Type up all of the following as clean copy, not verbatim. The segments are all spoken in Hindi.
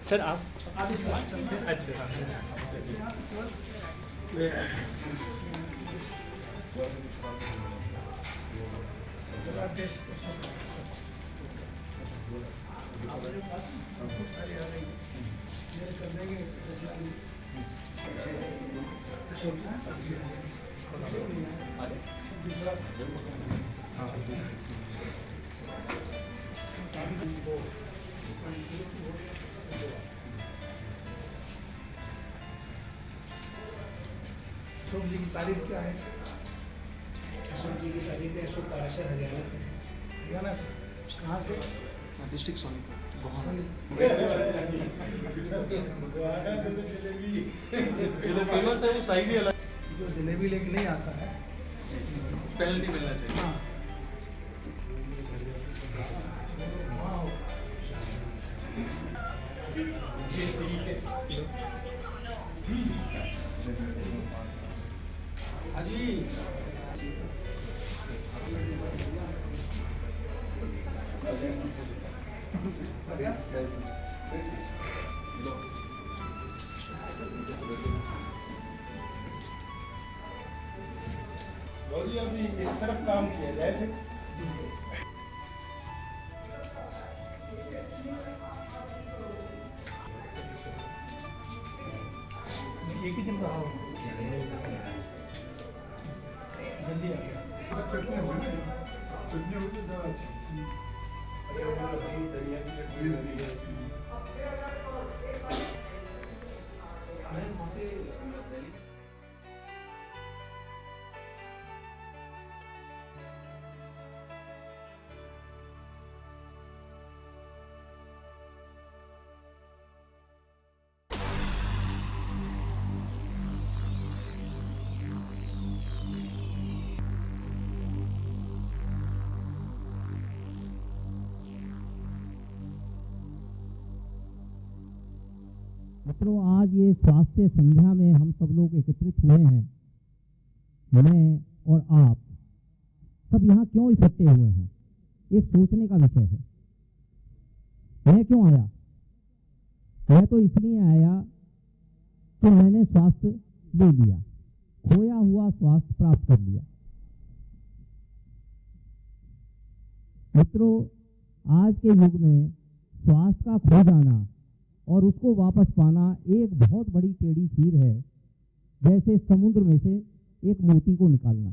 सर आप अच्छा अशोक जी की तारीफ क्या है? अशोक जी की तारीफ है। अशोक पाराशर हरियाणा से। हरियाणा से कहाँ से? डिस्ट्रिक्ट सोनीपत फेमस है वो साइज ही अलग। जो जलेबी लेके नहीं आता है पेनल्टी मिलना चाहिए। हाँ हाजी गौरी अभी इस तरफ काम किया जाए थे। एक ही दिन रहा हूँ जल्दी आ गया। चटनी हुई ना, चटनी हुई तो ज़्यादा अच्छी। मित्रों, आज ये स्वास्थ्य संध्या में हम सब लोग एकत्रित हुए हैं। मैं और आप सब यहाँ क्यों इकट्ठे हुए हैं, एक सोचने का विषय है। मैं क्यों आया? मैं तो इसलिए आया कि मैंने स्वास्थ्य ले लिया, खोया हुआ स्वास्थ्य प्राप्त कर लिया। मित्रों, आज के युग में स्वास्थ्य का खो जाना और उसको वापस पाना एक बहुत बड़ी टेढ़ी खीर है, जैसे समुद्र में से एक मोती को निकालना।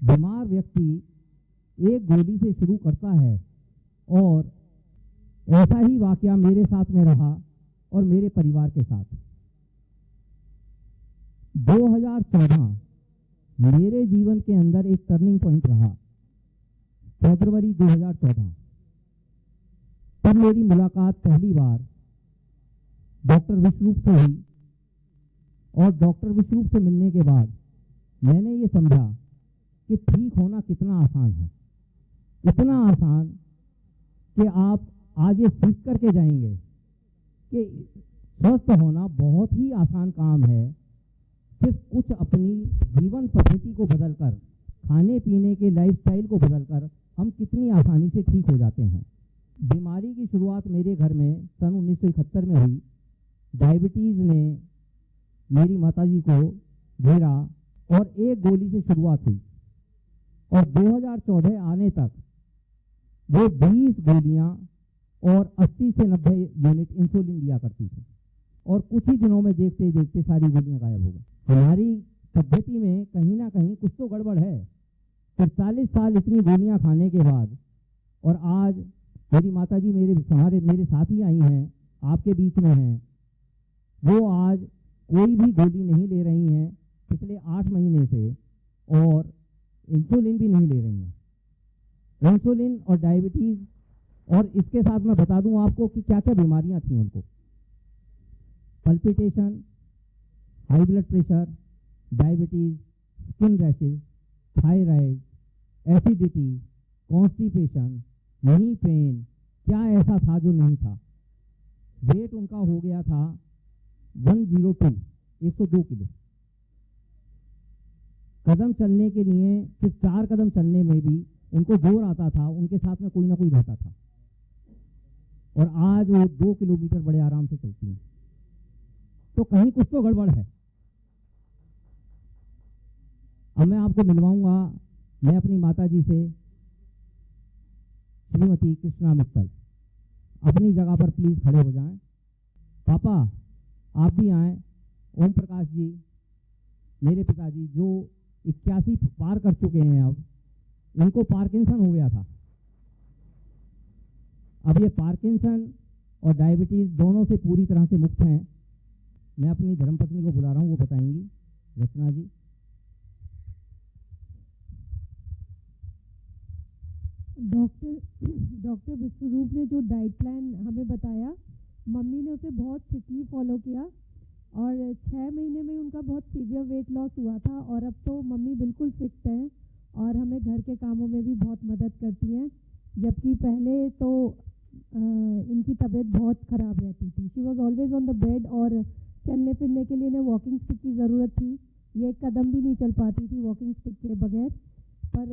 बीमार व्यक्ति एक गोली से शुरू करता है और ऐसा ही वाकया मेरे साथ में रहा और मेरे परिवार के साथ। 2014 मेरे जीवन के अंदर एक टर्निंग पॉइंट रहा। फरवरी 2014 तब मेरी मुलाकात पहली बार डॉक्टर विश्वरूप से हुई और डॉक्टर विश्वरूप से मिलने के बाद मैंने ये समझा कि ठीक होना कितना आसान है। इतना आसान कि आप आज ये सीख करके जाएंगे कि स्वस्थ होना बहुत ही आसान काम है। सिर्फ कुछ अपनी जीवन पद्धति को बदलकर, खाने पीने के लाइफस्टाइल को बदलकर हम कितनी आसानी से ठीक हो जाते हैं। बीमारी की शुरुआत मेरे घर में सन 1971 में हुई। डायबिटीज़ ने मेरी माताजी को घेरा और एक गोली से शुरुआत हुई और 2014 आने तक वो 20 गोलियां और 80 से 90 यूनिट इंसुलिन लिया करती थी और कुछ ही दिनों में देखते देखते सारी गोलियां गायब हो गई। हमारी पद्धति में कहीं ना कहीं कुछ तो गड़बड़ है। 45 साल इतनी गोलियां खाने के बाद और आज मेरी माताजी मेरे साथ ही आई हैं, आपके बीच में हैं। वो आज कोई भी गोली नहीं ले रही हैं पिछले 8 महीने से और इंसुलिन भी नहीं ले रही हैं। इंसुलिन और डायबिटीज़, और इसके साथ मैं बता दूं आपको कि क्या क्या बीमारियां थी उनको। Palpitation, high blood pressure, diabetes, skin rashes, thyroid, acidity, constipation, knee pain, क्या ऐसा था जो नहीं था। वेट उनका हो गया था 102 किलो। कदम चलने के लिए सिर्फ 4 कदम चलने में भी उनको जोर आता था, उनके साथ में कोई ना कोई रहता था। और आज वो 2 किलोमीटर बड़े आराम से चलती हैं। तो कहीं कुछ तो गड़बड़ है। अब मैं आपको मिलवाऊंगा मैं अपनी माता जी से, श्रीमती कृष्णा मित्तल। अपनी जगह पर प्लीज खड़े हो जाएं। पापा आप भी आए। ओम प्रकाश जी, मेरे पिताजी जो 81 पार कर चुके हैं, अब इनको पार्किंसन हो गया था। अब ये पार्किंसन और डायबिटीज दोनों से पूरी तरह से मुक्त हैं। मैं अपनी धर्मपत्नी को बुला रहा हूँ, वो बताएंगी। रचना जी। डॉक्टर विश्वरूप ने जो डाइट प्लान हमें बताया, मम्मी ने उसे बहुत स्ट्रिक्टली फॉलो किया और 6 महीने में उनका बहुत सीवियर वेट लॉस हुआ था और अब तो मम्मी बिल्कुल फिट है और हमें घर के कामों में भी बहुत मदद करती हैं, जबकि पहले तो इनकी तबीयत बहुत ख़राब रहती थी। She was always on the bed और चलने फिरने के लिए इन्हें वॉकिंग स्टिक की ज़रूरत थी। ये एक कदम भी नहीं चल पाती थी वॉकिंग स्टिक के बगैर। पर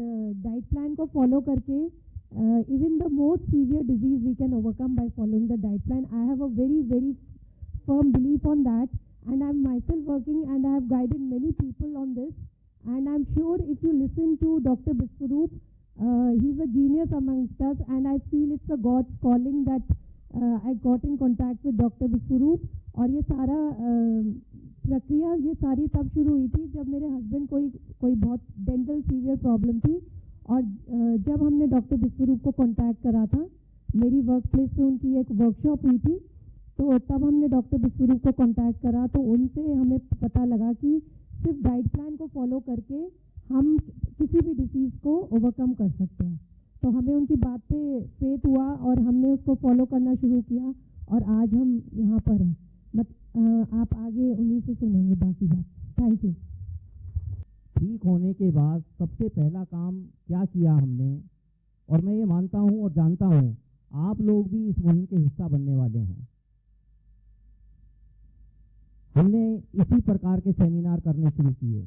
डाइट प्लान को फॉलो करके even the most severe disease we can overcome by following the diet plan. I have a very firm belief on that, and I'm myself working and I have guided many people on this, and I'm sure if you listen to Dr. Biswaroop, he's a genius amongst us, and I feel it's a God's calling that I got in contact with Dr. Biswaroop. और ये सारा प्रक्रिया ये सारी तब शुरू हुई थी जब मेरे हस्बैंड कोई बहुत डेंटल सीवियर प्रॉब्लम थी, और जब हमने डॉक्टर विश्वरूप को कांटेक्ट करा था, मेरी वर्क प्लेस पे उनकी एक वर्कशॉप हुई थी, तो तब हमने डॉक्टर विश्वरूप को कांटेक्ट करा, तो उनसे हमें पता लगा कि सिर्फ डाइट प्लान को फॉलो करके हम किसी भी डिसीज़ को ओवरकम कर सकते हैं। तो हमें उनकी बात पे फेथ हुआ और हमने उसको फॉलो करना शुरू किया और आज हम यहाँ पर हैं। आप आगे उन्हीं से सुनेंगे बाकी बात। Thank you. ठीक होने के बाद सबसे पहला काम क्या किया हमने, और मैं ये मानता हूँ और जानता हूँ आप लोग भी इस मुहिम के हिस्सा बनने वाले हैं। हमने इसी प्रकार के सेमिनार करने शुरू किए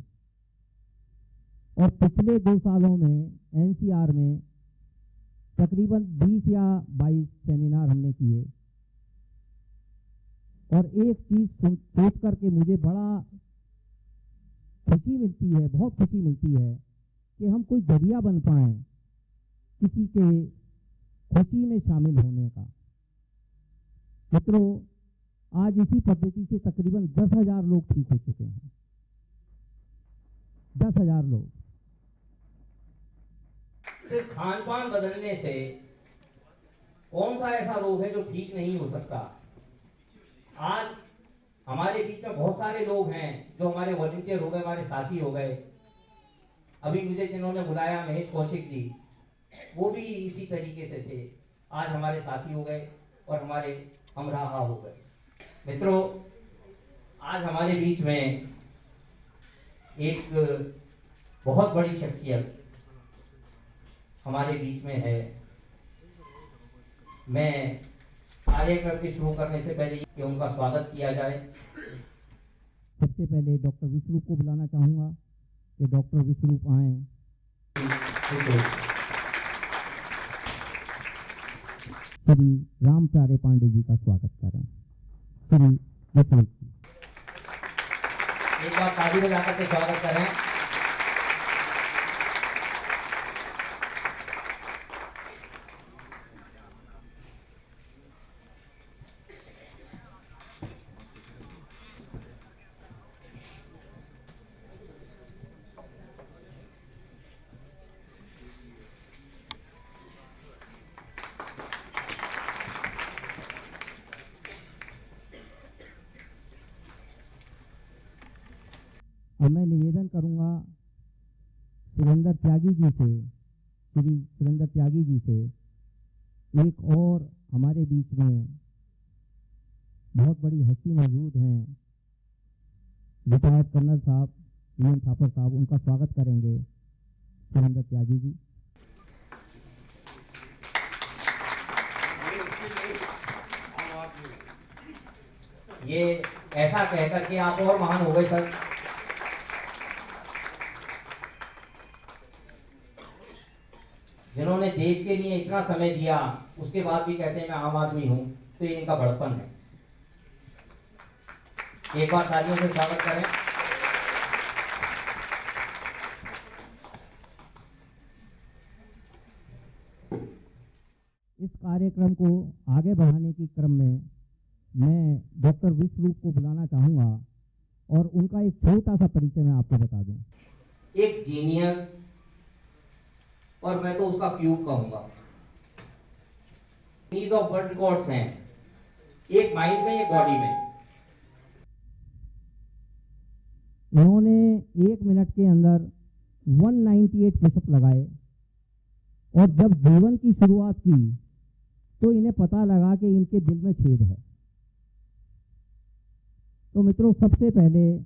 और पिछले 2 सालों में एनसीआर में तकरीबन 20 या 22 सेमिनार हमने किए। और एक चीज सोच करके मुझे बड़ा खुशी मिलती है, बहुत खुशी मिलती है कि हम कोई जरिया बन पाए किसी के खुशी में शामिल होने का। मित्रों, आज इसी पद्धति से तकरीबन 10,000 लोग ठीक हो चुके हैं। 10,000 लोग। सिर्फ खान पान बदलने से कौन सा ऐसा रोग है जो ठीक नहीं हो सकता। आज हमारे बीच में बहुत सारे लोग हैं जो हमारे वॉलंटियर हो गए, हमारे साथी हो गए। अभी मुझे जिन्होंने बुलाया, महेश कौशिक जी, वो भी इसी तरीके से थे, आज हमारे साथी हो गए और हमारे हमराहा हो गए। मित्रों, आज हमारे बीच में एक बहुत बड़ी शख्सियत हमारे बीच में है। मैं कार्यक्रम शुरू करने से पहले कि उनका स्वागत किया जाए। सबसे पहले डॉक्टर विश्वरूप को बुलाना चाहूँगा कि डॉक्टर विश्वरूप आए। श्री राम प्यारे पांडे जी का स्वागत करें। श्री विश्वरूप जी, एक बार ताली बजा करके स्वागत करें। अब मैं निवेदन करूंगा सुरेंद्र त्यागी जी से, श्री सुरेंद्र त्यागी जी से, एक और हमारे बीच में बहुत बड़ी हस्ती मौजूद हैं, रिटायर्ड कर्नल साहब यूएन थापर साहब, उनका स्वागत करेंगे सुरेंद्र त्यागी जी। ये ऐसा कहकर के आप और महान हो गए सर। जिन्होंने देश के लिए इतना समय दिया, उसके बाद भी कहते हैं मैं आम आदमी हूं, तो ये इनका बड़प्पन है। एक बार तालियों से स्वागत करें। इस कार्यक्रम को आगे बढ़ाने के क्रम में मैं डॉक्टर विश्वरूप को बुलाना चाहूँगा और उनका एक छोटा सा परिचय मैं आपको बता दूं। एक जीनियस, और मैं तो उसका क्यूब कहूंगा। नीज ऑफ वर्ल्ड रिकॉर्ड्स हैं, एक माइंड में, एक बॉडी में। इन्होंने 1 मिनट के अंदर 198 पुशअप लगाए और जब जीवन की शुरुआत की तो इन्हें पता लगा कि इनके दिल में छेद है। तो मित्रों, सबसे पहले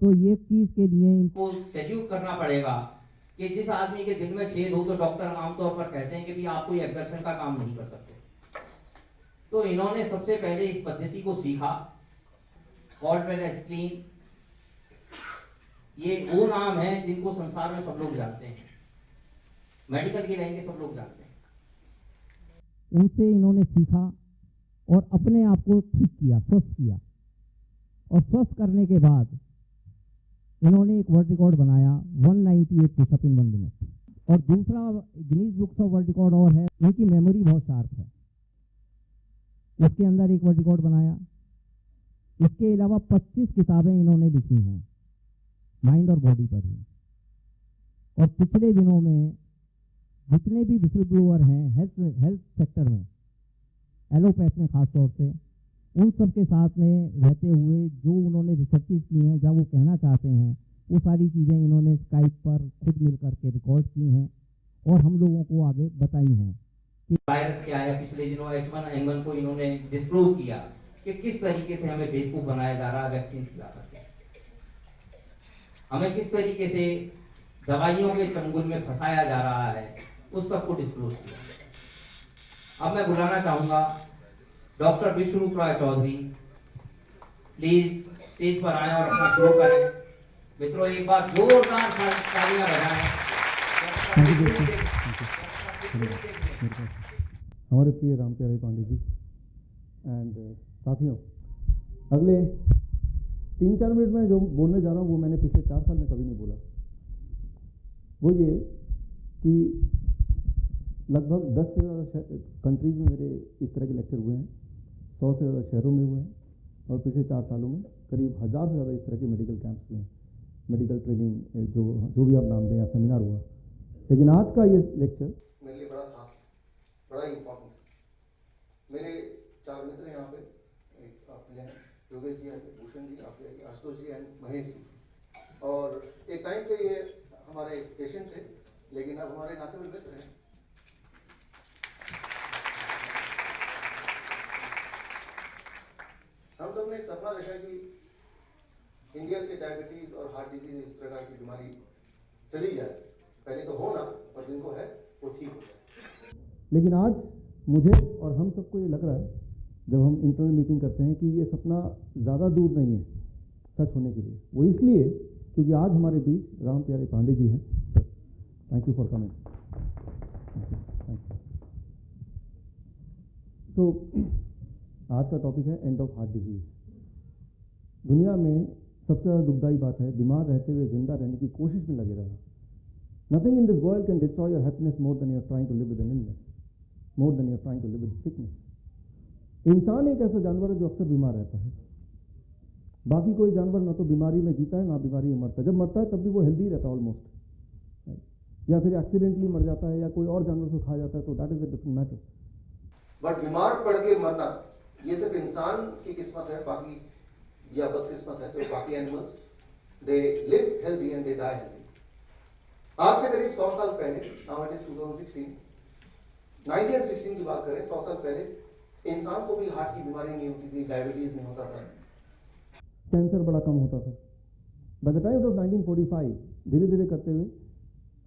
तो ये चीज के लिए इनको सैल्यूट करना पड़ेगा कि जिस आदमी के दिल में छेद हो तो डॉक्टर आमतौर पर कहते हैं कि भी आप कोई एक्सर्शन का काम नहीं कर सकते। तो इन्होंने सबसे पहले इस पद्धति को सीखा, कॉल्डवेल स्क्रीन। ये वो नाम है जिनको संसार में सब लोग जानते हैं, मेडिकल की लाइन के सब लोग जानते हैं। उनसे इन्होंने सीखा और अपने आप को ठीक किया, स्वस्थ किया, और स्वस्थ करने के बाद इन्होंने एक वर्ल्ड रिकॉर्ड बनाया, 198 पुशअप इन 1 मिनट। और दूसरा Guinness books of world record और है, इनकी मेमोरी बहुत शार्प है, इसके अंदर एक वर्ल्ड रिकॉर्ड बनाया। इसके अलावा 25 किताबें इन्होंने लिखी हैं माइंड और बॉडी पर ही। और पिछले दिनों में जितने भी विसल ब्लोअर हैं हेल्थ सेक्टर में, एलोपैथ में खास तौर से, उन सब के साथ में रहते हुए जो उन्होंने रिसर्चेस की हैं, जब वो कहना चाहते हैं वो सारी चीज़ें इन्होंने स्काइप पर खुद मिल करके रिकॉर्ड की हैं और हम लोगों को आगे बताई हैं कि वायरस क्या है। पिछले दिनों H1N1 को इन्होंने डिस्क्लोज किया कि किस तरीके से हमें बेवकूफ बनाया जा रहा है वैक्सीन खिला करके, हमें किस तरीके से दवाइयों के चंगुल में फंसाया जा रहा है, उस सबको डिस्क्लोज किया। अब मैं बुलाना चाहूंगा doctor Biswaroop Roy Chowdhury, please stage पर आए और अपना शुरू करें। मित्रों, एक बार जोरदार तालियां बजाएं। हमारे प्रिय राम प्यारे पांडे जी एंड साथियों, अगले 3-4 मिनट में जो बोलने जा रहा हूँ वो मैंने पिछले 4 साल में कभी नहीं बोला। वो ये कि लगभग 10 से ज़्यादा कंट्रीज में मेरे इस तरह के लेक्चर हुए हैं, 100 से ज़्यादा शहरों में हुए हैं, और पिछले 4 सालों में करीब 1000 से ज़्यादा इस तरह के मेडिकल कैंप्स हुए हैं, मेडिकल ट्रेनिंग जो भी आप नाम दें या सेमिनार हुआ। लेकिन आज का ये लेक्चर मेरे लिए बड़ा खास है, बड़ा इम्पोर्टेंट है। मेरे 4 मित्र हैं यहाँ पे, एक आपके हैं योगेश जी, भूषण जी, आपके आशुतोष जी एंड महेश जी। और एक टाइम पे ये हमारे पेशेंट थे, लेकिन अब हमारे नाते में मित्र हैं। हम सब ने एक सपना देखा कि इंडिया से डायबिटीज और हार्ट डिजीज इस प्रकार की बीमारी चली जाए, पहले तो हो ना, और जिनको है वो ठीक हो जाए। लेकिन आज मुझे और हम सबको ये लग रहा है जब हम इंटरनल मीटिंग करते हैं कि ये सपना ज़्यादा दूर नहीं है सच होने के लिए। वो इसलिए क्योंकि आज हमारे बीच राम प्यारे पांडे जी हैं। Sir, thank you for coming. तो आज का टॉपिक है एंड ऑफ हार्ट डिजीज। दुनिया में सबसे ज़्यादा दुखदाई बात है बीमार रहते हुए जिंदा रहने की कोशिश में लगे रहना। Nothing in this world can destroy your happiness more than you are trying to live with an illness, more than you are trying to live with sickness. इंसान एक ऐसा जानवर है जो अक्सर बीमार रहता है। बाकी कोई जानवर ना तो बीमारी में जीता है ना बीमारी में मरता है। जब मरता है तब भी वो हेल्दी रहता है ऑलमोस्ट, या फिर एक्सीडेंटली मर जाता है या कोई और जानवर को खा जाता है, तो that is a different matter. But बीमार पड़ के मरना ये सिर्फ इंसान की किस्मत है, बाकी या बदकिस्मत है, तो बाकी animals they live healthy and they die healthy. आज से करीब 100 साल पहले, नाउ इट इज 2016, 1916 की बात करें, 100 साल पहले इंसान को भी हार्ट की बीमारी नहीं होती थी, डायबिटीज नहीं होता था, कैंसर बड़ा कम होता था। बाय द टाइम ऑफ 1945 धीरे धीरे करते हुए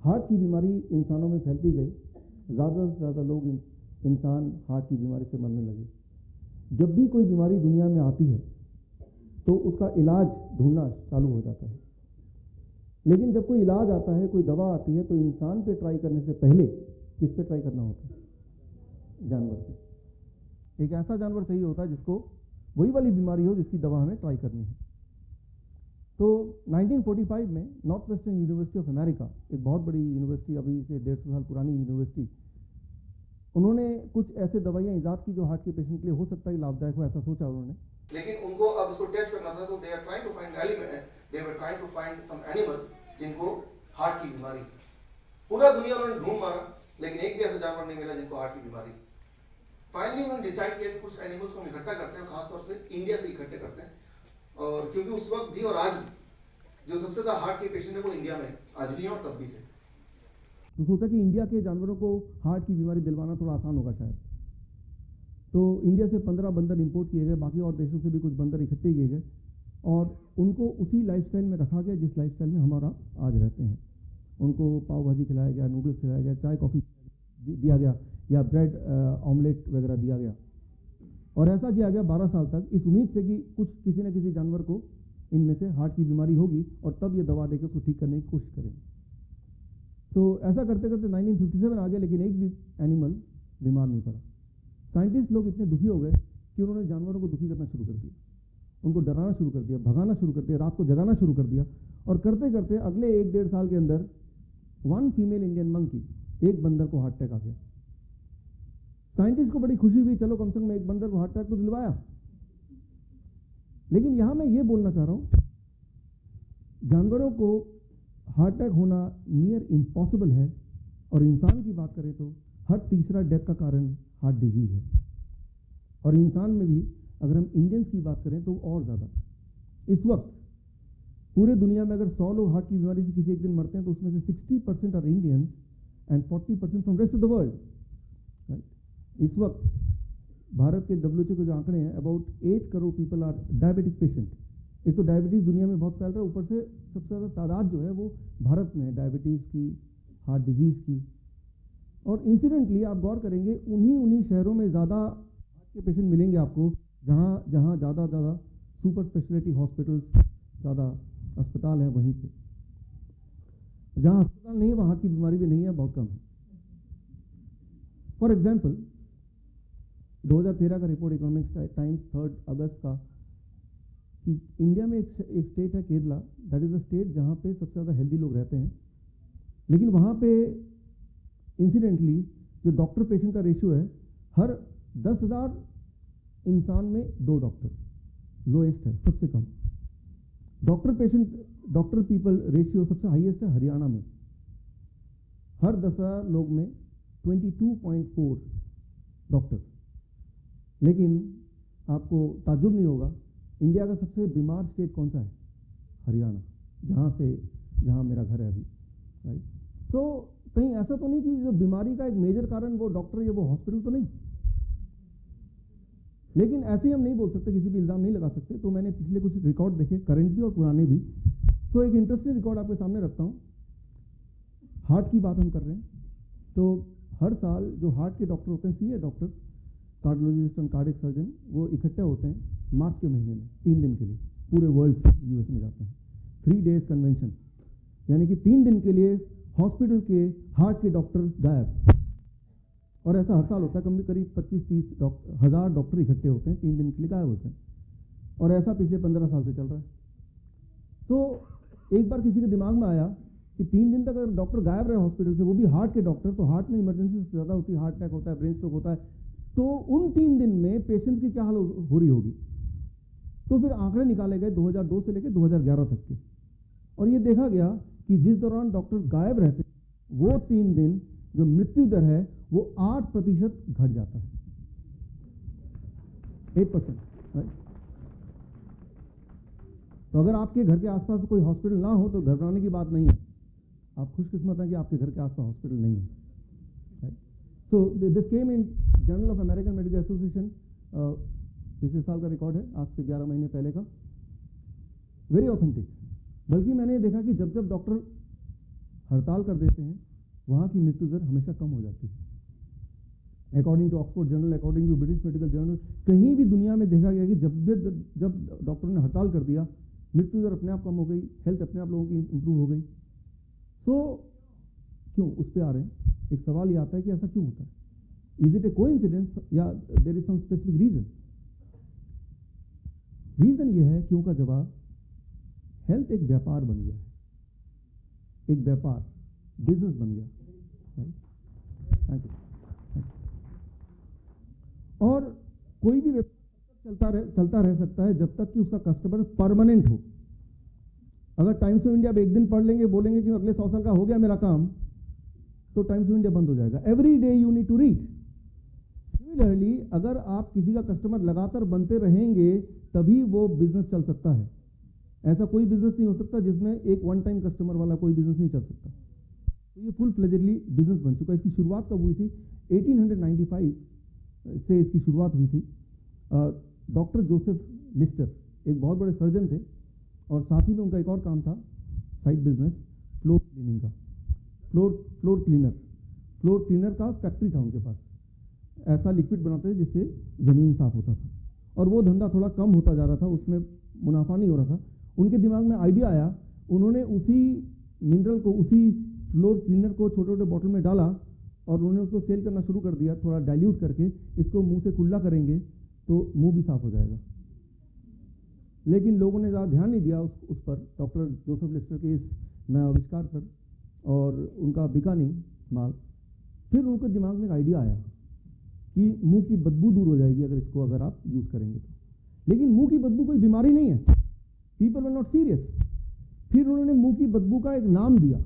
हार्ट की बीमारी इंसानों में फैलती गई। ज़्यादा से ज़्यादा लोग इंसान हार्ट की बीमारी से मरने लगे। जब भी कोई बीमारी दुनिया में आती है तो उसका इलाज ढूंढना चालू हो जाता है। लेकिन जब कोई इलाज आता है, कोई दवा आती है, तो इंसान पे ट्राई करने से पहले किस पे ट्राई करना होता है? जानवर पे। एक ऐसा जानवर चाहिए होता है जिसको वही वाली बीमारी हो जिसकी दवा हमें ट्राई करनी है। तो 1945 में north western university of America, एक बहुत बड़ी यूनिवर्सिटी, अभी से 150 साल पुरानी यूनिवर्सिटी, उन्होंने कुछ ऐसे दवाइयाँ ईजाद की जो हार्ट के पेशेंट के लिए हो सकता है लाभदायक हो, ऐसा सोचा उन्होंने। लेकिन उनको अब इसको टेस्ट करना था, तो they are trying to find element, they were trying to find some animal जिनको हार्ट की बीमारी। पूरा दुनिया उन्होंने ढूंढ मारा, लेकिन एक भी ऐसा जानवर नहीं मिला जिनको हार्ट की बीमारी। फाइनली उन्होंने डिसाइड किया कि कुछ एनिमल्स को हम इकट्ठा करते हैं, खासतौर से इंडिया से इकट्ठे करते हैं। और क्योंकि उस वक्त भी और आज भी जो सबसे ज्यादा हार्ट के पेशेंट है वो इंडिया में आज भी हैं और तब भी थे। तो सोचा कि इंडिया के जानवरों को हार्ट की बीमारी दिलवाना थोड़ा आसान होगा शायद। तो इंडिया से 15 बंदर इंपोर्ट किए गए, बाकी और देशों से भी कुछ बंदर इकट्ठे किए गए और उनको उसी लाइफस्टाइल में रखा गया जिस लाइफस्टाइल में हमारा आज रहते हैं। उनको पाव भाजी खिलाया गया, नूडल्स खिलाया गया, चाय कॉफ़ी दिया गया या ब्रेड ऑमलेट वगैरह दिया गया। और ऐसा किया गया 12 साल तक, इस उम्मीद से कि कुछ किसी न किसी जानवर को इनमें से हार्ट की बीमारी होगी और तब ये दवा देकर उसको ठीक करने की कोशिश करेंगे। तो ऐसा करते करते 1957 आ गया, लेकिन एक भी एनिमल बीमार नहीं पड़ा। साइंटिस्ट लोग इतने दुखी हो गए कि उन्होंने जानवरों को दुखी करना शुरू कर दिया, उनको डराना शुरू कर दिया, भगाना शुरू कर दिया, रात को जगाना शुरू कर दिया। और करते करते अगले 1-1.5 साल के अंदर 1 फीमेल इंडियन मंकी, एक बंदर को हार्ट अटैक आ गया। साइंटिस्ट को बड़ी खुशी हुई, चलो कम से कम एक बंदर को हार्ट अटैक तो दिलवाया। लेकिन यहां मैं ये बोलना चाह रहा हूं, जानवरों को हार्ट अटैक होना नियर इम्पॉसिबल है और इंसान की बात करें तो हर तीसरा डेथ का कारण हार्ट डिजीज है। और इंसान में भी अगर हम इंडियंस की बात करें तो और ज़्यादा। इस वक्त पूरे दुनिया में अगर 100 लोग हार्ट की बीमारी से किसी एक दिन मरते हैं तो उसमें से 60% are Indians and 40% from rest of the world. Right, इस वक्त भारत के WHO के जो आंकड़े हैं, about 8 crore people are diabetic patient. एक तो डायबिटीज़ दुनिया में बहुत फैल रहा है, ऊपर से सबसे ज़्यादा तादाद जो है वो भारत में है डायबिटीज़ की, हार्ट डिजीज़ की। और इंसिडेंटली आप गौर करेंगे उन्हीं शहरों में ज़्यादा हार्ट के पेशेंट मिलेंगे आपको जहाँ ज़्यादा सुपर स्पेशलिटी हॉस्पिटल्स, ज़्यादा अस्पताल हैं। वहीं पे जहाँ अस्पताल नहीं है वहाँ हार्ट की बीमारी भी नहीं है, बहुत कम है। फॉर एग्जाम्पल 2013 का रिपोर्ट इकोनॉमिक टाइम्स 3 अगस्त का कि इंडिया में एक स्टेट है Kerala, that is the state जहाँ पे सबसे ज़्यादा हेल्दी लोग रहते हैं। लेकिन वहाँ पे इंसिडेंटली जो डॉक्टर पेशेंट का रेशियो है, हर 10,000 इंसान में 2 डॉक्टर, लोएस्ट है, सबसे कम। डॉक्टर पीपल रेशियो सबसे हाईएस्ट है हरियाणा में, हर 10,000 लोग में 22.4 डॉक्टर। लेकिन आपको ताज्जुब नहीं होगा, इंडिया का सबसे बीमार स्टेट कौन सा है? हरियाणा, जहाँ मेरा घर है अभी। राइट, सो कहीं ऐसा तो नहीं कि जो बीमारी का एक मेजर कारण वो डॉक्टर या वो हॉस्पिटल तो नहीं। लेकिन ऐसे ही हम नहीं बोल सकते, किसी भी इल्ज़ाम नहीं लगा सकते। तो मैंने पिछले कुछ रिकॉर्ड देखे, करंट भी और पुराने भी। तो एक इंटरेस्टिंग रिकॉर्ड आपके सामने रखता हूँ। हार्ट की बात हम कर रहे हैं तो हर साल जो हार्ट के डॉक्टर होते हैं, सीनियर डॉक्टर्स, कार्डियोलॉजिस्ट और कार्डियक सर्जन, वो इकट्ठे होते हैं मार्च के महीने में 3 दिन के लिए, पूरे वर्ल्ड से US में जाते हैं। 3 डेज कन्वेंशन, यानी कि 3 दिन के लिए हॉस्पिटल के हार्ट के डॉक्टर गायब। और ऐसा हर साल होता है, करीब 25-30 हज़ार डॉक्टर इकट्ठे होते हैं, 3 दिन के लिए गायब होते हैं। और ऐसा पिछले 15 साल से चल रहा है। तो एक बार किसी के दिमाग में आया कि 3 दिन तक अगर डॉक्टर गायब रहे हॉस्पिटल से, वो भी हार्ट के डॉक्टर, तो हार्ट में इमरजेंसी सबसे ज़्यादा होती है, हार्ट अटैक होता है, ब्रेन स्ट्रोक होता है, तो उन 3 दिन में पेशेंट की क्या हाल हो रही होगी। तो फिर आंकड़े निकाले गए 2002 से लेकर 2011 तक के, और ये देखा गया कि जिस दौरान डॉक्टर गायब रहते वो 3 दिन जो मृत्यु दर है वो 8% घट जाता है, 8%। राइट, तो अगर आपके घर के आसपास कोई हॉस्पिटल ना हो तो घबराने की बात नहीं है, आप खुशकिस्मत हैं कि आपके घर के आसपास हॉस्पिटल नहीं है। Right, so this came in journal of American medical association, पिछले साल का रिकॉर्ड है, आज से 11 महीने पहले का, वेरी ऑथेंटिक। बल्कि मैंने देखा कि जब डॉक्टर हड़ताल कर देते हैं वहाँ की मृत्यु दर हमेशा कम हो जाती है। According to Oxford journal, according to British medical journal, कहीं भी दुनिया में देखा गया कि जब डॉक्टरों ने हड़ताल कर दिया, मृत्यु दर अपने आप कम हो गई, हेल्थ अपने आप लोगों की इंप्रूव हो गई। सो क्यों उस पर आ रहे हैं? एक सवाल ये आता है कि ऐसा क्यों होता है? इज इट ए कोइंसिडेंस या there is some specific reason? Reason ये है, क्यों का जवाब, हेल्थ एक व्यापार बन गया है, एक व्यापार, बिजनेस बन गया। Thank you. और कोई भी व्यापार चलता रह सकता है जब तक कि उसका कस्टमर परमानेंट हो। अगर टाइम्स ऑफ इंडिया एक दिन पढ़ लेंगे, बोलेंगे कि अगले 100 साल का हो गया मेरा काम, तो टाइम्स ऑफ इंडिया बंद हो जाएगा। Every day you need to read. Similarly, अगर आप किसी का कस्टमर लगातार बनते रहेंगे तभी वो बिजनेस चल सकता है। ऐसा कोई बिजनेस नहीं हो सकता जिसमें एक वन टाइम कस्टमर वाला कोई बिजनेस नहीं चल सकता। तो ये फुल फ्लेजेडली बिजनेस बन चुका है। इसकी शुरुआत कब हुई थी? 1895 से इसकी शुरुआत हुई थी। डॉक्टर जोसेफ लिस्टर एक बहुत बड़े सर्जन थे और साथ ही में उनका एक और काम था, साइड बिजनेस, फ्लोर क्लीनिंग का। फ्लोर क्लीनर का फैक्ट्री था उनके पास। ऐसा लिक्विड बनाते थे जिससे ज़मीन साफ होता था और वो धंधा थोड़ा कम होता जा रहा था, उसमें मुनाफा नहीं हो रहा था। उनके दिमाग में आइडिया आया, उन्होंने उसी मिनरल को, उसी फ्लोर क्लीनर को छोटे छोटे बॉटल में डाला और उन्होंने उसको सेल करना शुरू कर दिया, थोड़ा डाइल्यूट करके। इसको मुंह से कुल्ला करेंगे तो मुंह भी साफ हो जाएगा। लेकिन लोगों ने ज़्यादा ध्यान नहीं दिया उस पर, डॉक्टर जोसेफ लिस्टर के इस नया आविष्कार पर, और उनका बिका नहीं माल। फिर उनके दिमाग में एक आइडिया आया कि मुंह की बदबू दूर हो जाएगी अगर आप यूज़ करेंगे तो। लेकिन मुंह की बदबू कोई बीमारी नहीं है, पीपल वर नॉट सीरियस। फिर उन्होंने मुंह की बदबू का एक नाम दिया,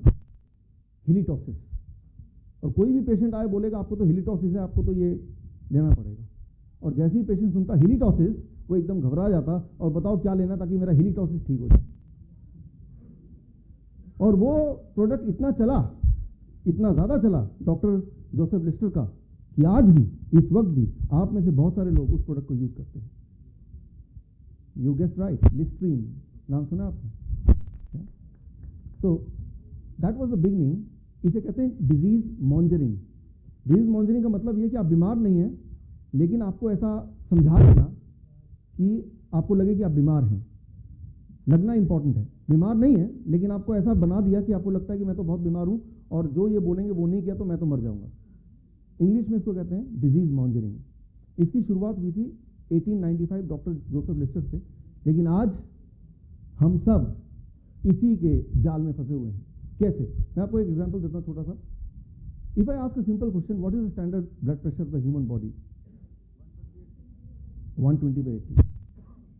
हिलिटॉसिस। और कोई भी पेशेंट आए बोलेगा आपको तो हिलिटॉसिस है, आपको तो ये लेना पड़ेगा। और जैसे ही पेशेंट सुनता हिलिटॉसिस, वो एकदम घबरा जाता और बताओ क्या लेना ताकि मेरा हिलिटॉसिस ठीक हो जाए। और वो प्रोडक्ट इतना चला, इतना ज़्यादा चला डॉक्टर जोसेफ लिस्टर का, कि आज भी, इस वक्त भी आप में से बहुत सारे लोग उस प्रोडक्ट को यूज करते हैं। यू गेस्ट राइट, लिस्ट्रीन नाम सुना आपने? तो दैट वाज द बिगनिंग। इसे कहते हैं डिजीज मॉन्जरिंग। डिजीज मॉन्जरिंग का मतलब ये कि आप बीमार नहीं हैं, लेकिन आपको ऐसा समझा देना कि आपको लगे कि आप बीमार हैं। लगना इंपॉर्टेंट है, बीमार नहीं है लेकिन आपको ऐसा बना दिया कि आपको लगता है कि मैं तो बहुत बीमार हूं और जो ये बोलेंगे वो नहीं किया तो मैं तो मर जाऊंगा। इंग्लिश में इसको कहते हैं डिजीज मॉन्जरिंग। इसकी शुरुआत हुई थी 1895 डॉक्टर जोसेफ लिस्टर से, लेकिन आज हम सब इसी के जाल में फंसे हुए हैं। कैसे? मैं आपको एक एग्जांपल देता हूं छोटा सा। If I ask a simple question, what is the standard blood pressure of the human body? 120/80।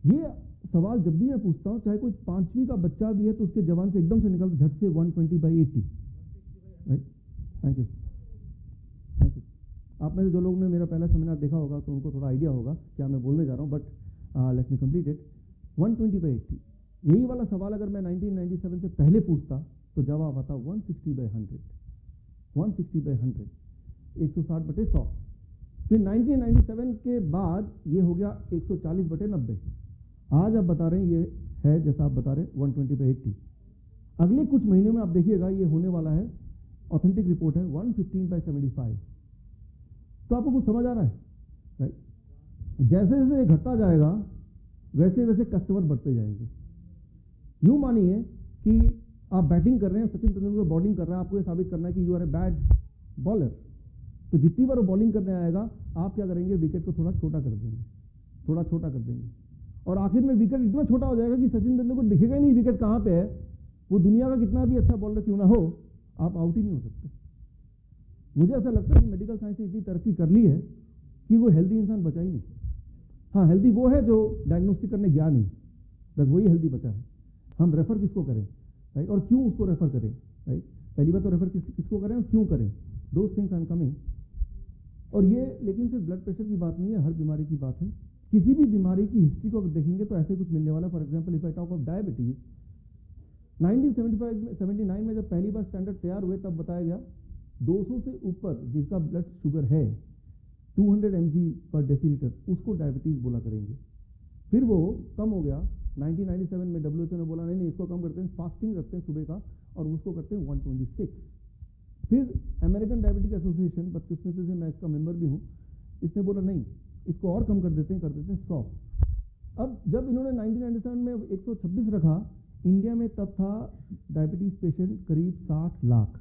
ये सवाल जब भी मैं पूछता हूं, चाहे कोई 5वीं का बच्चा भी है तो उसके जवान से एकदम से निकलता झट से 120/80। Right, thank you. आप में से जो लोग ने मेरा पहला सेमिनार देखा होगा तो उनको थोड़ा आइडिया होगा क्या मैं बोलने जा रहा हूं, but let me complete it. 120/80, यही वाला सवाल अगर मैं 1997 से पहले पूछता तो जवाब आता 160/100। 160/100, 160/100। फिर 1997 के बाद ये हो गया 140/90। आज आप बता रहे हैं ये है, जैसा आप बता रहे हैं, 120/80। अगले कुछ महीनों में आप देखिएगा ये होने वाला है, ऑथेंटिक रिपोर्ट है, 115/75। तो आपको कुछ समझ आ रहा है? राइट। जैसे जैसे ये घटता जाएगा वैसे वैसे कस्टमर बढ़ते जाएंगे। यूं मानिए कि आप बैटिंग कर रहे हैं, सचिन तेंदुलकर बॉलिंग कर रहा है, आपको ये साबित करना है कि you are a bad bowler. तो जितनी बार वो बॉलिंग करने आएगा आप क्या करेंगे? विकेट को थोड़ा छोटा कर देंगे, थोड़ा छोटा कर देंगे, और आखिर में विकेट इतना छोटा हो जाएगा कि सचिन तेंदुलकर दिखेगा ही नहीं विकेट कहाँ पे है। वो दुनिया का कितना भी अच्छा बॉलर क्यों ना हो, आप आउट ही नहीं हो सकते। मुझे ऐसा लगता है कि मेडिकल साइंस ने इतनी तरक्की कर ली है कि वो हेल्दी इंसान बचा ही नहीं। हाँ, हेल्दी वो है जो डायग्नोस्टिक करने गया नहीं, बस वही हेल्दी बचा है। हम रेफर किसको करें, राइट, और क्यों उसको रेफर करें, राइट। पहली बात तो रेफर किसको करें और क्यों करें, those things I am coming. और ये लेकिन सिर्फ ब्लड प्रेशर की बात नहीं है, हर बीमारी की बात है। किसी भी बीमारी की हिस्ट्री को देखेंगे तो ऐसे कुछ मिलने वाला। For example, if I talk of diabetes, 1979 में जब पहली बार स्टैंडर्ड तैयार हुए तब बताया गया 200 से ऊपर जिसका ब्लड शुगर है 200 mg/डेसीलीटर, उसको डायबिटीज बोला करेंगे। फिर वो कम हो गया 1997 में, WHO ने बोला नहीं इसको कम करते हैं, फास्टिंग रखते हैं सुबह का और उसको करते हैं 126। फिर अमेरिकन डायबिटिक एसोसिएशन, बदकिस्मती से मैं इसका मेंबर भी हूँ, इसने बोला नहीं इसको और कम कर देते हैं 100। अब जब इन्होंने 1997 में 126 रखा, इंडिया में तब था डायबिटीज पेशेंट करीब 60 लाख।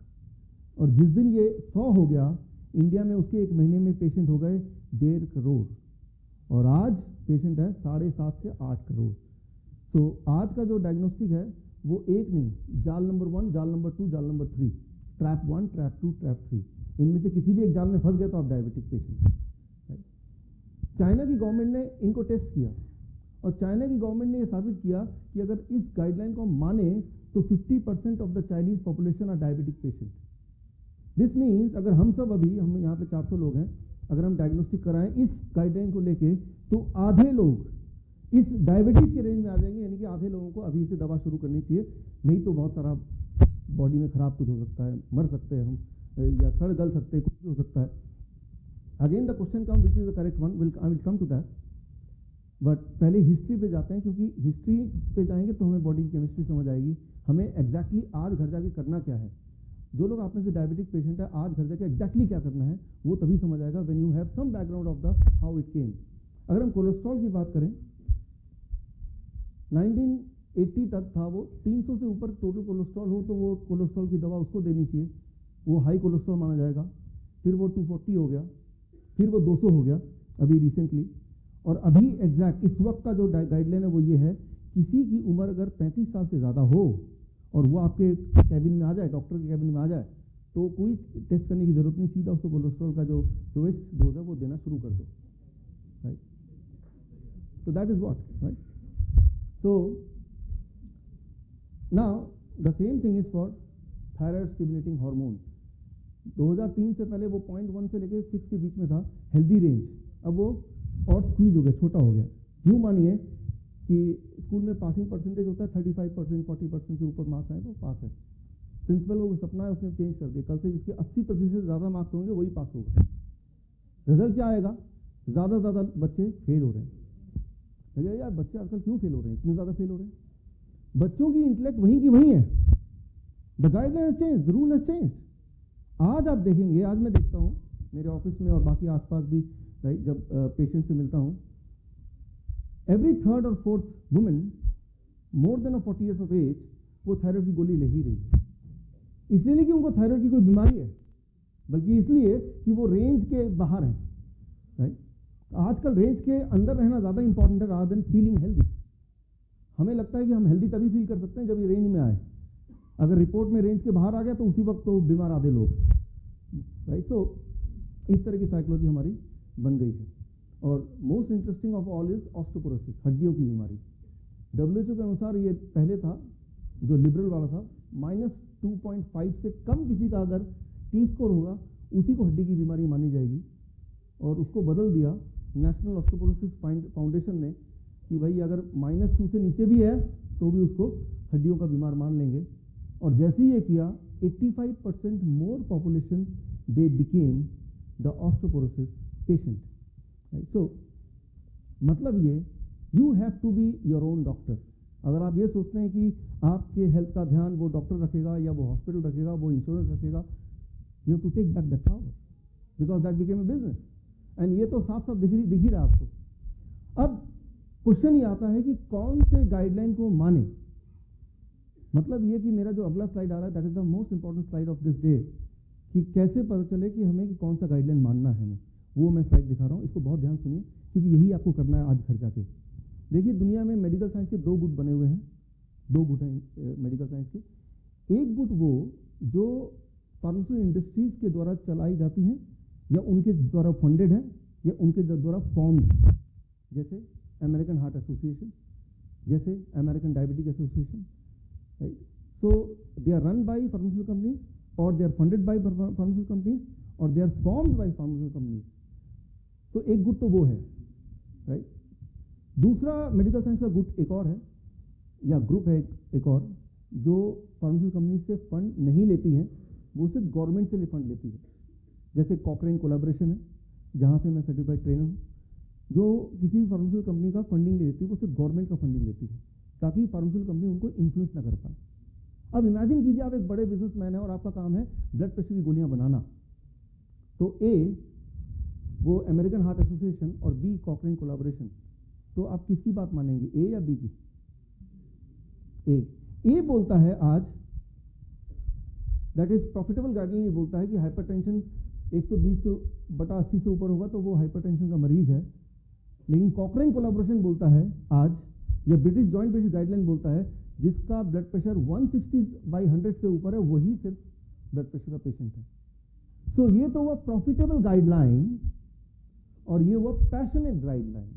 और जिस दिन ये 100 हो गया, इंडिया में उसके 1 महीने में पेशेंट हो गए 1.5 करोड़, और आज पेशेंट है 7.5 से 8 करोड़। तो आज का जो डायग्नोस्टिक है वो एक नहीं, जाल नंबर 1, जाल नंबर 2, जाल नंबर 3, ट्रैप 1, ट्रैप 2, ट्रैप 3, इनमें से किसी भी एक जाल में फंस गए तो आप डायबिटिक पेशेंट हैं। चाइना की गवर्नमेंट ने इनको टेस्ट किया और चाइना की गवर्नमेंट ने ये साबित किया कि अगर इस गाइडलाइन को माने तो 50% of the Chinese population are diabetic patient. This means अगर हम यहाँ पे 400 लोग हैं, अगर हम डायग्नोस्टिक कराएं इस गाइडलाइन को लेके तो आधे लोग इस डायबिटीज के रेंज में आ जाएंगे, यानी कि आधे लोगों को अभी से दवा शुरू करनी चाहिए, नहीं तो बहुत सारा बॉडी में खराब कुछ हो सकता है, मर सकते हैं हम, या सड़ गल सकते हैं, कुछ भी हो सकता है। Again the question come which is the correct one, I will come to that, but पहले हिस्ट्री पे जाते हैं, क्योंकि हिस्ट्री पे जाएंगे तो हमें बॉडी की केमिस्ट्री समझ आएगी, हमें एग्जैक्टली आज घर जाके करना क्या है। जो लोग आप में से डायबिटिक पेशेंट है, आज घर जाके एग्जैक्टली क्या करना है वो तभी समझ आएगा when you have some background of the how it came. अगर हम कोलेस्ट्रॉल की बात करें, 1980 तक था वो 300 से ऊपर टोटल कोलेस्ट्रॉल हो तो वो कोलेस्ट्रॉल की दवा उसको देनी चाहिए, वो हाई कोलेस्ट्रॉल माना जाएगा। फिर वो 240 हो गया, फिर वो 200 हो गया अभी रिसेंटली, और अभी एग्जैक्ट इस वक्त का जो गाइडलाइन है वो ये है, किसी की उम्र अगर 35 साल से ज़्यादा हो और वो आपके कैबिन में आ जाए, डॉक्टर के कैबिन में आ जाए, तो कोई टेस्ट करने की ज़रूरत नहीं, सीधा उसको कोलेस्ट्रॉल का जो लोएस्ट डोज है वो देना शुरू कर दो, right. So that is what, right? So now the same thing is for thyroid stimulating hormone. 2003 से पहले वो 0.1 से लेकर 6 के बीच में था हेल्दी रेंज, अब वो और स्क्वीज हो गया, छोटा हो गया। यूँ मानिए कि स्कूल में पासिंग परसेंटेज होता है 35%, 40% से ऊपर मार्क्स आए तो पास है। प्रिंसिपल को सपना है उसने चेंज कर दिया, कल से जिसके 80% से ज़्यादा मार्क्स होंगे वही पास होगा। रिजल्ट क्या आएगा? ज़्यादा से ज़्यादा बच्चे फेल हो रहे हैं। लगे यार बच्चे आजकल क्यों फेल हो रहे हैं, इतने ज़्यादा फेल हो रहे हैं? बच्चों की इंटेलेक्ट वहीं की वहीं है। The guideline has changed, the rule has changed. आज आप देखेंगे, आज मैं देखता हूँ मेरे ऑफिस में और बाकी आसपास भी, राइट, जब पेशेंट से मिलता हूँ, एवरी थर्ड और fourth women more than 40 years of age वो थायराइड की गोली ले ही रही है। इसलिए नहीं कि उनको थायराइड की कोई बीमारी है, बल्कि इसलिए कि वो रेंज के बाहर हैं, राइट। आजकल रेंज के अंदर रहना ज़्यादा इंपॉर्टेंट है रादर देन फीलिंग हेल्दी। हमें लगता है कि हम हेल्दी तभी फील कर सकते हैं जब ये रेंज में आए। अगर रिपोर्ट में रेंज के बाहर आ गया तो उसी वक्त तो बीमार आधे लोग, राइट। सो इस तरह की साइकोलॉजी हमारी बन गई है। और most interesting of all is osteoporosis, हड्डियों की बीमारी। WHO के अनुसार ये पहले था, जो लिबरल वाला था, -2.5 से कम किसी का अगर T स्कोर होगा उसी को हड्डी की बीमारी मानी जाएगी। और उसको बदल दिया नेशनल ऑस्टियोपोरोसिस फाउंडेशन ने कि भाई अगर -2 से नीचे भी है तो भी उसको हड्डियों का बीमार मान लेंगे। और जैसे ही ये किया 85% more population they became the osteoporosis patient, right. So मतलब ये, you have to be your own doctor. अगर आप ये सोचते हैं कि आपके हेल्थ का ध्यान वो डॉक्टर रखेगा या वो हॉस्पिटल रखेगा, वो इंश्योरेंस रखेगा, you have to take back that power because that became a business. And ये तो साफ साफ दिख ही रहा है आपको। अब क्वेश्चन ये आता है कि कौन से गाइडलाइन को माने। मतलब ये कि मेरा जो अगला स्लाइड आ रहा है, that is the most important slide of this day, कि कैसे पता चले कि हमें कि कौन सा गाइडलाइन मानना है हमें, वो मैं स्लाइड दिखा रहा हूँ। इसको बहुत ध्यान सुनिए क्योंकि यही आपको करना है आज घर जाके। देखिए, दुनिया में मेडिकल साइंस के 2 गुट बने हुए हैं, 2 गुट हैं मेडिकल साइंस के। एक गुट वो जो फार्मास्यूटिकल इंडस्ट्रीज के द्वारा चलाई जाती हैं या उनके द्वारा फंडेड है या उनके द्वारा फॉर्म्ड है, जैसे अमेरिकन हार्ट एसोसिएशन, जैसे American diabetic association, right. So they are run by pharmaceutical companies और they are funded by pharmaceutical companies और they are formed by pharmaceutical companies. तो एक गुट तो वो है, राइट। दूसरा मेडिकल साइंस का गुट एक और है या ग्रुप है एक और, जो फार्मास्यूटिकल कंपनी से फंड नहीं लेती हैं, वो सिर्फ गवर्नमेंट से फंड लेती है। जैसे कॉकरेन कोलैबोरेशन है, जहाँ से मैं सर्टिफाइड ट्रेनर हूँ, जो किसी भी फार्मास्यूटिकल कंपनी का फंडिंग नहीं लेती, वो सिर्फ गवर्नमेंट का फंडिंग लेती है ताकि फार्मास्यूटिकल कंपनी उनको इन्फ्लुएंस ना कर पाए। अब इमेजिन कीजिए आप एक बड़े बिजनेसमैन है और आपका काम है ब्लड प्रेशर की गोलियां बनाना। तो ए वो अमेरिकन हार्ट एसोसिएशन और बी कॉकरेन कोलैबोरेशन, तो आप किसकी बात मानेंगे, ए या बी की? ए बोलता है आज दैट इज प्रॉफिटेबल गाइडलाइन ये बोलता है कि हाइपरटेंशन 120/80 से ऊपर होगा तो वो हाइपरटेंशन का मरीज है। लेकिन कॉकरेन कोलैबोरेशन बोलता है आज, या ब्रिटिश जॉइंट बेसिस गाइडलाइन बोलता है जिसका ब्लड प्रेशर 160/100 से ऊपर है वही सिर्फ ब्लड प्रेशर का पेशेंट है। सो ये तो हुआ प्रॉफिटेबल गाइडलाइन और ये हुआ पैशनेट गाइडलाइन।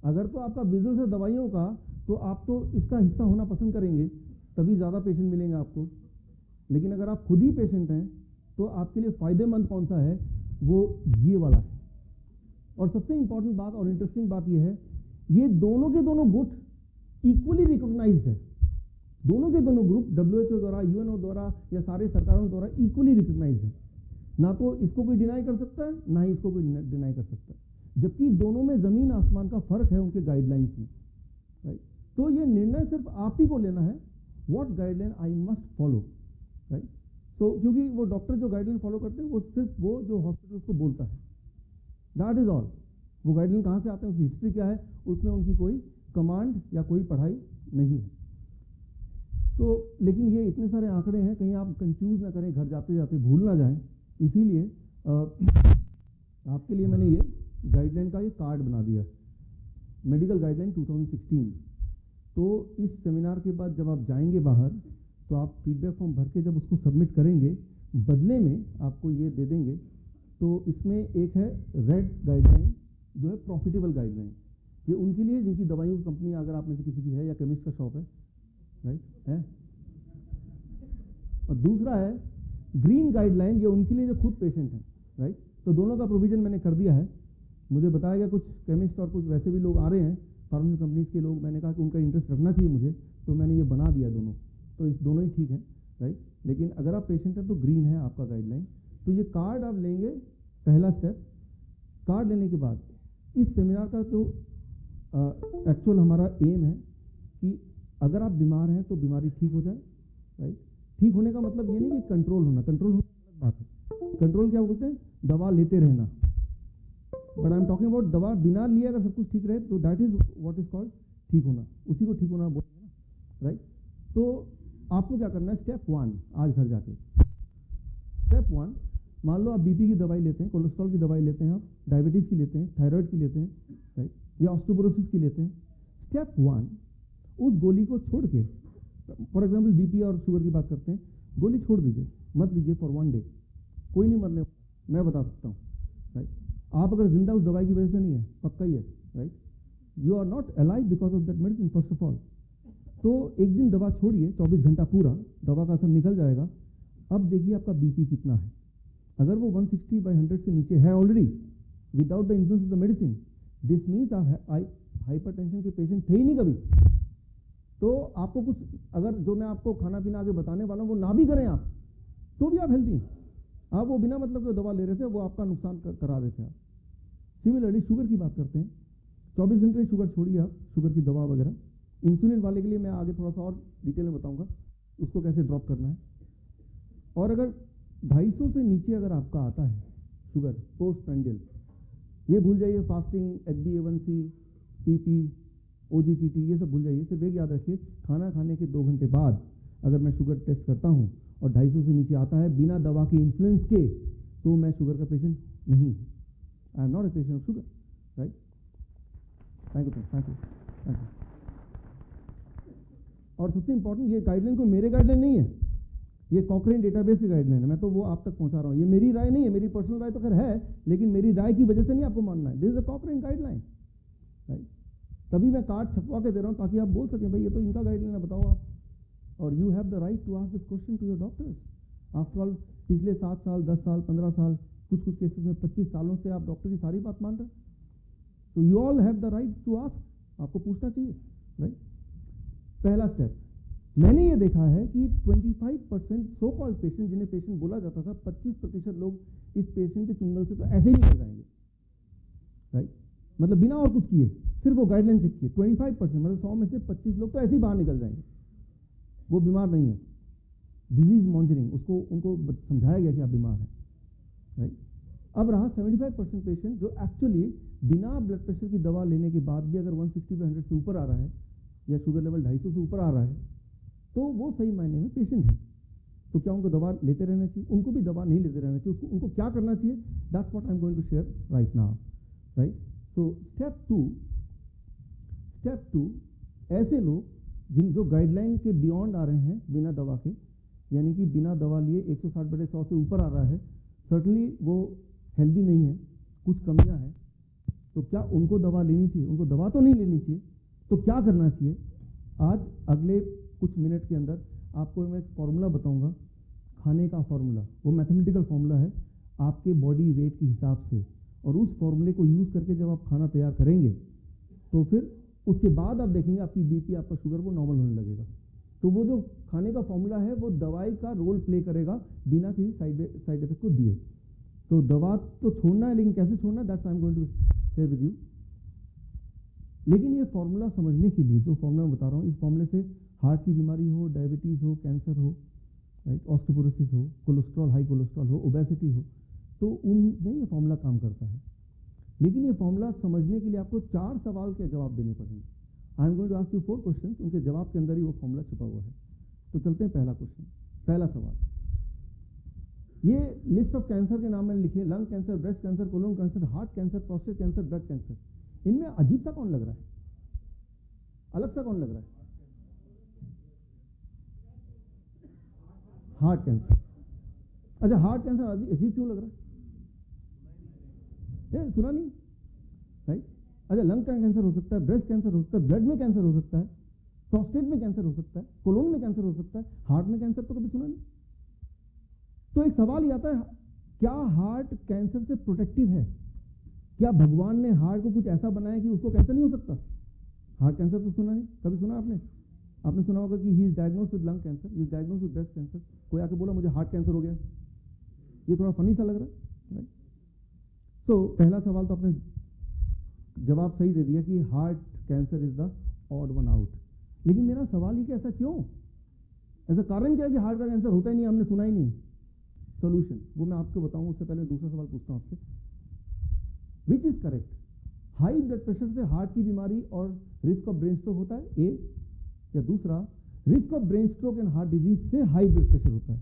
अगर तो आपका बिजनेस है दवाइयों का तो आप तो इसका हिस्सा होना पसंद करेंगे, तभी ज़्यादा पेशेंट मिलेंगे आपको। लेकिन अगर आप खुद ही पेशेंट हैं तो आपके लिए फ़ायदेमंद कौन सा है, वो ये वाला है। और सबसे इंपॉर्टेंट बात और इंटरेस्टिंग बात ये है, ये दोनों के दोनों गुट इक्वली रिकॉग्नाइज्ड है। दोनों के दोनों ग्रुप WHO द्वारा, UNO द्वारा या सारे सरकारों द्वारा इक्वली रिकॉग्नाइज्ड है। ना तो इसको कोई डिनाई कर सकता है, ना ही इसको कोई डिनाई कर सकता है, जबकि दोनों में ज़मीन आसमान का फर्क है उनके गाइडलाइंस में, राइट। तो ये निर्णय सिर्फ आप ही को लेना है, what guideline I must follow, right. तो क्योंकि वो डॉक्टर जो गाइडलाइन फॉलो करते हैं वो सिर्फ वो जो हॉस्पिटल को बोलता है, दैट इज ऑल। वो गाइडलाइन कहाँ से आते हैं, उसकी हिस्ट्री क्या है, उसमें उनकी कोई कमांड या कोई पढ़ाई नहीं है। तो लेकिन ये इतने सारे आंकड़े हैं, कहीं आप कंफ्यूज ना करें, घर जाते जाते भूल ना जाएं, इसीलिए आपके लिए मैंने ये गाइडलाइन का ये कार्ड बना दिया, मेडिकल गाइडलाइन 2016। तो इस सेमिनार के बाद जब आप जाएंगे बाहर तो आप फीडबैक फॉर्म भर के जब उसको सबमिट करेंगे, बदले में आपको ये दे देंगे। तो इसमें एक है रेड गाइडलाइन जो है प्रॉफिटेबल गाइडलाइन, ये उनके लिए जिनकी दवाइयों की कंपनी अगर आप में से किसी की है या केमिस्ट का शॉप है, राइट है। और दूसरा है ग्रीन गाइडलाइन, ये उनके लिए जो खुद पेशेंट हैं, राइट। तो दोनों का प्रोविजन मैंने कर दिया है। मुझे बताया गया कुछ केमिस्ट और कुछ वैसे भी लोग आ रहे हैं फार्मेसी कंपनीज के लोग, मैंने कहा कि उनका इंटरेस्ट रखना चाहिए मुझे, तो मैंने ये बना दिया दोनों। तो इस दोनों ही ठीक है, राइट। लेकिन अगर आप पेशेंट हैं तो ग्रीन है आपका गाइडलाइन। तो ये कार्ड आप लेंगे, पहला स्टेप। कार्ड लेने के बाद इस सेमिनार का जो एक्चुअल हमारा एम है कि अगर आप बीमार हैं तो बीमारी ठीक हो जाए, राइट। ठीक होने का मतलब ये नहीं कि कंट्रोल होना, कंट्रोल होने की अलग बात है। कंट्रोल क्या बोलते हैं, दवा लेते रहना, but I am talking about दवा बिना लिए अगर सब कुछ ठीक रहे तो that is what is called ठीक होना, उसी को ठीक होना बोलते हैं ना, राइट। तो आपको क्या करना है, स्टेप 1 आज घर जाके। स्टेप 1, मान लो आप बीपी की दवाई लेते हैं, कोलेस्ट्रॉल की दवाई लेते हैं, आप डायबिटीज़ की लेते हैं, थायराइड की लेते हैं, राइट, या ऑस्टियोपोरोसिस की लेते हैं। स्टेप 1 उस गोली को छोड़ के, फॉर एग्जांपल बीपी और शुगर की बात करते हैं, गोली छोड़ दीजिए, मत लीजिए फॉर 1 डे। कोई नहीं मरने, मैं बता सकता हूँ, राइट। आप अगर जिंदा उस दवाई की वजह से नहीं है, पक्का ही है, right. You are not alive because of that medicine first of all. तो एक दिन दवा छोड़िए, 24 घंटा पूरा दवा का असर निकल जाएगा। अब देखिए आपका बीपी कितना है। अगर वो 160/100 से नीचे है already without the influence of the medicine, this means आप हाइपरटेंशन के पेशेंट थे ही नहीं कभी। तो आपको कुछ, अगर जो मैं आपको खाना पीना आगे बताने वाला हूँ वो ना भी करें आप, तो भी आप हेल्दी हैं। आप वो बिना मतलब के दवा ले रहे थे, वो आपका नुकसान करा रहे थे आप। सिमिलरली शुगर की बात करते हैं, 24 घंटे शुगर छोड़िए आप, शुगर की दवा वगैरह। इंसुलिन वाले के लिए मैं आगे थोड़ा सा और डिटेल में बताऊंगा उसको कैसे ड्रॉप करना है। और अगर 250 से नीचे अगर आपका आता है शुगर पोस्ट प्रेंडियल, ये भूल जाइए, फास्टिंग, HbA1c, TP, OGTT ये सब भूल जाइए। सिर्फ एक याद रखिए, खाना खाने के 2 घंटे बाद अगर मैं शुगर टेस्ट करता हूँ और 250 से नीचे आता है बिना दवा के इन्फ्लुएंस के, तो मैं शुगर का पेशेंट नहीं, I am not a patient of sugar, right. Thank you, thank you, thank you. और सबसे इंपॉर्टेंट, ये गाइडलाइन कोई मेरे गाइडलाइन नहीं है, ये कॉकरेन डेटाबेस की गाइडलाइन है। मैं तो वो आप तक पहुंचा रहा हूँ, ये मेरी राय नहीं है, मेरी पर्सनल राय तो खैर है, लेकिन मेरी राय की वजह से नहीं आपको मानना है। This is a कॉकरेन guideline, right. तभी मैं कार्ड छपवा के दे रहा हूँ ताकि आप बोल सकें भाई ये तो इनका गाइडलाइन है, बताओ आप। और you have the right to ask this question to your doctors. After all पिछले 7 साल, 10 साल, 15 साल, कुछ कुछ केसेस में 25 सालों से आप डॉक्टर की सारी बात मान रहे हैं। तो you all have the right to ask, आपको पूछना चाहिए, राइट। पहला स्टेप, मैंने ये देखा है कि 25% सो कॉल्ड पेशेंट, जिन्हें पेशेंट बोला जाता था, 25% लोग इस पेशेंट के चुंगल से तो ऐसे ही निकल जाएंगे, राइट। मतलब बिना और कुछ किए, सिर्फ वो गाइडलाइन चेक किए। 25% मतलब 100 में से 25 लोग तो ऐसे ही बाहर निकल जाएंगे, वो बीमार नहीं है। डिजीज मॉनिटरिंग, उसको उनको समझाया गया कि आप बीमार हैं, राइट। अब रहा 75% पेशेंट जो एक्चुअली बिना ब्लड प्रेशर की दवा लेने के बाद भी अगर 160/100 से ऊपर आ रहा है या शुगर लेवल 250 से ऊपर आ रहा है, तो वो सही मायने में पेशेंट है। तो क्या उनको दवा लेते रहना चाहिए? उनको भी दवा नहीं लेते रहना चाहिए। उनको क्या करना चाहिए? That's what I am going to share right now, right? So step two, ऐसे लोग जो गाइडलाइन के बियॉन्ड आ रहे हैं बिना दवा के, यानी कि बिना दवा लिए 160/100 से ऊपर आ रहा है, सर्टनली वो हेल्दी नहीं है, कुछ कमियां हैं, तो क्या उनको दवा लेनी चाहिए? उनको दवा तो नहीं लेनी चाहिए। तो क्या करना चाहिए? आज अगले कुछ मिनट के अंदर आपको मैं एक फॉर्मूला बताऊंगा, खाने का फॉर्मूला। वो मैथमेटिकल फॉर्मूला है आपके बॉडी वेट के हिसाब से, और उस फॉर्मूले को यूज़ करके जब आप खाना तैयार करेंगे तो फिर उसके बाद आप देखेंगे आपकी बीपी, आपका शुगर वो नॉर्मल होने लगेगा। तो वो जो खाने का फॉर्मूला है वो दवाई का रोल प्ले करेगा बिना किसी साइड इफेक्ट को दिए। तो दवा तो छोड़ना है, लेकिन कैसे छोड़ना है that's I am going to share with you. लेकिन ये फॉर्मूला समझने के लिए, जो फॉर्मूला मैं बता रहा हूँ, इस फॉर्मूले से हार्ट की बीमारी हो, डायबिटीज़ हो, कैंसर हो, राइट, ऑस्टियोपोरोसिस हो, कोलेस्ट्रॉल, हाई कोलेस्ट्रॉल हो, ओबेसिटी हो, तो उनमें ये फॉर्मूला काम करता है। लेकिन ये फॉर्मूला समझने के लिए आपको 4 सवाल के जवाब देने पड़ेंगे। I am going to ask you 4 questions, उनके जवाब के अंदर ही वो फॉर्मूला छुपा हुआ है। तो चलते हैं पहला क्वेश्चन, पहला सवाल। ये लिस्ट ऑफ कैंसर के नाम मैंने लिखे, lung cancer, breast cancer, colon cancer, heart cancer, prostate cancer, blood cancer. इनमें अजीब सा कौन लग रहा है? अलग सा कौन लग रहा है? Heart cancer. अच्छा, हार्ट कैंसर अजीब क्यों लग रहा है? सुना नहीं, राइट? अच्छा, लंग का कैंसर हो सकता है, ब्रेस्ट कैंसर हो सकता है, ब्लड में कैंसर हो सकता है, प्रोस्टेट में कैंसर हो सकता है, कोलोन में कैंसर हो सकता है, हार्ट में कैंसर तो कभी सुना नहीं। तो एक सवाल ये आता है, क्या हार्ट कैंसर से प्रोटेक्टिव है? क्या भगवान ने हार्ट को कुछ ऐसा बनाया कि उसको कैंसर नहीं हो सकता? हार्ट कैंसर तो सुना नहीं, कभी सुना आपने? आपने सुना होगा कि he is diagnosed with lung cancer, he is diagnosed with breast cancer. कोई आके बोला मुझे हार्ट कैंसर हो गया, ये थोड़ा फनी सा लग रहा है, राइट? तो पहला सवाल तो आपने जवाब सही दे दिया कि heart cancer is the odd one out. लेकिन मेरा सवाल ये कि ऐसा क्यों? ऐसा कारण क्या है कि हार्ट का कैंसर होता ही नहीं, हमने सुना ही नहीं? सोल्यूशन वो मैं आपको बताऊंगा, उससे पहले दूसरा सवाल पूछता हूं आपसे, which is correct? High blood pressure से हार्ट की बीमारी और रिस्क ऑफ ब्रेन स्ट्रोक होता है, ए? या दूसरा, risk of brain stroke and heart disease से हाई ब्लड प्रेशर होता है?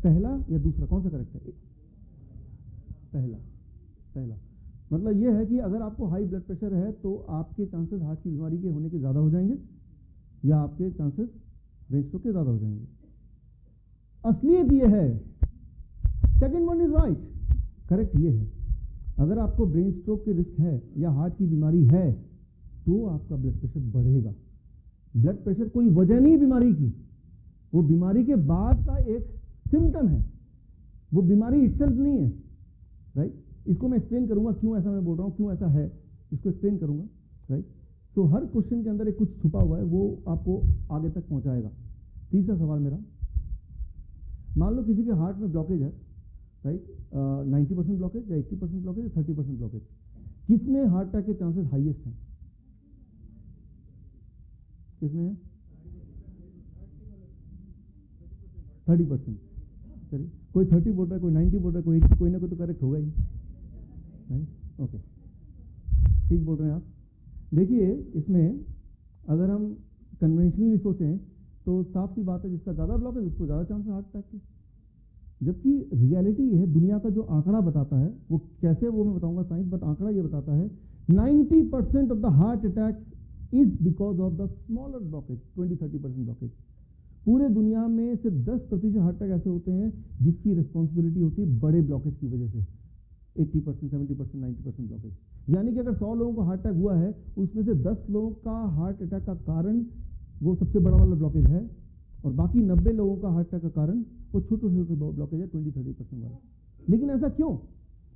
पहला या दूसरा, कौन सा करेक्ट है? पहला। मतलब यह है कि अगर आपको हाई ब्लड प्रेशर है तो आपके चांसेस हार्ट की बीमारी के होने के ज़्यादा हो जाएंगे, या आपके चांसेस ब्रेन स्ट्रोक के ज़्यादा हो जाएंगे। असलियत ये है, second one is right, correct ये है, अगर आपको ब्रेन स्ट्रोक के रिस्क है या हार्ट की बीमारी है तो आपका ब्लड प्रेशर बढ़ेगा। ब्लड प्रेशर कोई वजह नहीं है बीमारी की, वो बीमारी के बाद का एक सिम्टम है, वो बीमारी इटसेल्फ नहीं है, राइट? इसको मैं एक्सप्लेन करूंगा क्यों ऐसा मैं बोल रहा हूं, क्यों ऐसा है, इसको एक्सप्लेन करूंगा, राइट? तो हर क्वेश्चन के अंदर एक कुछ छुपा हुआ है, वो आपको आगे तक पहुंचाएगा। तीसरा सवाल मेरा, मान लो किसी के हार्ट में ब्लॉकेज है, राइट? 90% ब्लॉकेज या 80% ब्लॉकेज या 30% ब्लॉकेज, किसमें हार्ट अटैक के चांसेस हाईएस्ट हैं? किसमें है? 30%। चलिए, कोई 30 बोल रहा है, कोई 90 बोल रहा है, कोई 80, कोई ना कोई तो करेक्ट होगा ही, नहीं? ओके, ठीक बोल रहे हैं आप। देखिए, इसमें अगर हम कन्वेंशनली सोचें तो साफ सी बात है, जिसका ज़्यादा ब्लॉकेज उसको ज़्यादा चांस है हार्ट अटैक के। जबकि रियलिटी है, दुनिया का जो आंकड़ा बताता है, वो कैसे वो मैं बताऊंगा साइंस, बट आंकड़ा ये बताता है 90% of the heart attack is because of the smaller blockage, 20-30% blockage. पूरे दुनिया में सिर्फ 10% हार्ट अटैक ऐसे होते हैं जिसकी रिस्पॉन्सिबिलिटी होती है बड़े ब्लॉकेज की वजह से, 80%, 70%, 90% ब्लॉकेज। यानी कि अगर 100 लोगों को हार्ट अटैक हुआ है, उसमें से 10 लोगों का हार्ट अटैक का कारण वो सबसे बड़ा वाला ब्लॉकेज है, और बाकी 90 लोगों का हार्ट अटैक का कारण वो छोटे छोटे ब्लॉकेज है, 20-30% वाला। लेकिन ऐसा क्यों,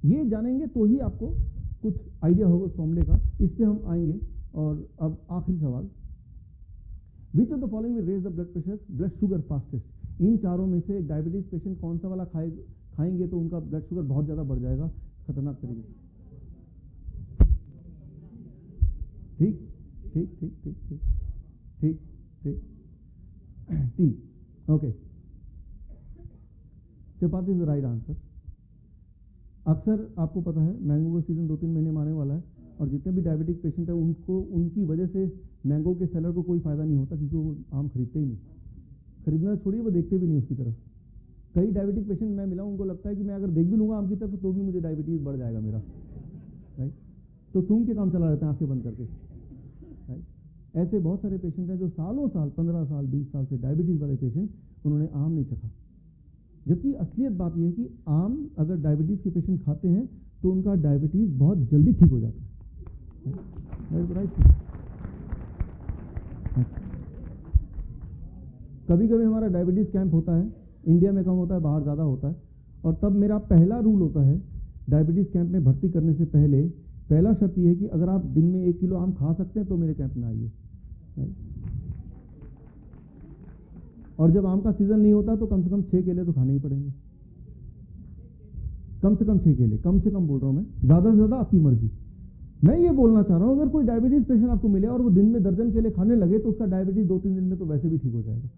ये जानेंगे तो ही आपको कुछ आइडिया होगा उस फॉर्मूले का, इस पर हम आएंगे। और अब आखिरी सवाल, which of the following will raise the blood pressure, blood sugar fastest? इन चारों में से डायबिटीज पेशेंट कौन सा वाला खाएंगे तो उनका ब्लड शुगर बहुत ज़्यादा बढ़ जाएगा खतरनाक तरीके से? ठीक ठीक ठीक ठीक ठीक ठीक ठीक T, okay, chapati is the right answer. अक्सर आपको पता है मैंगो का सीजन 2-3 महीने में आने वाला है, और जितने भी डायबिटिक पेशेंट है उनको उनकी वजह से मैंगो के सेलर को कोई फायदा नहीं होता, क्योंकि वो आम खरीदते ही नहीं, खरीदना छोड़िए वो देखते भी नहीं उसकी तरफ। कई डायबिटिक पेशेंट मैं मिला, उनको लगता है कि मैं अगर देख भी लूँगा आम की तरफ तो भी मुझे डायबिटीज़ बढ़ जाएगा मेरा, राइट। तो सूंघ के काम चला रहता है आंखें बंद करके, राइट। ऐसे बहुत सारे पेशेंट हैं जो सालों साल, 15 साल 20 साल से डायबिटीज़ वाले पेशेंट, उन्होंने आम नहीं चखा। जबकि असलियत बात यह है कि आम अगर डायबिटीज़ के पेशेंट खाते हैं तो उनका डायबिटीज़ बहुत जल्दी ठीक हो जाता है, राइट। कभी कभी हमारा डायबिटीज़ कैंप होता है, इंडिया में कम होता है, बाहर ज़्यादा होता है, और तब मेरा पहला रूल होता है डायबिटीज़ कैंप में भर्ती करने से पहले, पहला शर्त यह है कि अगर आप दिन में 1 किलो आम खा सकते हैं तो मेरे कैंप में आइए, राइट। और जब आम का सीज़न नहीं होता तो कम से कम 6 केले तो खाने ही पड़ेंगे, कम से कम 6 केले, कम से कम बोल रहा हूँ मैं, ज़्यादा से ज़्यादा आपकी मर्जी। मैं ये बोलना चाह रहा हूँ, अगर कोई डायबिटीज़ पेशेंट आपको मिले और वो दिन में दर्जन केले खाने लगे तो उसका डायबिटीज़ 2-3 दिन में तो वैसे भी ठीक हो जाएगा।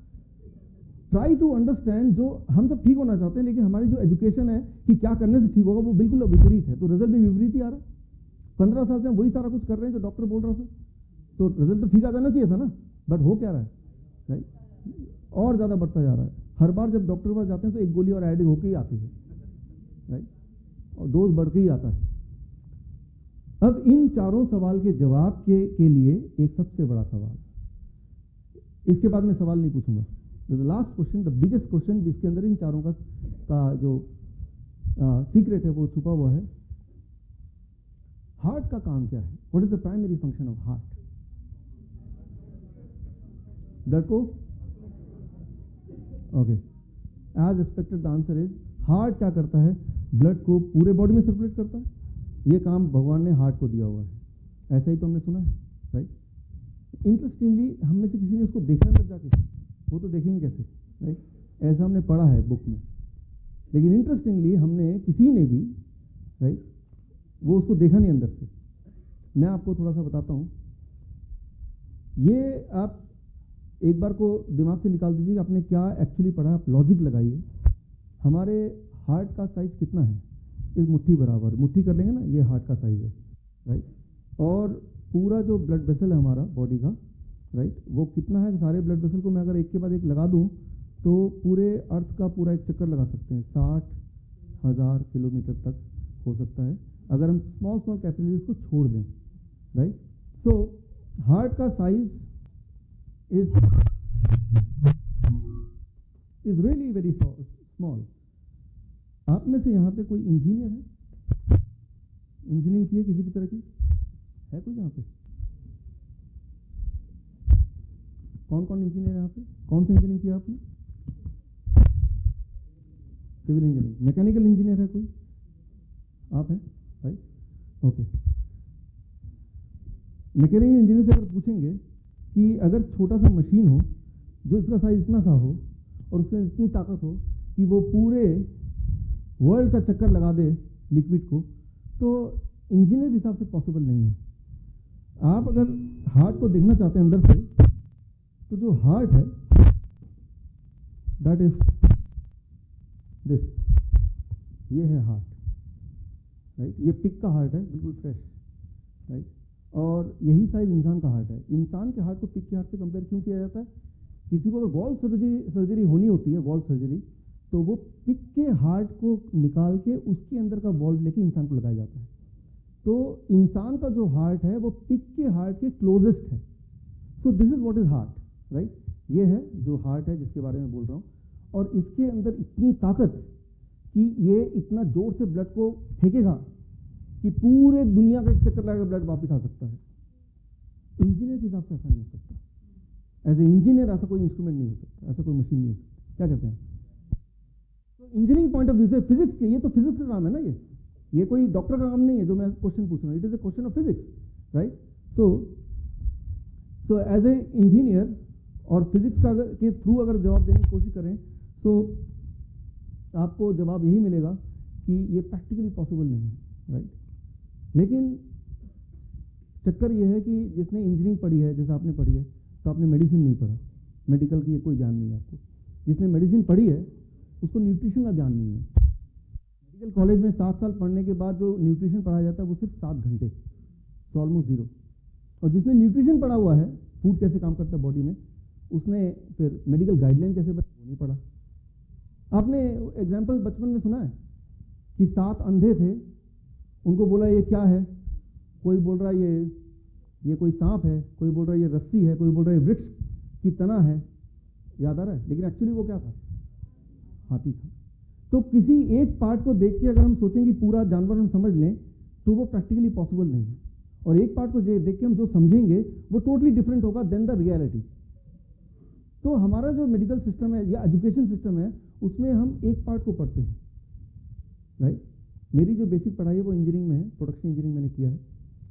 ट्राई टू अंडरस्टैंड, जो हम सब ठीक होना चाहते हैं लेकिन हमारी जो एजुकेशन है कि क्या करने से ठीक होगा वो बिल्कुल विपरीत है, तो रिजल्ट भी विपरीत ही आ रहा है। 15 साल से हम वही सारा कुछ कर रहे हैं जो डॉक्टर बोल रहा था, तो रिजल्ट तो ठीक आ जाना चाहिए था ना, बट हो क्या रहा है, राइट, और ज़्यादा बढ़ता जा रहा है। हर बार जब डॉक्टर के पास जाते हैं तो एक गोली और ऐड होकर ही आती है, राइट, और डोज बढ़ के ही आता है। अब इन चारों सवाल के जवाब के लिए एक सबसे बड़ा सवाल, इसके बाद मैं सवाल नहीं पूछूंगा, the last question, the biggest question, जिसके अंदर इन चारों का जो सीक्रेट है वो छुपा हुआ है। हार्ट का काम क्या है? What is the primary function of heart? Blood को, okay, as expected the answer is, heart क्या करता है? ब्लड को पूरे बॉडी में सर्कुलेट करता है। ये काम भगवान ने हार्ट को दिया हुआ है, ऐसा ही तो हमने सुना है, राइट। इंटरेस्टिंगली हम में से किसी ने उसको देखा अंदर जाके, वो तो देखेंगे कैसे, राइट, ऐसा हमने पढ़ा है बुक में, लेकिन इंटरेस्टिंगली हमने किसी ने भी, राइट, वो उसको देखा नहीं अंदर से। मैं आपको थोड़ा सा बताता हूँ, ये आप एक बार को दिमाग से निकाल दीजिए कि आपने क्या एक्चुअली पढ़ा, आप लॉजिक लगाइए। हमारे हार्ट का साइज कितना है? इस मुट्ठी बराबर, मुट्ठी कर लेंगे ना, ये हार्ट का साइज है, राइट। और पूरा जो ब्लड वेसल है हमारा बॉडी का, राइट, वो कितना है? सारे ब्लड वेसल को मैं अगर एक के बाद एक लगा दूं तो पूरे अर्थ का पूरा एक चक्कर लगा सकते हैं, 60,000 किलोमीटर तक हो सकता है अगर हम स्मॉल स्मॉल कैपिलरीज को छोड़ दें, राइट। सो हार्ट का size is really very small. आप में से यहाँ पे कोई इंजीनियर है? इंजीनियरिंग की है किसी भी तरह की? है कोई यहाँ पे? कौन कौन इंजीनियर है यहाँ पे? कौन सा इंजीनियरिंग किया आपने? Civil engineering. मैकेनिकल इंजीनियर है कोई? आप हैं, राइट, ओके। मैकेनिकल इंजीनियर से अगर पूछेंगे कि अगर छोटा सा मशीन हो जो इसका साइज इतना सा हो और उसमें इतनी ताकत हो कि वो पूरे वर्ल्ड का चक्कर लगा दे लिक्विड को, तो इंजीनियर के हिसाब से पॉसिबल नहीं है। आप अगर हार्ट को देखना चाहते हैं अंदर से, तो जो हार्ट है दैट इज दिस, ये है हार्ट, राइट। ये पिग का हार्ट है, बिल्कुल फ्रेश, राइट। और यही साइज इंसान का हार्ट है। इंसान के हार्ट को पिग के हार्ट से कंपेयर क्यों किया जाता है? किसी को अगर वॉल्व सर्जरी होनी होती है, वॉल्व सर्जरी, तो वो पिग के हार्ट को निकाल के उसके अंदर का वॉल्व लेके इंसान को लगाया जाता है। तो इंसान का जो हार्ट है वो पिग के हार्ट के क्लोजेस्ट है। So this is what is heart, right. ये है जो हार्ट है जिसके बारे में बोल रहा हूँ, और इसके अंदर इतनी ताकत कि ये इतना जोर से ब्लड को फेंकेगा कि पूरे दुनिया का चक्कर लगा ब्लड वापस आ सकता है। इंजीनियर के हिसाब से ऐसा नहीं हो सकता। एज ए इंजीनियर ऐसा कोई इंस्ट्रूमेंट नहीं हो सकता, ऐसा कोई मशीन नहीं हो सकती। क्या कहते हैं? तो इंजीनियरिंग पॉइंट ऑफ व्यू से फिजिक्स के, ये तो फिजिक्स का काम है ना, ये कोई डॉक्टर का काम नहीं है जो मैं क्वेश्चन पूछ रहा हूँ। It is a question of physics, right. So as a engineer और फिजिक्स का के थ्रू अगर जवाब देने की कोशिश करें तो आपको जवाब यही मिलेगा कि ये प्रैक्टिकली पॉसिबल नहीं है, राइट। लेकिन चक्कर ये है कि जिसने इंजीनियरिंग पढ़ी है, जैसे आपने पढ़ी है, तो आपने मेडिसिन नहीं पढ़ा, मेडिकल की कोई ज्ञान नहीं है आपको। जिसने मेडिसिन पढ़ी है उसको न्यूट्रिशन का ज्ञान नहीं है। मेडिकल कॉलेज में 7 साल पढ़ने के बाद जो न्यूट्रिशन पढ़ाया जाता है वो सिर्फ 7 घंटे, तो ऑलमोस्ट 0। और जिसने न्यूट्रिशन पढ़ा हुआ है, फूड कैसे काम करता है बॉडी में, उसने फिर मेडिकल गाइडलाइन कैसे बने वो नहीं पढ़ा। आपने एग्जाम्पल बचपन में सुना है कि 7 अंधे थे, उनको बोला ये क्या है, कोई बोल रहा है ये कोई सांप है, कोई बोल रहा है ये रस्सी है, कोई बोल रहा है वृक्ष की तना है, याद आ रहा है? लेकिन एक्चुअली वो क्या था? हाथी था। तो किसी एक पार्ट को देख के अगर हम सोचें कि पूरा जानवर हम समझ लें तो वो प्रैक्टिकली पॉसिबल नहीं है, और एक पार्ट को देख के हम जो समझेंगे वो टोटली डिफरेंट होगा देन द रियलिटी। तो हमारा जो मेडिकल सिस्टम है या एजुकेशन सिस्टम है उसमें हम एक पार्ट को पढ़ते हैं, राइट। मेरी जो बेसिक पढ़ाई है वो इंजीनियरिंग में है, प्रोडक्शन इंजीनियरिंग मैंने किया है,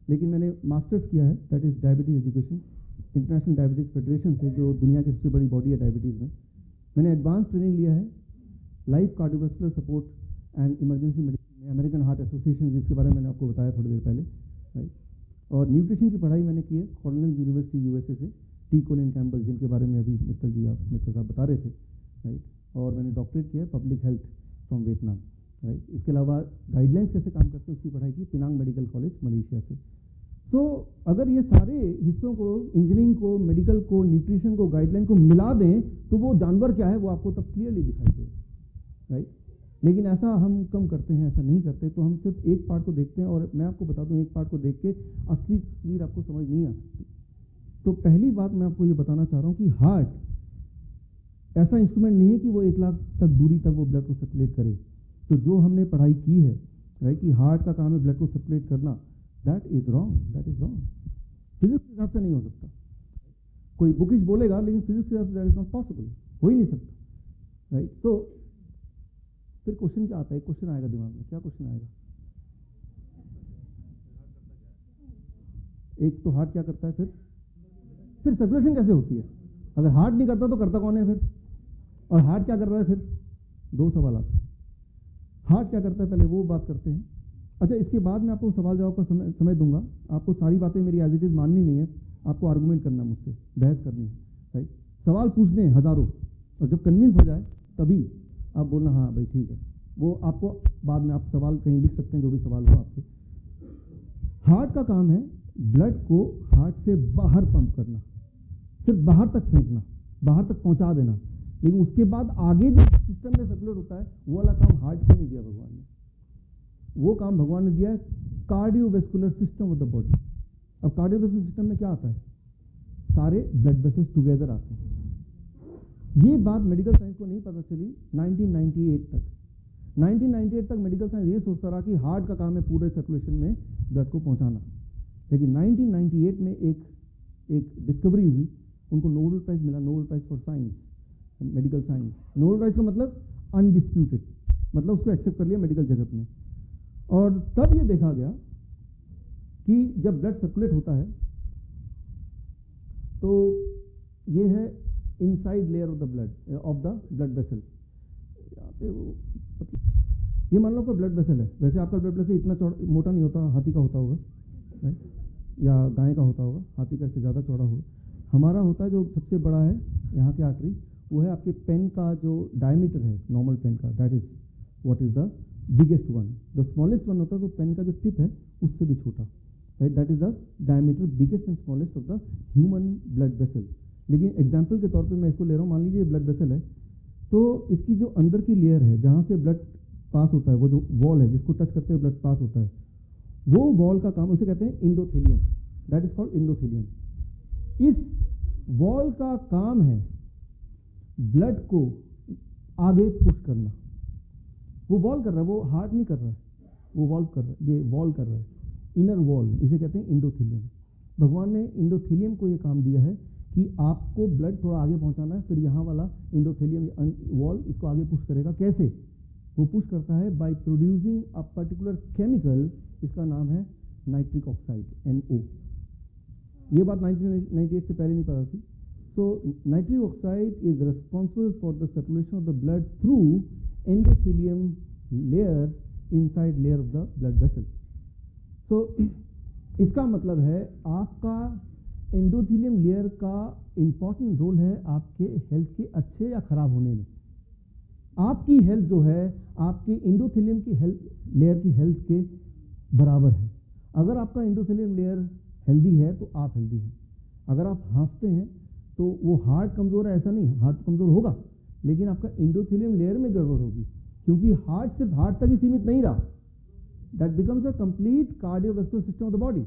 लेकिन मैंने मास्टर्स किया है that is diabetes education, international diabetes federation से, जो दुनिया की सबसे बड़ी बॉडी है डायबिटीज़ में। मैंने एडवांस ट्रेनिंग लिया है life cardiovascular support and emergency medicine में, अमेरिकन हार्ट एसोसिएशन, जिसके बारे में मैंने आपको बताया थोड़ी देर पहले, राइट। और न्यूट्रिशन की पढ़ाई मैंने की है कॉर्नेल यूनिवर्सिटी यूएसए से, टी कोलिन कैम्पबेल, जिनके बारे में अभी मित्तल साहब बता रहे थे, राइट। और मैंने डॉक्टरेट किया है public health from Vietnam, right. इसके अलावा गाइडलाइंस कैसे काम करते हैं उसकी पढ़ाई की पिनांग मेडिकल कॉलेज मलेशिया से। तो अगर ये सारे हिस्सों को, इंजीनियरिंग को, मेडिकल को, न्यूट्रिशन को, गाइडलाइन को मिला दें तो वो जानवर क्या है वो आपको तब क्लियरली दिखाई देगा, राइट। लेकिन ऐसा हम कम करते हैं, ऐसा नहीं करते, तो हम सिर्फ एक पार्ट को देखते हैं। और मैं आपको बता दूं, एक पार्ट को देख के असली तस्वीर आपको समझ नहीं आ सकती। तो पहली बात मैं आपको ये बताना चाह रहा हूँ कि हार्ट ऐसा इंस्ट्रूमेंट नहीं है कि वो 1 लाख तक दूरी तक वो ब्लड को सर्कुलेट करे। तो जो हमने पढ़ाई की है, राइट, कि हार्ट का काम है ब्लड को सर्कुलेट करना, that is wrong, that is wrong. Physics के हिसाब से नहीं हो सकता। कोई बुकिश बोलेगा, लेकिन फिजिक्स के हिसाब say that is not possible, हो ही नहीं सकता, राइट। तो फिर क्वेश्चन क्या आता है? एक क्वेश्चन आएगा दिमाग में, क्या क्वेश्चन आएगा? एक तो हार्ट क्या करता है, फिर सर्कुलेशन कैसे होती है? अगर हार्ट नहीं करता तो करता कौन है फिर? और हार्ट क्या कर रहा है फिर? 2 सवाल आते हैं। हार्ट क्या करता है पहले वो बात करते हैं। अच्छा, इसके बाद मैं आपको सवाल जवाब का समय दूंगा। आपको सारी बातें मेरी एज इट इज माननी नहीं है, आपको आर्गूमेंट करना, मुझसे बहस करनी है, राइट। सवाल पूछने हैं हजारों, और जब कन्विंस हो जाए तभी आप बोलना हाँ भाई ठीक है। वो आपको बाद में आप सवाल कहीं लिख सकते हैं, जो भी सवाल हो आपके। हार्ट का काम है ब्लड को हार्ट से बाहर पंप करना, सिर्फ बाहर तक फेंकना, बाहर तक पहुंचा देना। लेकिन उसके बाद आगे जो सिस्टम में सर्कुलेट होता है वो वाला काम हार्ट को नहीं दिया भगवान ने। वो काम भगवान ने दिया है cardiovascular system of the body. अब कार्डियोवैस्कुलर सिस्टम में क्या आता है? सारे ब्लड वेसल्स टुगेदर आते हैं। ये बात मेडिकल साइंस को नहीं पता चली 1998 तक। 1998 तक मेडिकल साइंस ये सोचता रहा कि हार्ट का काम है पूरे सर्कुलेशन में ब्लड को पहुंचाना। लेकिन 1998 में एक डिस्कवरी हुई, उनको नोबेल प्राइज मिला, Nobel prize for science, medical science. Nobel prize का मतलब अनडिस्प्यूटेड, मतलब उसको एक्सेप्ट कर लिया मेडिकल जगत ने। और तब ये देखा गया कि जब ब्लड सर्कुलेट होता है तो ये है inside layer of the blood vessel. यहाँ पे वो ये मान लो आपका ब्लड वेसल है। वैसे आपका ब्लड वेसल इतना मोटा नहीं होता, हाथी का होता होगा, राइट, या गाय का होता होगा, हाथी का इससे ज़्यादा चौड़ा होगा। हमारा होता है जो सबसे बड़ा है यहाँ की आर्टरी, वो है आपके पेन का जो डायमीटर है नॉर्मल पेन का, that is what is the biggest one. The smallest one होता है तो पेन का जो टिप है उससे भी छोटा, right, that is the diameter biggest and smallest of the human blood vessel. लेकिन एग्जाम्पल के तौर पे मैं इसको ले रहा हूँ, मान लीजिए ब्लड वेसल है, तो इसकी जो अंदर की लेयर है जहाँ से ब्लड पास होता है, वो जो वॉल है जिसको टच करते हुए ब्लड पास होता है, वो वॉल का काम, उसे कहते हैं इंडोथेलियम, दैट इज कॉल्ड इंडोथेलियम। इस वॉल का काम है ब्लड को आगे पुश करना। वो वॉल कर रहा है, वो हार्ट नहीं कर रहा है, वो वॉल्व कर रहा है, ये वॉल कर रहा है, इनर वॉल, इसे कहते हैं इंडोथेलियम। भगवान ने इंडोथेलियम को ये काम दिया है कि आपको ब्लड थोड़ा आगे पहुंचाना है, फिर यहाँ वाला इंडोथेलियम वॉल इसको आगे पुश करेगा। कैसे वो पुश करता है? By producing a particular chemical, इसका नाम है नाइट्रिक ऑक्साइड, NO। ये बात 1998 से पहले नहीं पता थी। So nitric oxide is responsible for the circulation of the blood through endothelium layer inside layer of the blood vessel. So इसका मतलब है आपका एंडोथेलियम लेयर का इंपॉर्टेंट रोल है आपके हेल्थ के अच्छे या खराब होने में। आपकी हेल्थ जो है आपके एंडोथेलियम की हेल्थ लेयर की हेल्थ के बराबर है। अगर आपका एंडोथेलियम लेयर हेल्दी है तो आप हेल्दी हैं। अगर आप हाँफते हैं तो वो हार्ट कमज़ोर है ऐसा नहीं, हार्ट कमज़ोर होगा, लेकिन आपका एंडोथेलियम लेयर में गड़बड़ होगी, क्योंकि हार्ट सिर्फ हार्ट तक ही सीमित नहीं रहा, that becomes a complete cardiovascular system of the body,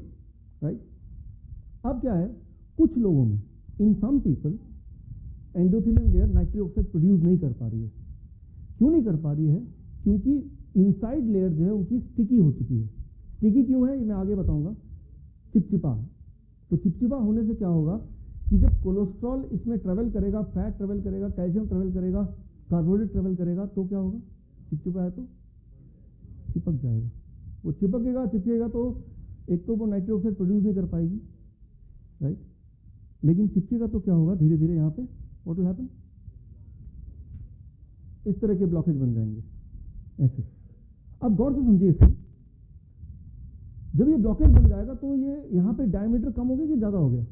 right. अब क्या है, कुछ लोगों में, in some people, endothelium layer nitric oxide produce नहीं कर पा रही है। क्यों नहीं कर पा रही है? क्योंकि इनसाइड लेयर जो है उनकी स्टिकी हो चुकी है। स्टिकी क्यों है ये मैं आगे बताऊंगा। चिपचिपा, तो चिपचिपा होने से क्या होगा कि जब कोलेस्ट्रॉल इसमें ट्रेवल करेगा, फैट ट्रेवल करेगा, कैल्शियम ट्रेवल करेगा, कार्बोहाइड्रेट ट्रेवल करेगा, तो क्या होगा, चिपचिपा है तो चिपक जाएगा। वो चिपकेगा तो एक तो वो नाइट्रिक ऑक्साइड प्रोड्यूस नहीं कर पाएगी, राइट। लेकिन चिपकेगा तो क्या होगा, धीरे धीरे यहाँ पे व्हाट विल हैपन, इस तरह के ब्लॉकेज बन जाएंगे ऐसे। अब गौर से समझिए इसको, जब ये ब्लॉकेज बन जाएगा तो ये यहाँ पे डायमीटर कम हो गया कि ज़्यादा हो गया,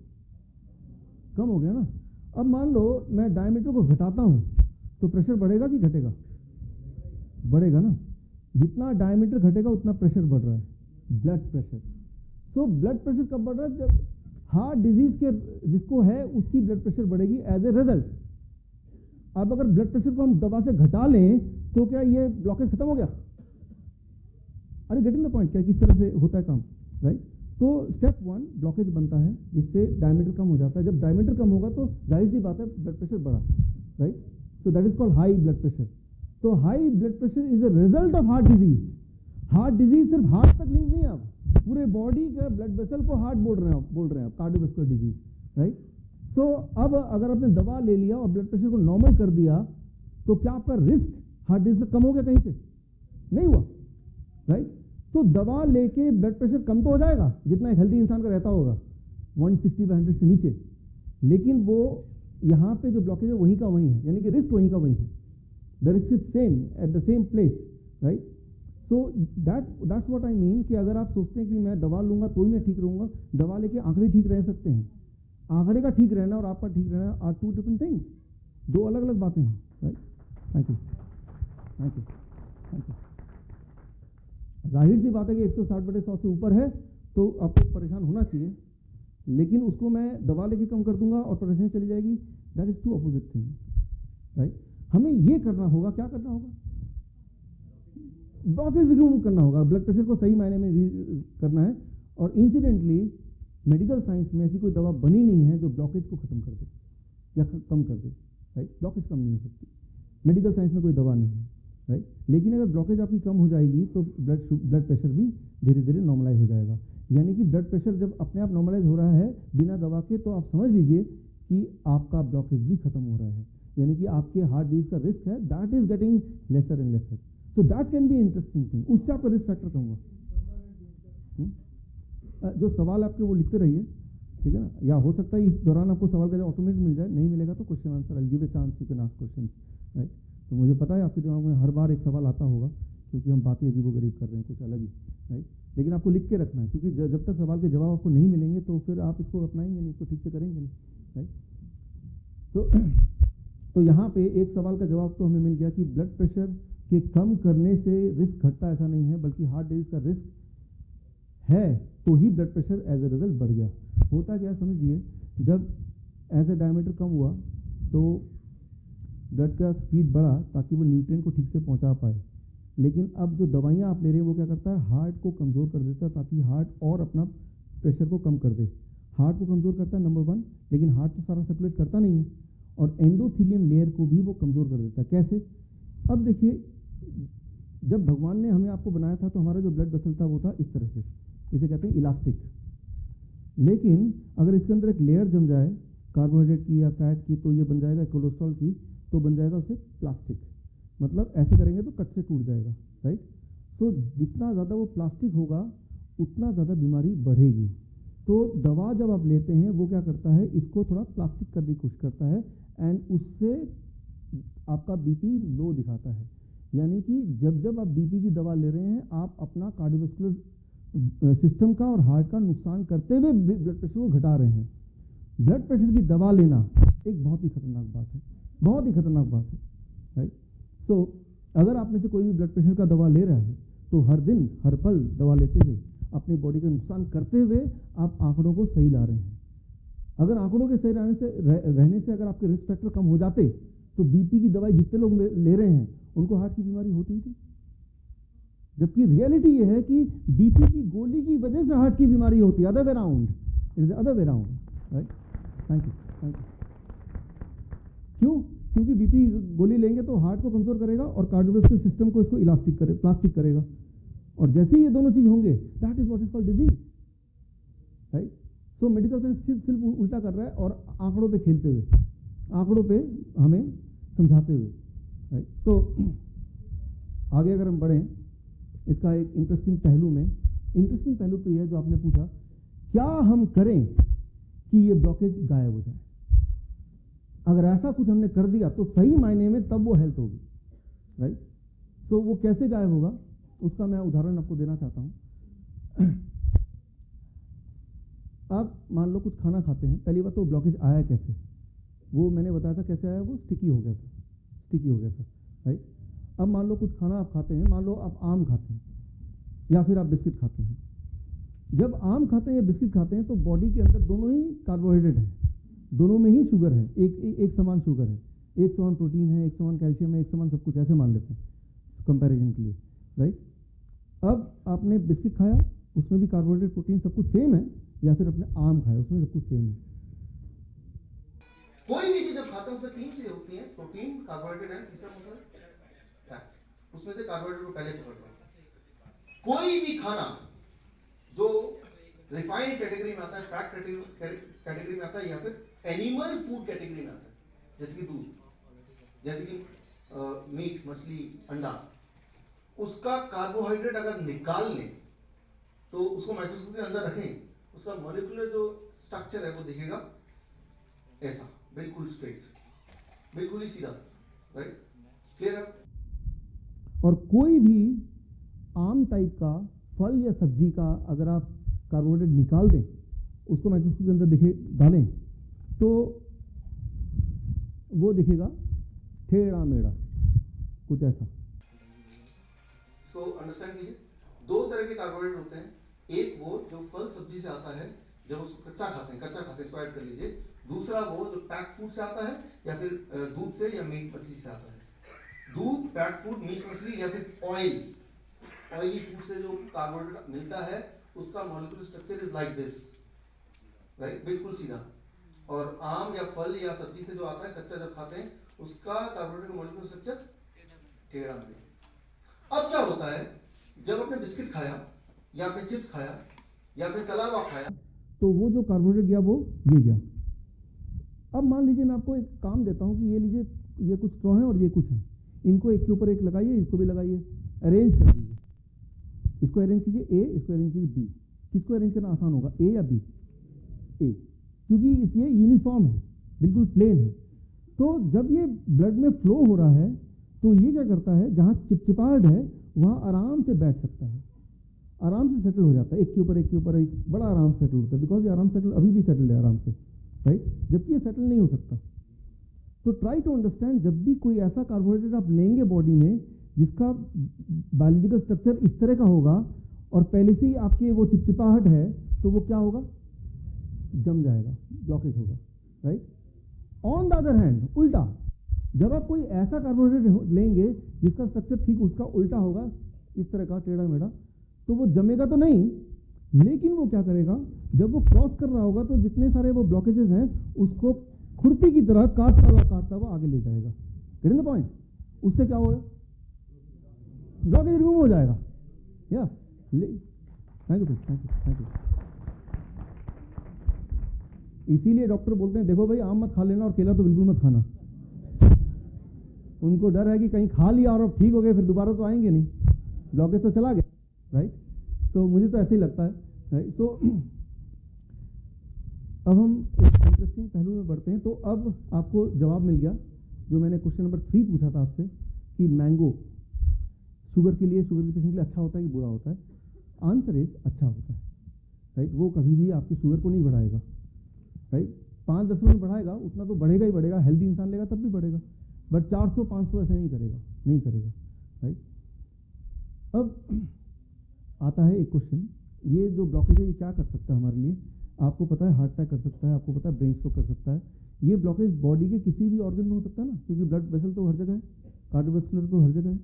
कम हो गया ना। अब मान लो मैं डायमीटर को घटाता हूँ तो प्रेशर बढ़ेगा कि घटेगा, बढ़ेगा ना। जितना डायमीटर घटेगा उतना प्रेशर बढ़ रहा है, ब्लड प्रेशर। तो ब्लड प्रेशर कब बढ़ रहा है, जब हार्ट डिजीज के जिसको है उसकी ब्लड प्रेशर बढ़ेगी एज ए रिजल्ट। अब अगर ब्लड प्रेशर को हम दवा से घटा लें तो क्या ये ब्लॉकेज खत्म हो गया? अरे गेटिंग द पॉइंट, क्या किस तरह से होता है काम, राइट। तो स्टेप 1 ब्लॉकेज बनता है जिससे डायमीटर कम हो जाता है। जब डायमीटर कम होगा तो जाहिर सी बात है ब्लड प्रेशर बढ़ा, राइट। So that is called high blood pressure. तो high blood pressure is a result of heart disease. Heart disease सिर्फ हार्ट तक लिंक नहीं है, आप पूरे बॉडी के ब्लड वेसल को हार्ट बोल रहे हैं आप कार्डियोवैस्कुलर डिजीज, राइट। तो अब अगर आपने दवा ले लिया और ब्लड प्रेशर को नॉर्मल कर दिया तो क्या आपका रिस्क हार्ट डिजीज का कम हो गया? कहीं से नहीं हुआ, राइट। तो दवा लेके ब्लड प्रेशर कम तो हो जाएगा जितना एक हेल्दी इंसान का रहता होगा 160/100 से नीचे, लेकिन वो यहाँ पे जो ब्लॉकेज है वहीं का वहीं है, यानी कि रिस्क वहीं का वहीं है। The risk is same at the same place, right. So that's what I mean कि अगर आप सोचते हैं कि मैं दवा लूंगा तो ही मैं ठीक रहूंगा, दवा लेके आंकड़े ठीक रह सकते हैं। आंकड़े का ठीक रहना और आपका ठीक रहना आर टू डिफरेंट थिंग्स, दो अलग अलग बातें हैं, right. Thank you, thank you, thank you. जाहिर सी बात है कि 160/100 से ऊपर है तो आपको परेशान होना चाहिए, लेकिन उसको मैं दवा लेके कम कर दूंगा और परेशानी चली जाएगी, that is two opposite thing, right. हमें ये करना होगा, क्या करना होगा, ब्लॉकेज रिमूव करना होगा, ब्लड प्रेशर को सही मायने में करना है। और इंसिडेंटली मेडिकल साइंस में ऐसी कोई दवा बनी नहीं है जो ब्लॉकेज को खत्म कर दे या कम कर दे, राइट। ब्लॉकेज कम नहीं हो सकती, मेडिकल साइंस में कोई दवा नहीं है, राइट। लेकिन अगर ब्लॉकेज आपकी कम हो जाएगी तो ब्लड प्रेशर भी धीरे धीरे नॉर्मलाइज हो जाएगा। यानी कि ब्लड प्रेशर जब अपने आप नॉर्मलाइज हो रहा है बिना दवा के, तो आप समझ लीजिए कि आपका ब्लॉकेज भी खत्म हो रहा है, यानी कि आपके हार्ट डिजीज का रिस्क है that is getting lesser and lesser. So that can be interesting thing, उससे आपका रिस्क फैक्टर कम होगा। जो सवाल आपके वो लिखते रहिए, ठीक है ना, या हो सकता है इस दौरान आपको सवाल का जवाब ऑटोमेटिक मिल जाए, नहीं मिलेगा तो question answer, I give a chance you can ask question, right. तो मुझे पता है आपके दिमाग में हर बार एक सवाल आता होगा क्योंकि हम बातें अजीबोगरीब कर रहे हैं, कुछ अलग ही, राइट। लेकिन आपको लिख के रखना है, क्योंकि जब तक सवाल के जवाब आपको नहीं मिलेंगे तो फिर आप इसको अपनाएंगे नहीं, इसको ठीक से करेंगे नहीं, राइट। तो यहाँ पे एक सवाल का जवाब तो हमें मिल गया कि ब्लड प्रेशर के कम करने से रिस्क घटता, ऐसा नहीं है, बल्कि हार्ट डिजीज का रिस्क है तो ही blood pressure as a result बढ़ गया। होता क्या समझिए, जब एज ए डायमीटर कम हुआ तो ब्लड का स्पीड बढ़ा ताकि वो न्यूट्रिएंट को ठीक से पहुंचा पाए, लेकिन अब जो दवाइयाँ आप ले रहे हैं वो क्या करता है, हार्ट को कमज़ोर कर देता है ताकि हार्ट और अपना प्रेशर को कम कर दे। हार्ट को कमज़ोर करता है नंबर 1, लेकिन हार्ट तो सारा सर्कुलेट करता नहीं है, और एंडोथेलियम लेयर को भी वो कमज़ोर कर देता है। कैसे? अब देखिए, जब भगवान ने हमें आपको बनाया था तो हमारा जो ब्लड वेसल था वो था इस तरह से, इसे कहते हैं इलास्टिक। लेकिन अगर इसके अंदर एक लेयर जम जाए कार्बोहाइड्रेट की या फैट की तो ये बन जाएगा, कोलेस्ट्रॉल की तो बन जाएगा उसे प्लास्टिक। मतलब ऐसे करेंगे तो कट से टूट जाएगा, राइट। तो जितना ज़्यादा वो प्लास्टिक होगा उतना ज़्यादा बीमारी बढ़ेगी। तो दवा जब आप लेते हैं वो क्या करता है, इसको थोड़ा प्लास्टिक करने की कोशिश करता है, एंड उससे आपका बीपी लो दिखाता है। यानी कि जब जब आप बीपी की दवा ले रहे हैं आप अपना कार्डियोवैस्कुलर सिस्टम का और हार्ट का नुकसान करते हुए ब्लड प्रेशर को घटा रहे हैं। ब्लड प्रेशर की दवा लेना एक बहुत ही खतरनाक बात है, बहुत ही खतरनाक बात है, राइट। सो अगर आप में से कोई भी ब्लड प्रेशर का दवा ले रहा है तो हर दिन हर पल दवा लेते हुए अपनी बॉडी का नुकसान करते हुए आप आंकड़ों को सही ला रहे हैं। अगर आंकड़ों के सही रहने से अगर आपके रिस्क फैक्टर कम हो जाते तो बीपी की दवाई जितने लोग ले रहे हैं उनको हार्ट की बीमारी होती ही थी, जबकि रियलिटी ये है कि बीपी की गोली की वजह से हार्ट की बीमारी होती है, other way round, it is other way round, right. Thank you, thank you. क्यों? क्योंकि बीपी गोली लेंगे तो हार्ट को कमजोर करेगा और कार्डियोवैस्कुलर सिस्टम को इसको प्लास्टिक करेगा, और जैसे ही ये दोनों चीज होंगे that is what is called disease, right. So medical science सिर्फ उल्टा कर रहा है और आंकड़ों पे खेलते हुए, आंकड़ों पे हमें समझाते हुए, राइट। तो आगे अगर हम बढ़ें, इसका एक इंटरेस्टिंग पहलू तो ये है जो आपने पूछा, क्या हम करें कि ये ब्लॉकेज गायब हो जाए। अगर ऐसा कुछ हमने कर दिया तो सही मायने में तब वो हेल्थ होगी, राइट। तो वो कैसे गायब होगा उसका मैं उदाहरण आपको देना चाहता हूं। आप मान लो कुछ खाना खाते हैं, पहली बात तो ब्लॉकेज आया कैसे, वो मैंने बताया था कैसे आया, वो स्टिकी हो गया था, राइट। अब मान लो कुछ खाना आप खाते हैं, मान लो आप आम खाते हैं या फिर आप बिस्किट खाते हैं। जब आम खाते हैं या बिस्किट खाते हैं तो बॉडी के अंदर दोनों ही कार्बोहाइड्रेट है, दोनों में ही शुगर है, एक समान शुगर है, एक समान प्रोटीन है, एक समान कैल्शियम है, एक समान सब कुछ, ऐसे मान लेते हैं कंपैरिजन के लिए, राइट। अब आपने बिस्किट खाया, उसमें भी कार्बोहाइड्रेट प्रोटीन सब कुछ सेम है, या फिर अपने आम खाया उसमें सब कुछ सेम है। कोई भी चीज जब खाते हैं उसमें तीन चीजें होती हैं, प्रोटीन, कार्बोहाइड्रेट एंड तीसरा कौन सा है? फैट। उसमें से कार्बोहाइड्रेट को पहले पकड़ लो। कोई भी खाना जो रिफाइंड कैटेगरी में आता है, फैट कैटेगरी में आता है, या फिर एनिमल फूड कैटेगरी में आता है, जैसे कि दूध, जैसे कि मीट, मछली, अंडा, उसका कार्बोहाइड्रेट अगर निकाल लें तो उसको माइक्रोस्कोप के अंदर रखें, उसका मॉलिक्यूलर जो स्ट्रक्चर है वो दिखेगा ऐसा, बिल्कुल स्ट्रेट, बिल्कुल ही सीधा, राइट, क्लियर है। और कोई भी आम टाइप का फल या सब्जी का अगर आप कार्बोहाइड्रेट निकाल दें, उसको माइक्रोस्कोप के अंदर डालें, तो वो दिखेगा टेढ़ा मेढ़ा, कुछ ऐसा। सो अंडरस्टैंड कीजिए, दो तरह के कार्बोहाइड्रेट होते हैं, एक वो जो फल सब्जी से आता है, जब उसको कच्चा खाते इसको ऐड कर लीजिए। दूसरा वो जो पैक फूड से आता है, या फिर दूध से या मीट मछली से आता है। दूध, पैक फूड, मीट मछली या फिर ऑयली फूड से जो कार्बोहाइड्रेट मिलता है उसका molecular structure is like this, right, बिल्कुल सीधा। और आम या फल या सब्जी से जो आता है कच्चा जब खाते हैं, उसका कार्बोहाइड्रेट का मॉलिक्यूलर स्ट्रक्चर टेढ़ा मेढ़ा। अब क्या होता है, जब आपने बिस्किट खाया या आपने चिप्स खाया या आपने तला हुआ खाया, तो वो जो कार्बोहाइड्रेट गया वो ये गया। अब मान लीजिए मैं आपको एक काम देता हूँ कि ये लीजिए, ये कुछ स्ट्रॉ है और ये कुछ है, इनको एक के ऊपर एक लगाइए, इसको भी लगाइए, अरेंज कर दीजिए। इसको अरेंज कीजिए ए, इसको अरेंज कीजिए बी। किसको अरेंज करना आसान होगा, ए या बी? ए, क्योंकि ये यूनिफॉर्म है, बिल्कुल प्लेन है। तो जब ये ब्लड में फ्लो हो रहा है तो ये क्या करता है, जहाँ चिपचिपाहट है वहाँ आराम से बैठ सकता है, आराम से सेटल हो जाता है, एक के ऊपर एक बड़ा आराम से सेटल होता है, बिकॉज ये आराम सेटल अभी भी सेटल है आराम से, राइट, जबकि ये सेटल नहीं हो सकता। तो ट्राई टू अंडरस्टैंड, जब भी कोई ऐसा कार्बोहाइड्रेट आप लेंगे बॉडी में जिसका बायोलॉजिकल स्ट्रक्चर इस तरह का होगा और पहले से ही आपके वो चिपचिपाहट है, तो वो क्या होगा, जम जाएगा, ब्लॉकेज होगा, right. On the other hand उल्टा, जब आप कोई ऐसा कार्बोहाइड्रेट लेंगे जिसका स्ट्रक्चर ठीक उसका उल्टा होगा, इस तरह का टेढ़ा मेढ़ा, तो वो जमेगा तो नहीं, लेकिन वो क्या करेगा, जब वो क्रॉस कर रहा होगा तो जितने सारे वो ब्लॉकेजेस हैं उसको खुरपी की तरह काटता हुआ आगे ले जाएगा। Getting the point? उससे क्या होगा, ब्लॉकेज रिमूव हो जाएगा। या थैंक यू। इसीलिए डॉक्टर बोलते हैं देखो भाई, आम मत खा लेना और केला तो बिल्कुल मत खाना। उनको डर है कि कहीं खा लिया और अब ठीक हो गए फिर दोबारा तो आएंगे नहीं, ब्लॉकेज तो चला गया, राइट। तो मुझे तो ऐसे ही लगता है, राइट। तो अब हम एक इंटरेस्टिंग पहलू में बढ़ते हैं। तो अब आपको जवाब मिल गया जो मैंने क्वेश्चन नंबर 3 पूछा था आपसे, कि मैंगो शुगर के पेशेंट के लिए अच्छा होता है कि बुरा होता है। आंसर इज अच्छा होता है, राइट। वो कभी भी आपकी शुगर को नहीं बढ़ाएगा, राइट। 5-10 मिनट बढ़ाएगा, उतना तो बढ़ेगा ही बढ़ेगा, हेल्दी इंसान लेगा तब भी बढ़ेगा, बट 400-500 ऐसे नहीं करेगा, राइट। अब आता है एक क्वेश्चन, ये जो ब्लॉकेज है ये क्या कर सकता है हमारे लिए। आपको पता है हार्ट अटैक कर सकता है, आपको पता है ब्रेन स्ट्रोक कर सकता है। ये ब्लॉकेज बॉडी के किसी भी ऑर्गन में हो सकता है ना, क्योंकि ब्लड वेसल तो हर जगह है, कार्डियोवैस्कुलर तो हर जगह है।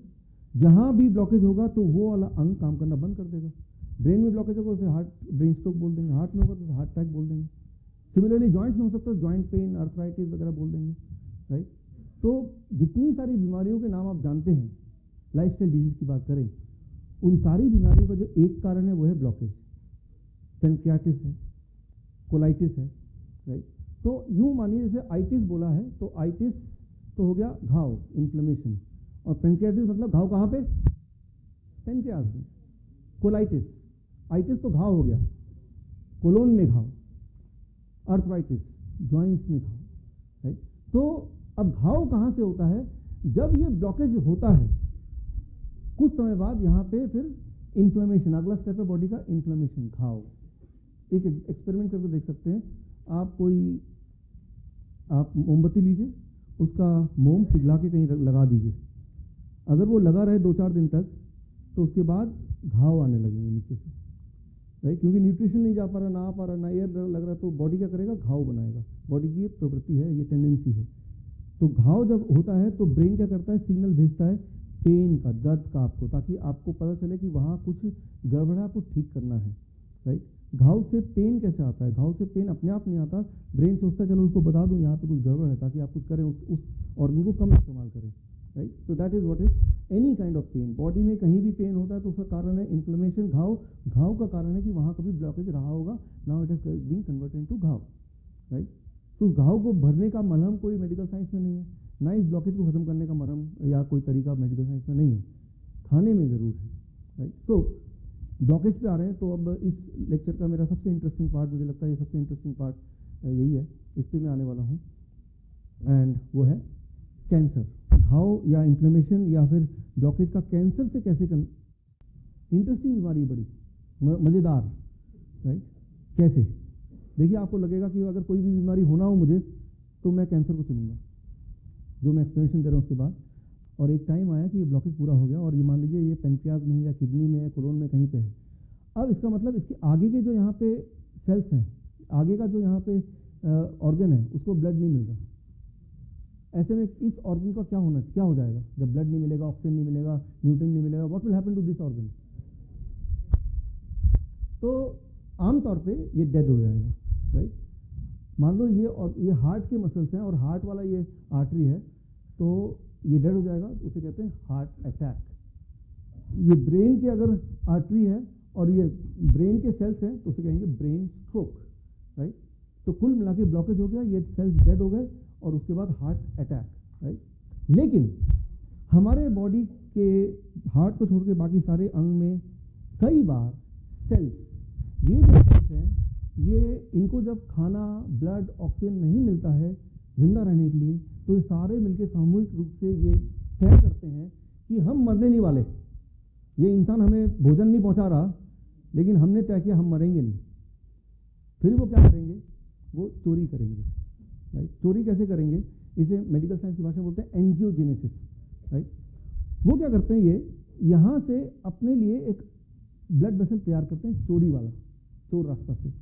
जहाँ भी ब्लॉकेज होगा तो वो वाला अंग काम करना बंद कर देगा। ब्रेन में ब्लॉकेज होगा उसे हार्ट ब्रेन स्ट्रोक बोल देंगे, हार्ट में होगा तो हार्ट अटैक बोल देंगे। सिमिलरली जॉइंट्स में हो सकता है जॉइंट पेन, अर्थराइटिस वगैरह बोल देंगे, राइट। तो जितनी सारी बीमारियों के नाम आप जानते हैं, लाइफस्टाइल डिजीज की बात करें, उन सारी बीमारियों का जो एक कारण है वो है ब्लॉकेज। पेनक्रियाटिस है, कोलाइटिस है, राइट। तो यूँ मानिए जैसे आइटिस बोला है, तो आइटिस तो हो गया घाव, इन्फ्लेमेशन, और पेनक्रियाटिस मतलब घाव कहाँ पे? पेनक्रियास में। कोलाइटिस, आइटिस तो घाव हो गया, कोलोन में घाव, अर्थराइटिस जॉइंट्स में घाव, राइट। तो अब घाव कहाँ से होता है? जब ये ब्लॉकेज होता है कुछ समय बाद यहाँ पे फिर इन्फ्लेमेशन, अगला स्टेप है बॉडी का इन्फ्लेमेशन, घाव। एक एक्सपेरिमेंट करके देख सकते हैं आप मोमबत्ती लीजिए, उसका मोम पिघला के कहीं लगा दीजिए, अगर वो लगा रहे 2-4 दिन तक तो उसके बाद घाव आने लगेंगे नीचे से, राइट। क्योंकि न्यूट्रिशन नहीं जा पा रहा, ना आ पा रहा, ना एयर लग रहा, तो बॉडी क्या करेगा? घाव बनाएगा। बॉडी की ये प्रवृत्ति है, ये टेंडेंसी है। तो घाव जब होता है तो ब्रेन क्या करता है? सिग्नल भेजता है पेन का, दर्द का आपको, ताकि आपको पता चले कि वहाँ कुछ गड़बड़ है, आपको ठीक करना है, राइट। घाव से पेन कैसे आता है? घाव से पेन अपने आप नहीं आता, ब्रेन सोचता है चलो उसको बता दूं यहाँ पे कुछ गड़बड़ है, ताकि आप कुछ करें, उस ऑर्गन को कम इस्तेमाल करें, राइट। तो that is what is any kind of pain. Body में कहीं भी पेन होता है तो उसका कारण है इन्फ्लेमेशन, घाव। घाव का कारण है कि वहाँ कभी ब्लॉकेज रहा होगा, now it is being converted into घाव, राइट। तो उस घाव को भरने का मलहम कोई मेडिकल साइंस में नहीं है, ना इस ब्लॉकेज को खत्म करने का मरहम या कोई तरीका मेडिकल साइंस में नहीं है, खाने में ज़रूर है, राइट। सो ब्लॉकेज पे आ रहे हैं, तो अब इस लेक्चर का मेरा सबसे इंटरेस्टिंग पार्ट, मुझे लगता है ये सबसे इंटरेस्टिंग पार्ट यही है, इस पर मैं आने वाला हूँ, एंड वो है कैंसर। घाव या इन्फ्लेमेशन या फिर ब्लॉकेज का कैंसर से कैसे इंटरेस्टिंग बीमारी, बड़ी मज़ेदार, राइट। कैसे? देखिए, आपको लगेगा कि अगर कोई भी बीमारी होना हो मुझे तो मैं कैंसर को चुनूंगा, जो मैं एक्सप्लेनेशन दे रहा हूँ उसके बाद। और एक टाइम आया कि ये ब्लॉकेज पूरा हो गया और ये मान लीजिए ये पेनक्रियाज में है या किडनी में है, कोलोन में कहीं पे है। अब इसका मतलब इसके आगे के जो यहाँ पे सेल्स हैं, आगे का जो यहाँ पे ऑर्गन है, उसको ब्लड नहीं मिल रहा। ऐसे में इस ऑर्गन का क्या हो जाएगा? जब ब्लड नहीं मिलेगा, ऑक्सीजन नहीं मिलेगा, न्यूट्रिएंट नहीं मिलेगा, what will happen to this organ? तो आमतौर पे ये डेड हो जाएगा, राइट। मान लो ये हार्ट के मसल्स हैं और हार्ट वाला ये आर्टरी है, तो ये डेड हो जाएगा, उसे कहते हैं हार्ट अटैक। ये ब्रेन की अगर आर्टरी है और ये ब्रेन के सेल्स हैं तो उसे कहेंगे ब्रेन स्ट्रोक, राइट। तो कुल मिला के ब्लॉकेज हो गया, ये सेल्स डेड हो गए और उसके बाद हार्ट अटैक, राइट। लेकिन हमारे बॉडी के हार्ट को छोड़ के बाकी सारे अंग में कई बार सेल्स, ये जो सेल्स हैं, ये इनको जब खाना, ब्लड, ऑक्सीजन नहीं मिलता है जिंदा रहने के लिए, तो ये सारे मिलकर सामूहिक रूप से ये तय करते हैं कि हम मरने नहीं वाले। ये इंसान हमें भोजन नहीं पहुंचा रहा, लेकिन हमने तय किया हम मरेंगे नहीं। फिर वो क्या करेंगे? वो चोरी करेंगे, राइट। चोरी कैसे करेंगे? इसे मेडिकल साइंस की भाषा में बोलते हैं एंजियोजेनेसिस, राइट। वो क्या करते हैं? ये यहाँ से अपने लिए एक ब्लड वेसल तैयार करते हैं, चोरी वाला, चोर रास्ता से,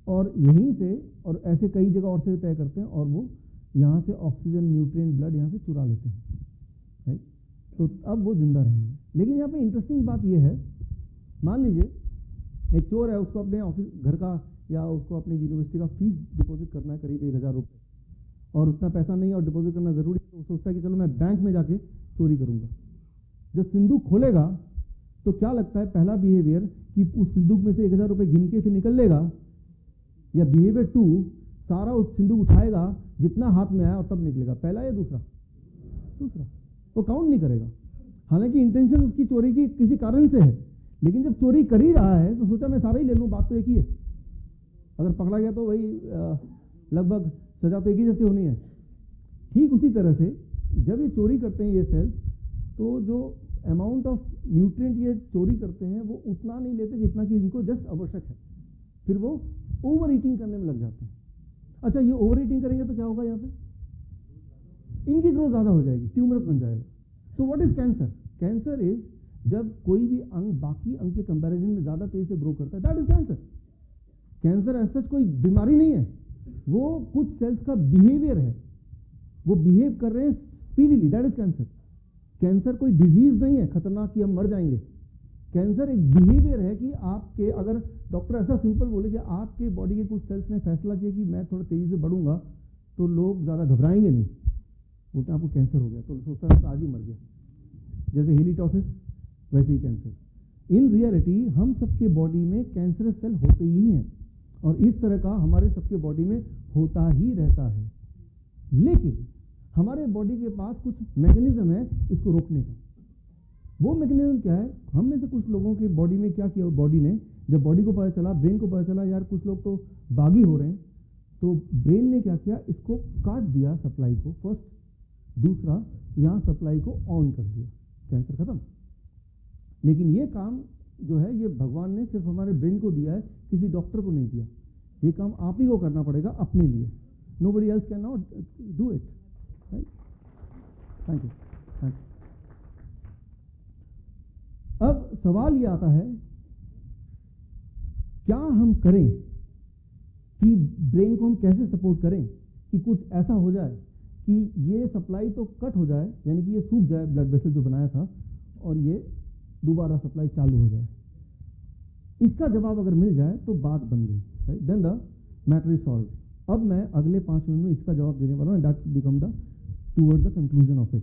और यहीं से और ऐसे कई जगह और से तय करते हैं, और वो यहाँ से ऑक्सीजन, न्यूट्रिएंट, ब्लड यहाँ से चुरा लेते हैं, राइट। तो अब वो जिंदा रहेंगे। लेकिन यहाँ पे इंटरेस्टिंग बात ये है, मान लीजिए एक चोर है, उसको अपने ऑफिस, घर का या उसको अपनी यूनिवर्सिटी का फीस डिपॉजिट करना है करीब 1000 रुपये, और उतना पैसा नहीं है और डिपॉजिट करना ज़रूरी है, तो वो सोचता है कि चलो मैं बैंक में जाके चोरी करूँगा। जब सिंदूक खोलेगा तो क्या लगता है पहला बिहेवियर कि उस सिंदूक में से 1000 रुपये गिन के फिर निकल लेगा, या बिहेवियर 2 सारा उस सिंदूक उठाएगा जितना हाथ में आया और तब निकलेगा? पहला या दूसरा? दूसरा। वो काउंट नहीं करेगा, हालांकि इंटेंशन उसकी चोरी की किसी कारण से है, लेकिन जब चोरी कर ही रहा है तो सोचा मैं सारा ही ले लूँ, बात तो एक ही है। अगर पकड़ा गया तो वही लगभग सजा तो एक ही जैसी होनी है। ठीक उसी तरह से जब ये चोरी करते हैं ये सेल्स, तो जो अमाउंट ऑफ न्यूट्रिएंट ये चोरी करते हैं वो उतना नहीं लेते जितना कि इनको जस्ट आवश्यक है, फिर वो ओवर ईटिंग करने में लग जाते हैं। अच्छा, ये ओवर ईटिंग करेंगे तो क्या होगा? यहाँ पे इनकी ग्रोथ ज़्यादा हो जाएगी, ट्यूमरस बन जाएगा। तो what is cancer? Cancer is जब कोई भी अंग बाकी अंग के कंपैरिजन में ज़्यादा तेजी से ग्रो करता है, दैट इज कैंसर। कैंसर ऐसा कोई बीमारी नहीं है, वो कुछ सेल्स का बिहेवियर है, वो बिहेव कर रहे हैं speedily, that is cancer. Cancer कोई डिजीज नहीं है खतरनाक कि हम मर जाएंगे। कैंसर एक बिहेवियर है कि आपके, अगर डॉक्टर ऐसा सिंपल बोले कि आपके बॉडी के कुछ सेल्स ने फैसला किया कि मैं थोड़ा तेजी से बढ़ूंगा, तो लोग ज़्यादा घबराएंगे नहीं, बोलते हैं आपको कैंसर हो गया, तो सोचता है तो आज ही मर गया। जैसे हेलिटॉसिस वैसे ही कैंसर। इन रियलिटी हम सबके बॉडी में कैंसरस सेल होते ही हैं, और इस तरह का हमारे सबके बॉडी में होता ही रहता है। लेकिन हमारे बॉडी के पास कुछ मैकेनिज्म है इसको रोकने का। वो मैकेनिज्म क्या है? हम में से कुछ लोगों की बॉडी में क्या किया, बॉडी ने जब बॉडी को पता चला, ब्रेन को पता चला यार कुछ लोग तो बागी हो रहे हैं, तो ब्रेन ने क्या किया, इसको काट दिया सप्लाई को फर्स्ट, दूसरा यहाँ सप्लाई को ऑन कर दिया, कैंसर खत्म। लेकिन ये काम जो है ये भगवान ने सिर्फ हमारे ब्रेन को दिया है, किसी डॉक्टर को नहीं दिया। ये काम आप ही को करना पड़ेगा अपने लिए। Nobody else can not do it, right? Thank you. Thank you. अब सवाल ये आता है, क्या हम करें कि ब्रेन को हम कैसे सपोर्ट करें कि कुछ ऐसा हो जाए कि ये सप्लाई तो कट हो जाए, यानी कि ये सूख जाए ब्लड वेसल जो बनाया था, और ये दोबारा सप्लाई चालू हो जाए। इसका जवाब अगर मिल जाए तो बात बन गई, right? Then the matter is solve. अब मैं अगले 5 मिनट में इसका जवाब देने वाला हूँ, that become the toward the conclusion of it.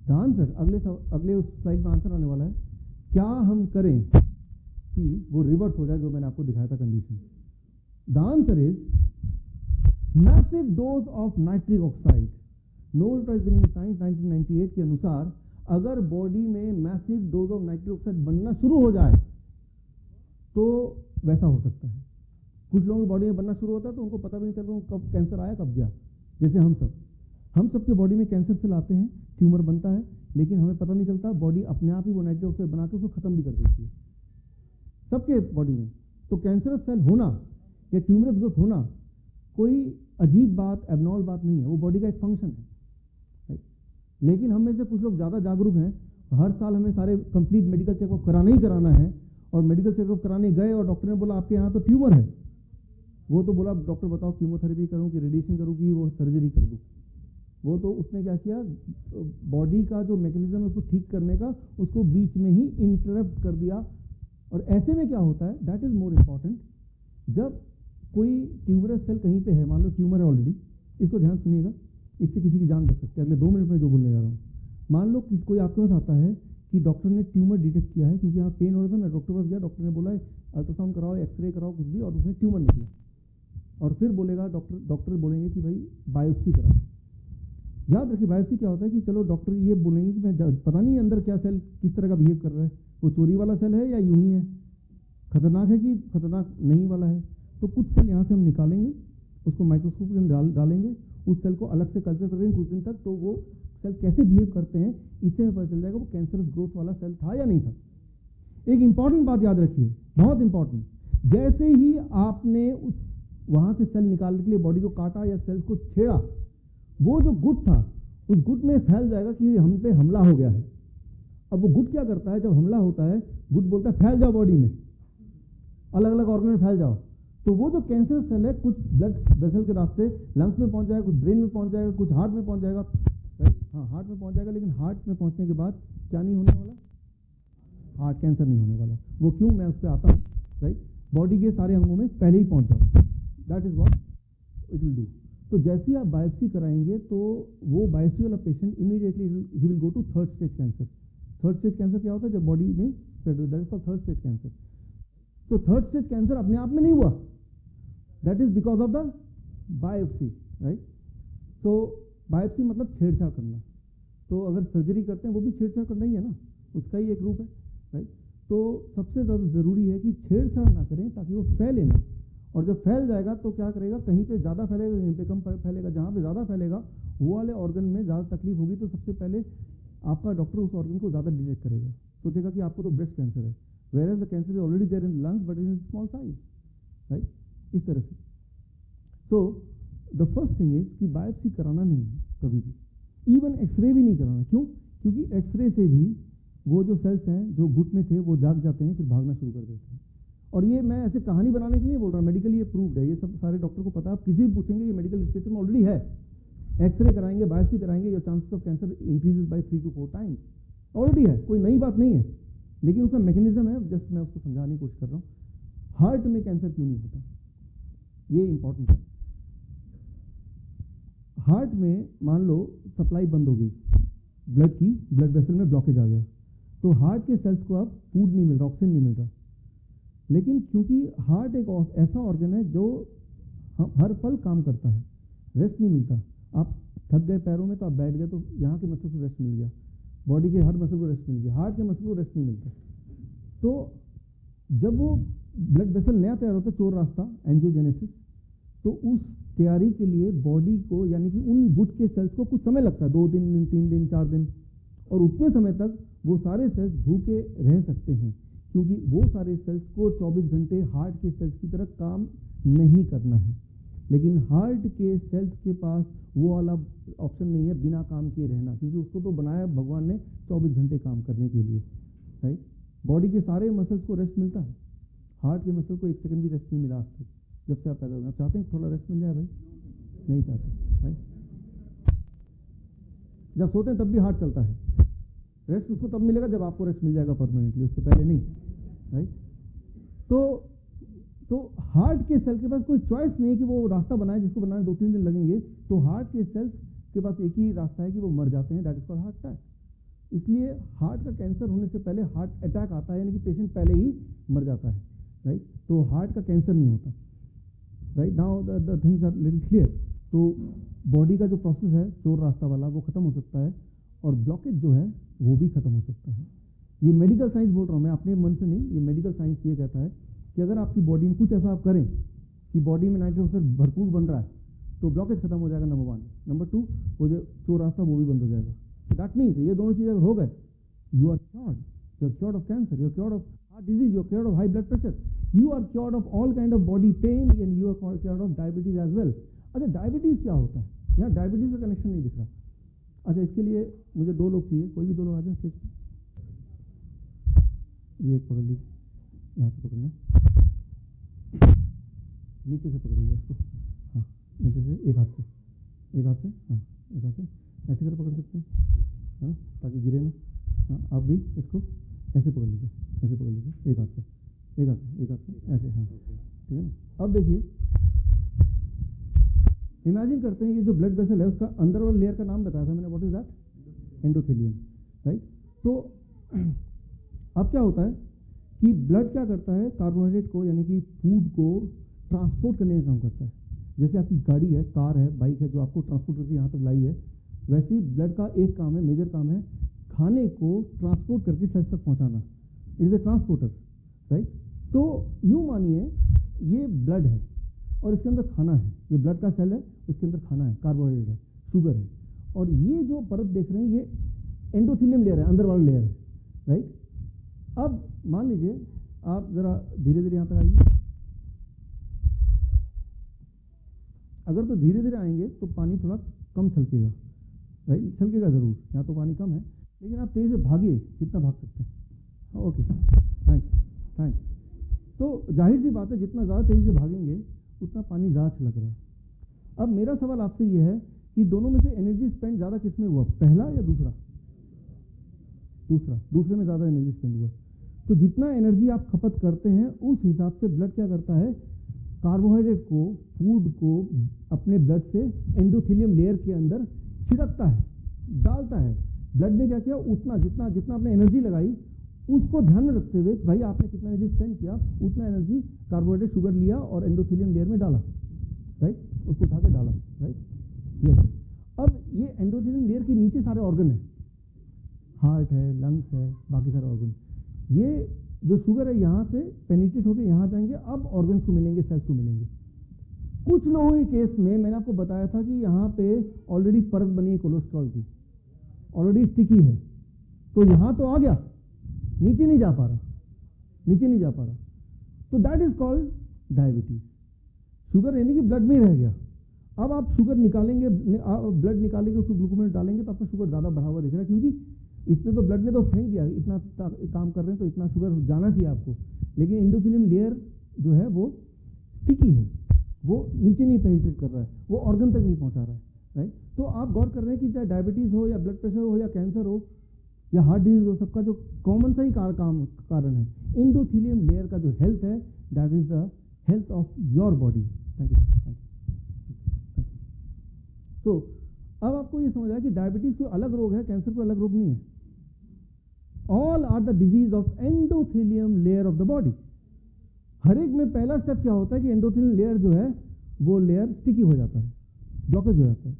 The answer अगले उस स्लाइड में आंसर आने वाला है, क्या हम करें कि वो रिवर्स हो जाए जो मैंने आपको दिखाया था condition. The answer is massive dose of nitric oxide. Nobel prize winning science 1998 के अनुसार अगर बॉडी में massive dose of nitric oxide बनना शुरू हो जाए तो वैसा हो सकता है। कुछ लोगों की बॉडी में बनना शुरू होता है तो उनको पता भी नहीं चलता कब कैंसर आया कब गया। जैसे हम सब के बॉडी में कैंसर सेल आते हैं, ट्यूमर बनता है, लेकिन हमें पता नहीं चलता, बॉडी अपने आप ही वो नाइट्रिक ऑक्साइड बना के उसको खत्म भी कर देती है सबके बॉडी में। तो कैंसरस सेल होना या ट्यूमरस ग्रोथ होना कोई अजीब बात, एबनॉर्मल बात नहीं है, वो बॉडी का एक फंक्शन है। लेकिन हम में से कुछ लोग ज़्यादा जागरूक हैं, हर साल हमें सारे कंप्लीट मेडिकल चेकअप कराना ही कराना है, और मेडिकल चेकअप कराने गए और डॉक्टर ने बोला आपके यहाँ तो ट्यूमर है। वो तो बोला डॉक्टर बताओ कीमोथेरेपी करूँ कि रेडिएशन करूँ कि वो सर्जरी कर दूँ। वो तो उसने क्या किया, बॉडी का जो मैकेनिज्म है उसको ठीक करने का, उसको बीच में ही इंटरप्ट कर दिया। और ऐसे में क्या होता है, दैट इज मोर इम्पॉर्टेंट, जब कोई ट्यूमरस सेल कहीं पे है, मान लो ट्यूमर है ऑलरेडी, इसको ध्यान सुनिएगा, इससे किसी की जान बच सकती है। अगले 2 मिनट में जो बोलने जा रहा हूँ, मान लो कि कोई आपके पास आता है कि डॉक्टर ने ट्यूमर डिटेक्ट किया है, क्योंकि यहाँ पेन हो रहा था, मैं डॉक्टर के पास गया, डॉक्टर ने बोला अल्ट्रासाउंड कराओ, एक्सरे कराओ, कुछ भी, और उसमें ट्यूमर निकला। और फिर बोलेगा डॉक्टर बोलेंगे कि भाई बायोप्सी कराओ। याद रखिए बायोप्सी क्या होता है कि चलो डॉक्टर ये बोलेंगे कि मैं पता नहीं अंदर क्या सेल किस तरह का बिहेव कर रहा है, वो चोरी वाला सेल है या यूं ही है, खतरनाक है कि खतरनाक नहीं वाला है। तो कुछ सेल यहाँ से हम निकालेंगे, उसको माइक्रोस्कोप में डालेंगे, उस सेल को अलग से कल्चर करेंगे कुछ दिन तक, तो वो सेल कैसे बिहेव करते हैं इससे हमें पता चल जाएगा वो कैंसरस ग्रोथ वाला सेल था या नहीं था। एक इंपॉर्टेंट बात याद रखिए, बहुत इंपॉर्टेंट, जैसे ही आपने उस वहाँ से सेल निकालने के लिए बॉडी को काटा या सेल्स को छेड़ा, वो जो गुट था उस गुट में फैल जाएगा कि हम पे हमला हो गया है। अब वो गुट क्या करता है, जब हमला होता है गुट बोलता है फैल जाओ बॉडी में, अलग अलग ऑर्गन में फैल जाओ। तो वो जो कैंसर सेल है कुछ ब्लड वेसल के रास्ते लंग्स में पहुंच जाएगा, कुछ ब्रेन में पहुंच जाएगा, कुछ हार्ट में पहुंच जाएगा, राइट? हाँ, हार्ट में पहुंच जाएगा, लेकिन हार्ट में पहुंचने के बाद क्या नहीं होने वाला, हार्ट कैंसर नहीं होने वाला। वो क्यों, मैं उस पर आता हूँ, राइट? बॉडी के सारे अंगों में पहले ही पहुंच जाओ, that is what it will do. तो जैसे ही आप बायोप्सी कराएंगे तो वो बायोप्सी वाला पेशेंट इमीडिएटली ही will go to third stage cancer. Third stage cancer क्या होता है, जब बॉडी में स्प्रेड हो, that is called third stage cancer. तो थर्ड स्टेज कैंसर अपने आप में नहीं हुआ, that is because of the biopsy, right? तो बायोप्सी मतलब छेड़छाड़ करना। तो अगर सर्जरी करते हैं वो भी छेड़छाड़ करना ही है ना, उसका ही एक रूप है, राइट? तो सबसे ज़्यादा ज़रूरी है कि छेड़छाड़ ना करें ताकि वो फैले ना, और जब फैल जाएगा तो क्या करेगा, कहीं पे ज़्यादा फैलेगा, कहीं पे कम फैलेगा। जहाँ पे ज़्यादा फैलेगा वो वाले ऑर्गन में ज़्यादा तकलीफ होगी, तो सबसे पहले आपका डॉक्टर उस ऑर्गन को ज़्यादा डिटेक्ट करेगा, सोचेगा कि आपको तो ब्रेस्ट कैंसर है, where the cancer is already there in lungs but in small size, right? इस तरह से। तो द फर्स्ट थिंग इज कि बायोप्सी कराना नहीं है कभी भी, इवन एक्सरे भी नहीं कराना। क्यों? क्योंकि एक्सरे से भी वो जो सेल्स हैं जो घुट में थे वो जाग जाते हैं, फिर भागना शुरू कर देते हैं। और ये मैं ऐसे कहानी बनाने के लिए बोल रहा हूँ, मेडिकली ये प्रूव्ड है, ये सब सारे डॉक्टर को पता है। आप किसी भी पूछेंगे, ये मेडिकल लिटरेचर में ऑलरेडी है। एक्सरे कराएंगे, बायोप्सी कराएंगे, your chances of cancer increases by 3 to 4 times, already है, कोई नई बात नहीं है। लेकिन उसका मैकेनिज्म है, जस्ट मैं उसको समझाने की कोशिश कर रहा हूँ। हार्ट में कैंसर क्यों नहीं होता, ये इंपॉर्टेंट है। हार्ट में मान लो सप्लाई बंद हो गई ब्लड की, ब्लड वेसल में ब्लॉकेज आ गया, तो हार्ट के सेल्स को अब फूड नहीं मिल रहा, ऑक्सीजन नहीं मिल रहा। लेकिन क्योंकि हार्ट एक ऐसा ऑर्गन है जो हर पल काम करता है, रेस्ट नहीं मिलता। आप थक गए पैरों में तो आप बैठ गए, तो यहाँ के मसल को रेस्ट मिल गया, बॉडी के हर मसल को रेस्ट मिल गया, हार्ट के मसल को रेस्ट नहीं मिलता। तो जब वो ब्लड वेसल नया तैयार होता है, चोर रास्ता, एंजियोजेनेसिस, तो उस तैयारी के लिए बॉडी को, यानी कि उन गुट के सेल्स को कुछ समय लगता है, 2 दिन, 3 दिन, 4 दिन, और उतने समय तक वो सारे सेल्स भूखे रह सकते हैं, क्योंकि वो सारे सेल्स को 24 घंटे हार्ट के सेल्स की तरह काम नहीं करना है। लेकिन हार्ट के सेल्स के पास वो वाला ऑप्शन नहीं है बिना काम किए रहना, क्योंकि उसको तो बनाया भगवान ने 24 घंटे काम करने के लिए, राइट। बॉडी के सारे मसल्स को रेस्ट मिलता है, हार्ट के मसल को 1 सेकंड भी रेस्ट नहीं मिला आज तक, जब से आप पैदा हुए। आप चाहते हैं थोड़ा रेस्ट मिल जाए भाई? नहीं चाहते, राइट। जब सोते हैं तब भी हार्ट चलता है, रेस्ट उसको तब मिलेगा जब आपको रेस्ट मिल जाएगा परमानेंटली, उससे पहले नहीं, राइट। तो हार्ट के सेल के पास कोई चॉइस नहीं है कि वो रास्ता बनाए, जिसको बनाने 2-3 दिन लगेंगे। तो हार्ट के सेल्स के पास एक ही रास्ता है कि वो मर जाते हैं, that is called heart attack. इसलिए हार्ट का कैंसर होने से पहले हार्ट अटैक आता है, यानी कि पेशेंट पहले ही मर जाता है, राइट। तो हार्ट का कैंसर नहीं होता, right. Now the things are little clear. तो बॉडी का जो प्रोसेस है चोर रास्ता वाला, वो खत्म हो सकता है, और ब्लॉकेज जो है वो भी खत्म हो सकता है। ये मेडिकल साइंस बोल रहा हूँ मैं, अपने मन से नहीं, ये मेडिकल साइंस ये कहता है कि अगर आपकी बॉडी में कुछ ऐसा आप करें कि बॉडी में नाइट्रोजन ऑक्साइड भरपूर बन रहा है, तो ब्लॉकेज खत्म हो जाएगा, नंबर 1। नंबर 2, वो जो चोर रास्ता वो भी बंद हो जाएगा। दैट मीन्स ये दोनों चीज़ें अगर हो गए, you are cured of cancer, you are cured of heart disease, you are cured of high blood pressure, you are cured of all kind of body pain, and you are cured of diabetes as well. अच्छा, डायबिटीज क्या होता है? यहाँ डायबिटीज का कनेक्शन नहीं दिख रहा। अच्छा, इसके लिए मुझे 2 लोग चाहिए, कोई भी 2 लोग आ जाए स्टेज पे। ये एक पकड़ लीजिए, यहाँ से पकड़ना, नीचे से पकड़िएगा इसको, हाँ नीचे से, एक हाथ से, हाँ एक हाथ से ऐसे कर पकड़ सकते हैं, हाँ, ताकि गिरे ना। हाँ, आप भी इसको ऐसे पकड़ लीजिए, ऐसे पकड़ लीजिए, एक हाथ से ऐसे, हाँ, ठीक है ना। अब देखिए, इमेजिन करते हैं ये जो ब्लड वेसल है उसका अंदर वाला लेयर का नाम बताया था मैंने, what is that? Endothelium, right. तो अब क्या होता है कि ब्लड क्या करता है, कार्बोहाइड्रेट को, यानी कि फूड को ट्रांसपोर्ट करने का काम करता है। जैसे आपकी गाड़ी है, कार है, बाइक है, जो आपको ट्रांसपोर्ट करके यहाँ तक लाई है, वैसे ही ब्लड का एक काम है, मेजर काम है, खाने को ट्रांसपोर्ट करके सेल्स तक पहुँचाना। It is A transporter, right. तो यूँ मानिए ये ब्लड है और इसके अंदर खाना है, ये ब्लड का सेल है, उसके अंदर खाना है, कार्बोहाइड्रेट है, शुगर है, और ये जो परत देख रहे हैं ये एंडोथेलियम लेयर है, अंदर वाला लेयर है, राइट। अब मान लीजिए आप जरा धीरे धीरे यहाँ तक आइए। अगर तो धीरे धीरे आएंगे तो पानी थोड़ा कम छलकेगा, राइट, छलकेगा जरूर, यहाँ तो पानी कम है, लेकिन आप तेजी से भागिए जितना भाग सकते हैं। हाँ, ओके, थैंक्स। तो जाहिर सी बात है, जितना ज़्यादा तेजी से भागेंगे उतना पानी ज़्यादा छलक रहा है। अब मेरा सवाल आपसे ये है कि दोनों में से एनर्जी स्पेंड ज़्यादा किस में हुआ, पहला या दूसरा? दूसरे में ज़्यादा एनर्जी स्पेंड हुआ। तो जितना एनर्जी आप खपत करते हैं उस हिसाब से ब्लड क्या करता है, कार्बोहाइड्रेट को, फूड को अपने ब्लड से एंडोथेलियम लेयर के अंदर छिड़कता है, डालता है। ब्लड ने क्या किया, उतना जितना आपने एनर्जी लगाई उसको ध्यान में रखते हुए भाई आपने कितना एनर्जी स्पेंड किया, उतना एनर्जी कार्बोहाइड्रेट, शुगर लिया और एंडोथेलियम लेयर में डाला, राइट, उसको उठा के डाला, राइट, यस। अब ये एंडोथेलियम लेयर के नीचे सारे ऑर्गन है, हार्ट है, लंग्स है, बाकी सारे ऑर्गन। ये जो शुगर है यहाँ से पेनिट्रेट होकर यहाँ जाएंगे, अब ऑर्गन्स को मिलेंगे, सेल्स को मिलेंगे। कुछ लोगों के केस में मैंने आपको बताया था कि यहाँ पे ऑलरेडी परत बनी है कोलेस्ट्रॉल की, ऑलरेडी स्टिकी है, तो यहाँ तो आ गया, नीचे नहीं जा पा रहा। तो that is called diabetes. Sugar यानी कि ब्लड में ही रह गया। अब आप शुगर निकालेंगे, ब्लड निकालेंगे, उसको ग्लूकोज में डालेंगे तो आपका शुगर ज़्यादा बढ़ा हुआ दिख रहा है, क्योंकि इसने तो ब्लड ने तो फेंक दिया, इतना काम कर रहे हैं तो इतना शुगर जाना चाहिए आपको, लेकिन एंडोथेलियम लेयर जो है वो स्टिकी है, वो नीचे नहीं पेनिट्रेट कर रहा है, वो ऑर्गन तक नहीं पहुंचा रहा है, राइट। तो आप गौर कर रहे हैं कि चाहे डायबिटीज़ हो या ब्लड प्रेशर हो या कैंसर हो या हार्ट डिजीज हो, सबका जो कॉमन सा ही कारण है एंडोथेलियम लेयर का जो हेल्थ है, that is the health of your body. Thank you, thank you. तो अब आपको ये समझ आया कि डायबिटीज कोई अलग रोग है, कैंसर कोई अलग रोग नहीं है। All are the disease of endothelium layer of the body. हर एक में पहला स्टेप क्या होता है कि एंडोथेलियम लेयर जो है वो लेयर स्टिकी हो जाता है, ब्लॉकेज हो जाता है।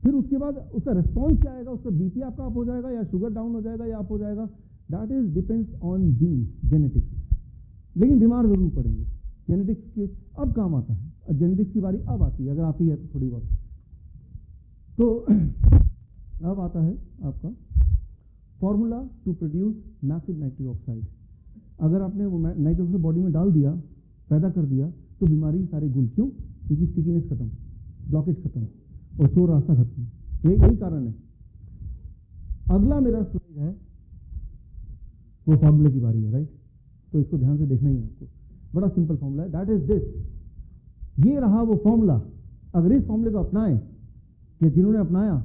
फिर उसके बाद उसका रिस्पॉन्स क्या आएगा, उसका बीपी आपका अप हो जाएगा या शुगर डाउन हो जाएगा या अप हो जाएगा, that is depends on jeans, genetics. लेकिन बीमार जरूर पड़ेंगे, जेनेटिक्स के अब काम आता है, जेनेटिक्स की बारी अब आती है, अगर आती है तो थोड़ी बहुत। तो अब आता है आपका formula to produce massive nitric oxide. अगर आपने वो नाइट्रिक ऑक्साइड बॉडी में डाल दिया, पैदा कर दिया, तो बीमारी सारे गुल। क्यों? क्योंकि स्टिकीनेस खत्म, ब्लॉकेज खत्म और चोर रास्ता खत्म। यही कारण है। अगला मेरा स्लाइड है वो फॉर्मूले की बारी है, राइट। तो इसको ध्यान से देखना ही है आपको, बड़ा सिंपल फॉर्मूला है, दैट इज दिस। ये रहा वो फॉर्मूला। अगर इस फॉर्मूले को अपनाएं या जिन्होंने अपनाया,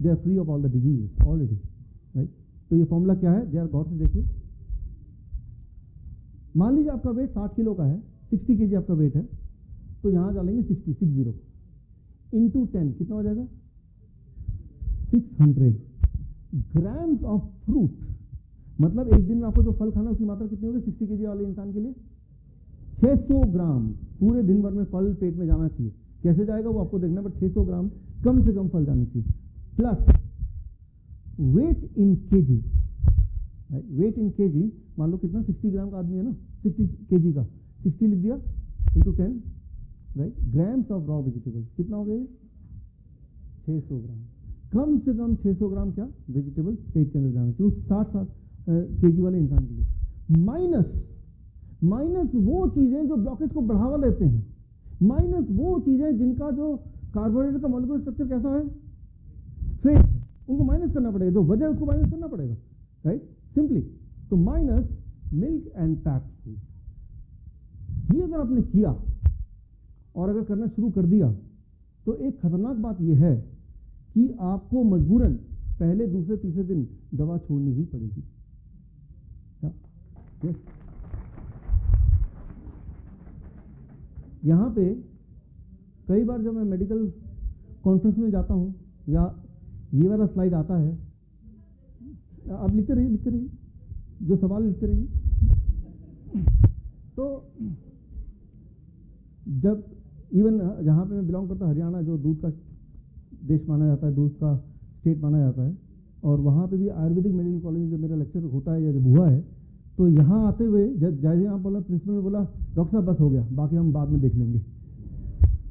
they are free of all the diseases already, right. तो ये फॉर्मूला क्या है, जरा गौर से देखिए। मान लीजिए आपका वेट 60 किलो का है, 60 केजी आपका वेट है, तो यहां डालेंगे 60 इंटू 10 कितना हो जाएगा, 600 ग्राम्स ऑफ फ्रूट। मतलब एक दिन में आपको जो फल खाना उसकी मात्रा कितनी होगी 60 केजी वाले इंसान के लिए, 600 ग्राम। पूरे दिन भर में फल पेट में जाना चाहिए। कैसे जाएगा वो आपको देखना, बट 600 ग्राम कम से कम फल जाने चाहिए। प्लस वेट इन केजी, वेट इन केजी मान लो कितना, 60 ग्राम का आदमी है ना, 60 केजी का 60 लिख दिया into 10, right. Grams of raw vegetable कितना हो गया, 600 ग्राम। कम से कम 600 ग्राम क्या वेजिटेबल पेट के अंदर जाना चाहिए उस 60 केजी वाले इंसान के लिए। माइनस वो चीजें जो ब्लॉकेज को बढ़ावा देते हैं, माइनस वो चीजें जिनका जो कार्बोहाइड्रेट का मॉलिक्यूलर स्ट्रक्चर कैसा है, स्ट्रेट है, उनको माइनस करना पड़ेगा, जो वजह है उसको माइनस करना पड़ेगा, राइट, सिंपली। तो minus milk and packed food. ये अगर आपने किया और अगर करना शुरू कर दिया, तो एक खतरनाक बात यह है कि आपको मजबूरन पहले दूसरे तीसरे दिन दवा छोड़नी ही पड़ेगी। yes. यहाँ पे कई बार जब मैं मेडिकल कॉन्फ्रेंस में जाता हूँ या ये वाला स्लाइड आता है, आप लिखते रहिए जो सवाल लिखते रहिए। तो जब इवन जहाँ पे मैं बिलोंग करता, हरियाणा, जो दूध का देश माना जाता है, दूध का स्टेट माना जाता है, और वहाँ पे भी आयुर्वेदिक मेडिकल कॉलेज में जब मेरा लेक्चर होता है या जब हुआ है, तो यहाँ आते हुए जैसे यहाँ बोला, प्रिंसिपल ने बोला, डॉक्टर साहब बस हो गया, बाकी हम बाद में देख लेंगे,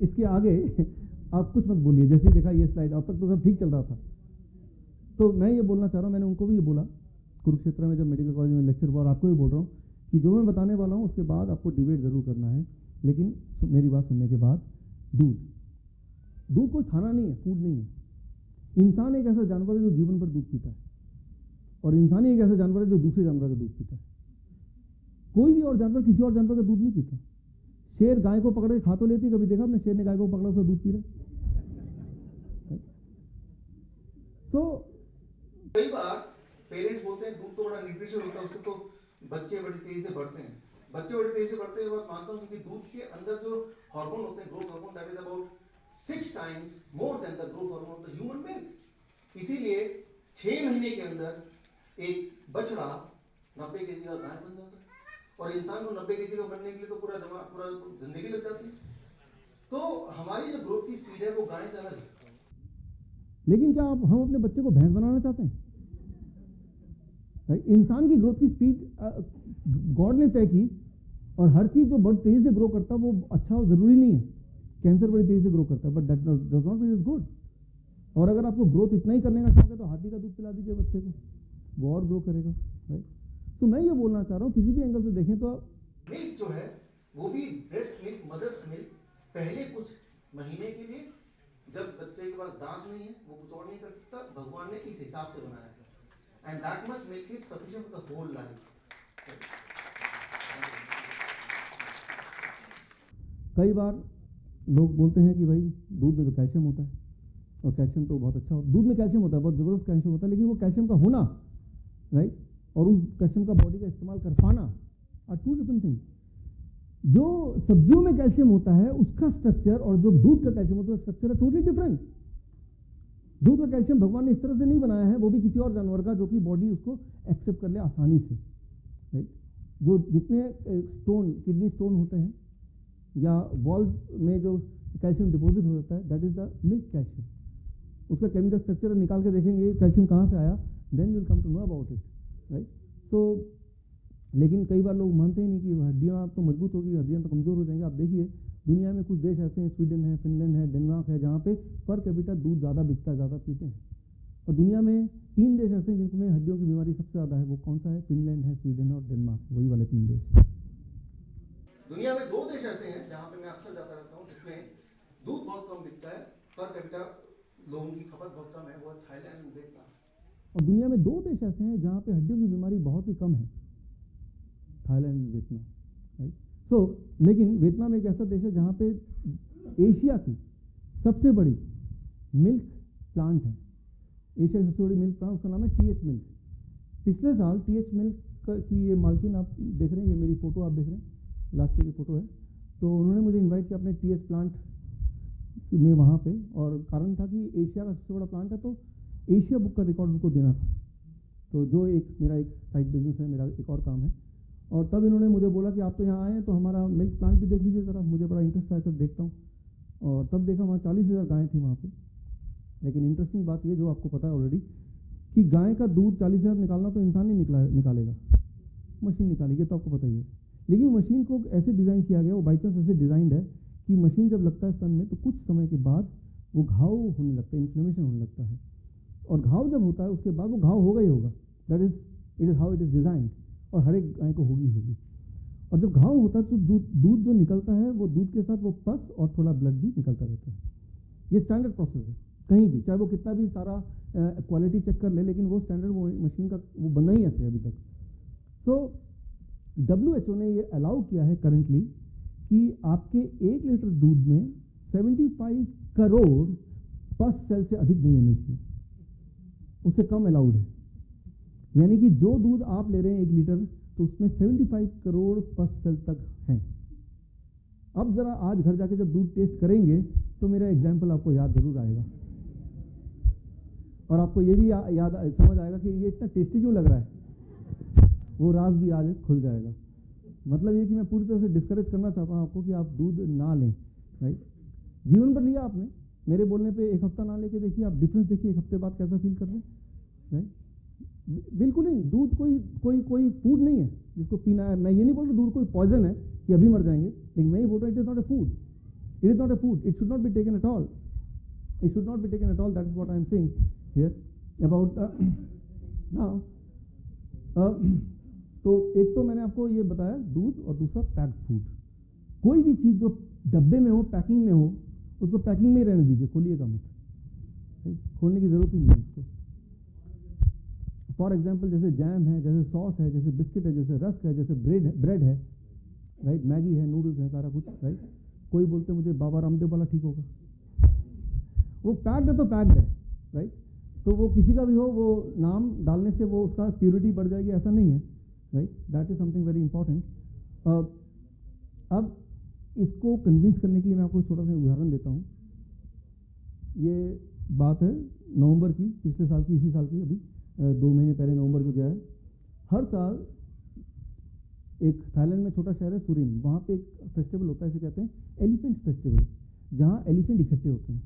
इसके आगे आप कुछ मत बोलिए। जैसे ही देखा ये स्लाइड, अब तक तो सब ठीक चल रहा था। तो मैं ये बोलना चाह रहा हूँ, मैंने उनको भी ये बोला कुरुक्षेत्र में जब मेडिकल कॉलेज में लेक्चर हुआ, और आपको भी बोल रहा हूँ कि जो मैं बताने वाला हूँ उसके बाद आपको डिबेट जरूर करना है, लेकिन मेरी बात सुनने के बाद। दूध कोई खाना नहीं है, फूड नहीं है। इंसान एक ऐसा जानवर है जो जीवन भर दूध पीता है, और इंसान ही एक ऐसा जानवर है जो दूसरे जानवर का दूध पीता है। कोई भी और जानवर किसी और जानवर का दूध नहीं पीता। शेर गाय को पकड़ के खा तो लेती, कभी देखा आपने शेर ने गाय को पकड़ा उसका दूध पी रहा? तो कई बार पेरेंट्स बोलते हैं दूध तो बड़ा न्यूट्रिशन होता है, उससे तो बच्चे बड़ी तेजी से बढ़ते हैं। बच्चे बड़ी तेजी से बढ़ते हैं, बात मानता हूँ, क्योंकि दूध के अंदर जो हार्मोन होते हैं, growth hormone, that is about 6 times more than the growth hormone of the human milk। इसीलिए 6 महीने के अंदर एक बछड़ा 90 केजी का गाय बन जाता है, और इंसान को 90 केजी का बनने के लिए तो पूरा जिंदगी लग जाती है। तो हमारी जो ग्रोथ की स्पीड है वो गाय से अलग है। लेकिन क्या हम अपने बच्चे को भैंस बनाना चाहते हैं? इंसान की ग्रोथ की स्पीड गॉड ने तय की, और हर चीज जो बहुत तेजी से ग्रो करता है वो अच्छा और जरूरी नहीं है। कैंसर बड़ी तेजी से ग्रो करता है, but that does not mean is good. और अगर आपको ग्रोथ इतना ही करने का शौक है तो हाथी का दूध पिला दीजिए बच्चे को, वो और ग्रो करेगा, राइट। तो मैं ये बोलना चाह रहा हूँ, किसी भी एंगल से देखें तो मिल्क जो है वो भी ब्रेस्ट मिल्क, मदर्स मिल्क, पहले कुछ महीने के लिए, जब बच्चे के पास दांत नहीं है, वो कुछ और नहीं कर सकता, भगवान ने इस हिसाब से बनाया है। and that much milk is sufficient for the whole life. कई बार लोग बोलते हैं कि भाई दूध में तो कैल्शियम होता है और कैल्शियम तो बहुत अच्छा होता है, दूध में कैल्शियम होता है, बहुत ज़बरदस्त कैल्शियम होता है, लेकिन वो कैल्शियम का होना, राइट, और उस कैल्शियम का बॉडी का इस्तेमाल कर पाना आर टू डिफरेंट थिंग्स। जो सब्जियों में कैल्शियम होता है उसका स्ट्रक्चर और जो दूध का कैल्शियम होता है स्ट्रक्चर है टोटली डिफरेंट। दूध का कैल्शियम भगवान ने इस तरह से नहीं बनाया है, वो भी किसी और जानवर का, जो कि बॉडी उसको एक्सेप्ट कर ले आसानी से, राइट। जो जितने स्टोन, किडनी स्टोन होते हैं या वॉल्व में जो कैल्शियम डिपॉजिट हो जाता है, that is the milk calcium. उसका केमिकल स्ट्रक्चर निकाल के देखेंगे कैल्शियम कहाँ से आया, then you will come to know about it, right. So लेकिन कई बार लोग मानते ही नहीं कि हड्डियाँ आप तो मजबूत होगी, हड्डियाँ तो कमज़ोर हो जाएंगे। आप देखिए दुनिया में कुछ देश ऐसे हैं, स्वीडन है, फिनलैंड है, डेनमार्क है, जहाँ पे पर कैपिटा दूध ज़्यादा बिकता है, ज़्यादा पीते हैं। और दुनिया में 3 देश ऐसे हैं जिनमें हड्डियों की बीमारी सबसे ज़्यादा है। वो कौन सा है? फिनलैंड है, स्वीडन है और डेनमार्क, वही वाले 3 देश। दुनिया में 2 देश ऐसे हैं जहाँ पे मैं अक्सर जाता रहता हूँ, जिसमें दूध बहुत कम बिकता है, पर कैपिटा लोगों की खपत बहुत कम है, वो है थाईलैंड और वियतनाम। और दुनिया में 2 देश ऐसे हैं जहाँ पे हड्डियों की बीमारी बहुत ही कम है, थाईलैंड और वियतनाम, राइट। सो लेकिन वियतनाम एक ऐसा देश है जहाँ पे एशिया की सबसे बड़ी मिल्क प्लांट है। एशिया की सबसे बड़ी मिल्क प्लांट, उसका नाम है TH मिल्क। पिछले साल TH मिल्क की ये मालकिन आप देख रहे हैं, ये मेरी फ़ोटो आप देख रहे हैं, लास्ट ईयर की फ़ोटो है। तो उन्होंने मुझे इनवाइट किया अपने TH प्लांट में वहाँ पे, और कारण था कि एशिया का सबसे बड़ा प्लांट है तो एशिया बुक का रिकॉर्ड उनको देना था। तो जो मेरा एक साइड बिजनेस है, मेरा एक और काम है। और तब इन्होंने मुझे बोला कि आप तो यहाँ आए हैं तो हमारा मिल्क प्लांट भी देख लीजिए ज़रा। मुझे बड़ा इंटरेस्ट आया, तब देखता हूँ। और तब देखा वहाँ 40,000 गायें थी वहाँ पे। लेकिन इंटरेस्टिंग बात ये, जो आपको पता है ऑलरेडी, कि गाय का दूध 40,000 निकालना तो इंसान नहीं निकालेगा, मशीन निकालेगी, तो आपको पता ही है। लेकिन मशीन को ऐसे डिज़ाइन किया गया, वो बाई चांस ऐसे डिज़ाइंड है कि मशीन जब लगता है स्तन में तो कुछ समय के बाद वो घाव होने लगता है, इन्फ्लेमेशन होने लगता है। और घाव जब होता है उसके बाद वो घाव होगा ही होगा, that is it is how it is designed, और हर एक गाय को होगी होगी। और जब घाव होता है तो दूध जो निकलता है वो दूध के साथ वो पस और थोड़ा ब्लड भी निकलता रहता है। ये स्टैंडर्ड प्रोसेस है कहीं भी, चाहे वो कितना भी सारा क्वालिटी चेक कर ले, लेकिन वो स्टैंडर्ड वो मशीन का वो बना ही ऐसे अभी तक। तो WHO ने ये अलाउ किया है करंटली कि आपके 1 लीटर दूध में 75 करोड़ पस सेल से अधिक नहीं होने चाहिए, उससे कम अलाउड है। यानी कि जो दूध आप ले रहे हैं 1 लीटर, तो उसमें 75 करोड़ पस सेल तक हैं। अब जरा आज घर जाके जब दूध टेस्ट करेंगे तो मेरा एग्जाम्पल आपको याद जरूर आएगा, और आपको ये भी याद समझ आएगा कि ये इतना टेस्टी क्यों लग रहा है। वो राज भी आज खुल जाएगा। मतलब ये कि मैं पूरी तरह से डिस्करेज करना चाहता हूँ आपको कि आप दूध ना लें, राइट। जीवन भर लिया आपने, मेरे बोलने पे 1 हफ्ता ना लेके देखिए, आप डिफरेंस देखिए 1 हफ्ते बाद कैसा फील कर रहे हैं, राइट। बिल्कुल नहीं, दूध कोई फूड नहीं है जिसको पीना है। मैं ये नहीं बोल रहा दूध कोई पॉइजन है कि अभी मर जाएंगे, लेकिन मैं ये बोल रहा हूँ it is not a food, it is not a food, it should not be taken at all, it should not be taken at all. That is what I am saying here about now. तो एक तो मैंने आपको ये बताया दूध, और दूसरा पैक्ड फूड। कोई भी चीज़ जो डब्बे में हो, पैकिंग में हो, उसको पैकिंग में ही रहने दीजिए, खोलिएगा मत, खोलने की ज़रूरत ही नहीं है उसको। फॉर एग्जाम्पल जैसे जैम है, जैसे सॉस है, जैसे बिस्किट है, जैसे रस्क है, जैसे ब्रेड है, राइट, मैगी है, नूडल्स है, सारा कुछ, राइट। कोई बोलते मुझे बाबा रामदेव वाला ठीक होगा, वो पैक्ड है तो पैक्ड है, राइट। तो वो किसी का भी हो, वो नाम डालने से वो उसका प्योरिटी बढ़ जाएगी, ऐसा नहीं है, right. That is something very important. अब इसको कन्विंस करने के लिए मैं आपको छोटा सा उदाहरण देता हूँ। ये बात है नवंबर की, पिछले साल की, इसी साल की, अभी 2 महीने पहले नवंबर को गया है। हर साल एक थाईलैंड में छोटा शहर है सुरीम, वहाँ पे एक फेस्टिवल होता है, इसे कहते हैं एलिफेंट फेस्टिवल, जहाँ एलिफेंट इकट्ठे होते हैं।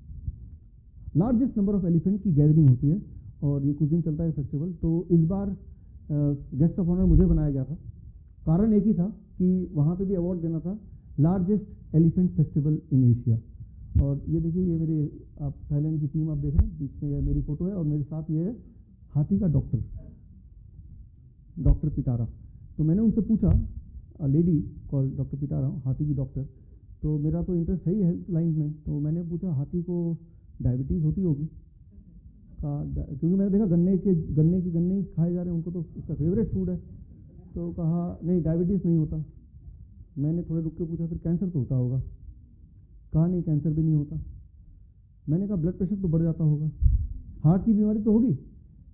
लार्जेस्ट नंबर ऑफ एलिफेंट की गैदरिंग होती है, और ये कुछ दिन चलता है फेस्टिवल। तो इस बार गेस्ट ऑफ ऑनर मुझे बनाया गया था। कारण एक ही था कि वहाँ पे भी अवार्ड देना था, largest elephant festival in Asia. और ये देखिए, ये मेरे आप थाईलैंड की टीम आप देख रहे हैं, बीच में ये मेरी फ़ोटो है, और मेरे साथ ये है हाथी का डॉक्टर पिटारा। तो मैंने उनसे पूछा, लेडी कॉल्ड डॉक्टर पिटारा, हाथी की डॉक्टर। तो मेरा तो इंटरेस्ट है ही हेल्थ लाइन में, तो मैंने पूछा हाथी को डायबिटीज़ होती होगी? क्योंकि मैंने देखा गन्ने ही खाए जा रहे हैं, उनको तो उसका फेवरेट फूड है। तो कहा नहीं डायबिटीज़ नहीं होता। मैंने थोड़े रुक के पूछा फिर कैंसर तो होता होगा? कहा नहीं कैंसर भी नहीं होता। मैंने कहा ब्लड प्रेशर तो बढ़ जाता होगा, हार्ट की बीमारी तो होगी?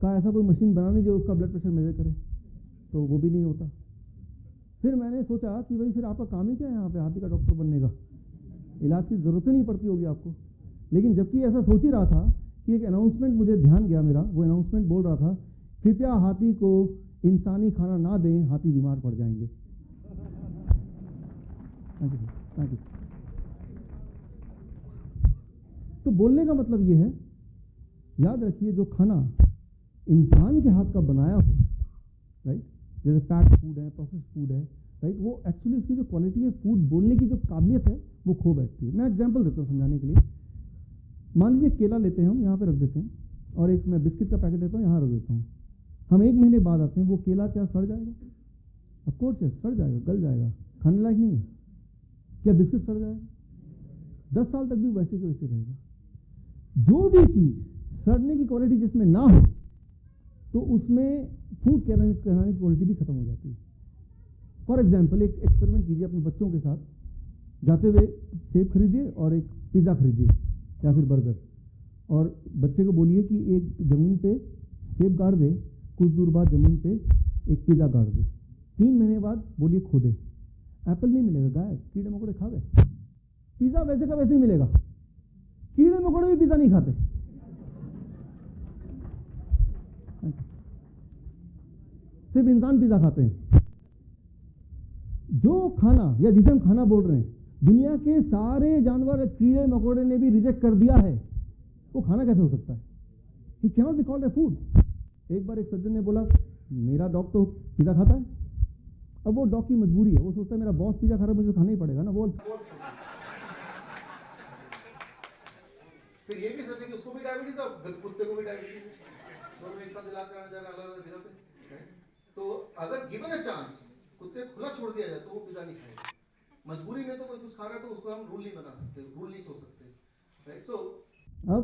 कहा ऐसा कोई मशीन बनानी जो उसका ब्लड प्रेशर मेजर करे, तो वो भी नहीं होता। फिर मैंने सोचा कि भाई फिर आपका काम ही क्या है यहाँ पे हाथी का डॉक्टर बनने का, इलाज की ज़रूरत ही नहीं पड़ती होगी आपको। लेकिन जबकि ऐसा सोच ही रहा था कि एक अनाउंसमेंट मुझे ध्यान गया मेरा, वो अनाउंसमेंट बोल रहा था कृपया हाथी को इंसानी खाना ना दें, हाथी बीमार पड़ जाएंगे। Thank you. तो बोलने का मतलब ये है, याद रखिए जो खाना इंसान के हाथ का बनाया हो, राइट, जैसे पैक्ड फूड है, प्रोसेस्ड फूड है, राइट, वो एक्चुअली उसकी जो क्वालिटी है, फूड बोलने की जो काबिलियत है वो खो बैठती है। मैं एग्जांपल देता हूँ समझाने के लिए। मान लीजिए केला लेते हैं हम, यहाँ पे रख देते हैं, और एक मैं बिस्किट का पैकेट लेता हूँ, यहाँ रख देता हूँ। हम 1 महीने बाद आते हैं, वो केला क्या सड़ जाएगा? ऑफ कोर्स है, सड़ जाएगा, गल जाएगा, खाने लायक नहीं है। क्या बिस्किट सड़ जाएगा? 10 साल तक भी वैसे के वैसे रहेगा। जो भी चीज़ सड़ने की क्वालिटी जिसमें ना हो, तो उसमें फूड कराने की क्वालिटी भी खत्म हो जाती है। फॉर एग्जाम्पल एक एक्सपेरिमेंट कीजिए अपने बच्चों के साथ, जाते हुए सेब खरीदिए और एक पिज़्ज़ा खरीदिए या फिर बर्गर, और बच्चे को बोलिए कि एक ज़मीन पे सेब गाड़ दे, कुछ दूर बाद ज़मीन पे एक पिज़्ज़ा गाड़ दे, 3 महीने बाद बोलिए खो दे, एप्पल नहीं मिलेगा, गायब, कीड़े मकोड़े खा गए। पिज़्ज़ा वैसे का वैसे ही मिलेगा, कीड़े मकोड़े भी पिज़्ज़ा नहीं खाते। सिर्फ इंसान पिज़्ज़ा खाते हैं। जो खाना या जिसे हम खाना बोल रहे हैं, दुनिया के सारे जानवर, कीड़े मकोड़े ने भी रिजेक्ट कर दिया है, वो खाना कैसे हो सकता है? It cannot be called a food। एक बार एक सज्जन ने बोला मेरा डॉग तो पिज़्ज़ा खाता है। अब वो डॉग की मजबूरी है, वो सोचता है मेरा बॉस पिज़्ज़ा खा रहा है, मुझे तो खाना ही पड़ेगा ना। बोल फिर ये भी सोचे कि उसको भी डायबिटीज और कुत्ते को भी डायबिटीज, दोनों एक साथ इलाज कराने जा रहे हैं अलग अलग जगह पे। तो अगर गिवन अ चांस कुत्ते खुला छोड़ दिया जाए तो वो पिज़्ज़ा नहीं खाएगा। मजबूरी में तो कोई कुछ खा रहा है तो उसको हम रूल नहीं बना सकते, रूल नहीं सोच सकते, राइट। सो अब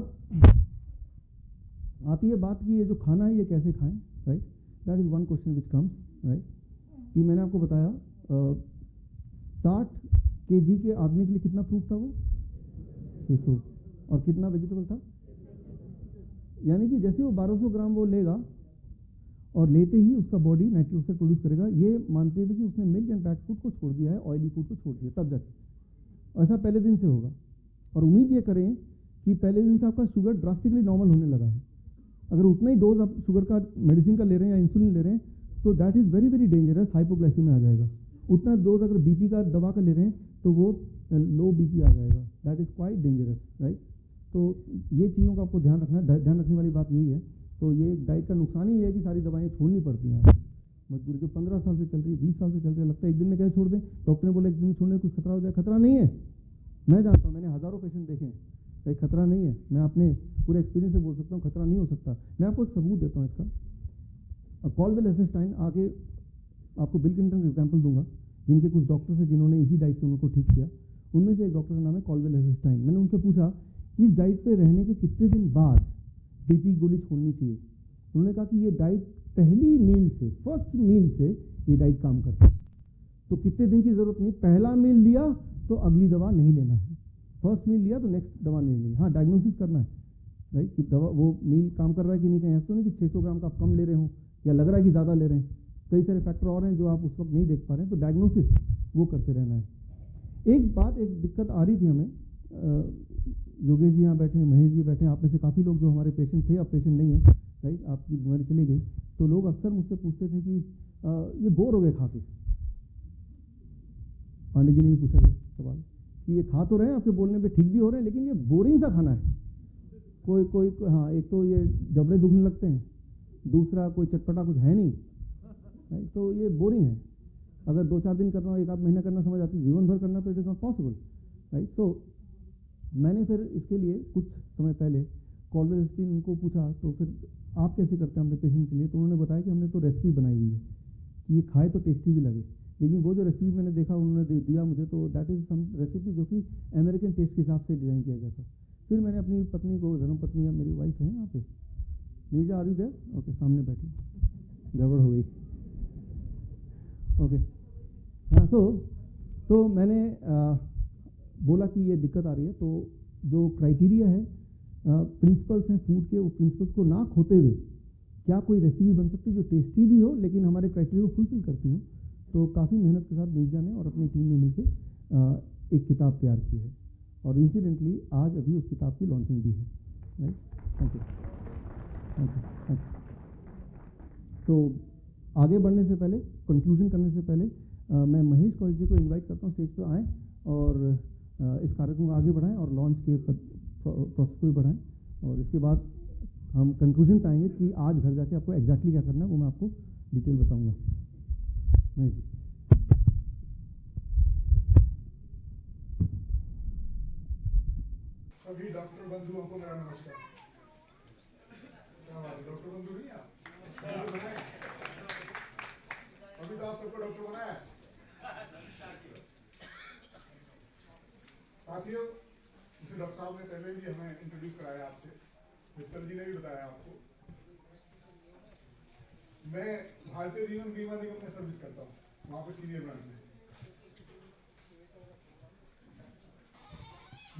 आती है बात कि ये जो खाना है ये कैसे खाएं, right, that is one question which comes, right, कि मैंने आपको बताया 60 kg के आदमी के लिए कितना फ्रूट था वो? 600, और कितना वेजिटेबल था? यानी कि जैसे वो 1200 ग्राम वो लेगा और लेते ही उसका बॉडी नाइट्रिक ऑक्साइड प्रोड्यूस करेगा, ये मानते हुए कि उसने मिल्क एंड पैक्ड फूड को छोड़ दिया है, ऑयली फूड को छोड़ दिया, तब जाके ऐसा पहले दिन से होगा। और उम्मीद ये करें कि पहले दिन से आपका शुगर ड्रास्टिकली नॉर्मल होने लगा है। अगर उतना ही डोज आप शुगर का मेडिसिन का ले रहे हैं या इंसुलिन ले रहे हैं तो that is very very dangerous, hypoglycaemia आ जाएगा। उतना डोज अगर बीपी का दवा का ले रहे हैं तो वो लो बीपी आ जाएगा, that is quite dangerous, right. तो ये चीज़ों का आपको ध्यान रखना है। ध्यान रखने वाली बात यही है। तो ये डाइट का नुकसान ही है कि सारी दवाएं छोड़नी पड़ती हैं आपको, मजबूरी जो 15 साल से चल रही है, 20 साल से चल रही है, लगता है एक दिन में कैसे छोड़ दें। डॉक्टर ने बोला एक दिन में छोड़ने कुछ खतरा हो जाए, खतरा नहीं है। मैं जानता हूँ, मैंने हज़ारों पेशेंट देखे हैं, कहीं खतरा नहीं है। मैं अपने पूरे एक्सपीरियंस से बोल सकता हूँ खतरा नहीं हो सकता। मैं आपको एक सबूत देता हूँ इसका। कॉल्डवेल एसेस्टाइन, आगे आपको बिल क्लिंटन का एग्जाम्पल दूंगा, जिनके कुछ डॉक्टर्स हैं जिन्होंने इसी डाइट से उनको ठीक किया। उनमें से एक डॉक्टर का नाम है कॉल्डवेल एसेस्टाइन। मैंने उनसे पूछा इस डाइट पे रहने के कितने दिन बाद बीपी गोली छोड़नी चाहिए। उन्होंने कहा कि ये डाइट पहली मील से, फर्स्ट मील से ये डाइट काम करती है, तो कितने दिन की ज़रूरत नहीं। पहला मील लिया तो अगली दवा नहीं लेना है, फर्स्ट मील लिया तो नेक्स्ट दवा नहीं लेनी। हाँ, डायग्नोसिस करना है, राइट, कि दवा वो मील काम कर रहा है कि नहीं। कहीं ऐसा तो नहीं कि 600 ग्राम का आप कम ले रहे हो या लग रहा है कि ज़्यादा ले रहे हैं। कई सारे फैक्टर और हैं जो आप उस वक्त नहीं देख पा रहे हैं, तो डायग्नोसिस वो करते रहना है। एक दिक्कत आ रही थी हमें, योगेश जी यहाँ बैठे हैं, महेश जी बैठे हैं, आप में से काफ़ी लोग जो हमारे पेशेंट थे अब पेशेंट नहीं है, राइट, आपकी बीमारी चली गई। तो लोग अक्सर मुझसे पूछते थे कि ये बोर हो गए खा के। पांडे जी ने भी पूछा ये सवाल कि ये खा तो रहे हैं, आपके बोलने पे ठीक भी हो रहे हैं, लेकिन ये बोरिंग सा खाना है। कोई हाँ, एक तो ये जबड़े दुखने लगते हैं, दूसरा कोई चटपटा कुछ है नहीं, राइट, तो ये बोरिंग है। अगर 2-4 दिन करना हो, 1 आध महीना करना समझ आती, जीवन भर करना तो it is not possible, right. तो मैंने फिर इसके लिए कुछ समय पहले कॉल्डवेल एसेस्टाइन उनको पूछा तो फिर आप कैसे करते हैं अपने पेशेंट के लिए। तो उन्होंने बताया कि हमने तो रेसिपी बनाई हुई है कि ये खाए तो टेस्टी भी लगे, लेकिन वो जो रेसिपी मैंने देखा उन्होंने दिया मुझे, तो दैट इज़ सम रेसिपी जो कि अमेरिकन टेस्ट के हिसाब से डिज़ाइन किया गया था। फिर मैंने अपनी पत्नी को, धर्मपत्नी या मेरी वाइफ है यहाँ पे, Neerja are you there? Okay, सामने बैठी, गड़बड़ हो गई। ओके, हाँ, तो मैंने बोला कि ये दिक्कत आ रही है, तो जो क्राइटेरिया है, प्रिंसिपल्स हैं फूड के, वो प्रिंसिपल्स को ना खोते हुए क्या कोई रेसिपी बन सकती है जो टेस्टी भी हो लेकिन हमारे क्राइटेरिया को फुलफिल करती हो। तो काफ़ी मेहनत के साथ नीरजा ने और अपनी टीम ने मिलकर एक किताब तैयार की है, और इंसिडेंटली आज अभी उस किताब की लॉन्चिंग भी है। Right, thank you, thank you, thank you. तो आगे बढ़ने से पहले, कंक्लूजन करने से पहले मैं महेश कौशिक जी को इनवाइट करता हूँ स्टेज पर आएँ और इस कार्यक्रम को आगे बढ़ाएं और लॉन्च के प्रोसेस को भी बढ़ाएं, और इसके बाद हम कंक्लूजन पे आएंगे कि आज घर जाके आपको एग्जैक्टली क्या करना है, वो मैं आपको डिटेल बताऊंगा। महेश जी। सभी डॉक्टर बंधुओं को मेरा नमस्कार। क्या बात है, डॉक्टर बंधु नहीं आप? अभी तो आप सबको डॉक्टर बनाया है। साथियों, जिसे डॉक्टर साहब ने पहले भी हमें इंट्रोड्यूस कराया आपसे, मित्तल जी ने भी बताया आपको, मैं भारतीय जीवन बीमा निगम में सर्विस करता हूँ, वहां पे सीनियर ब्रांच में।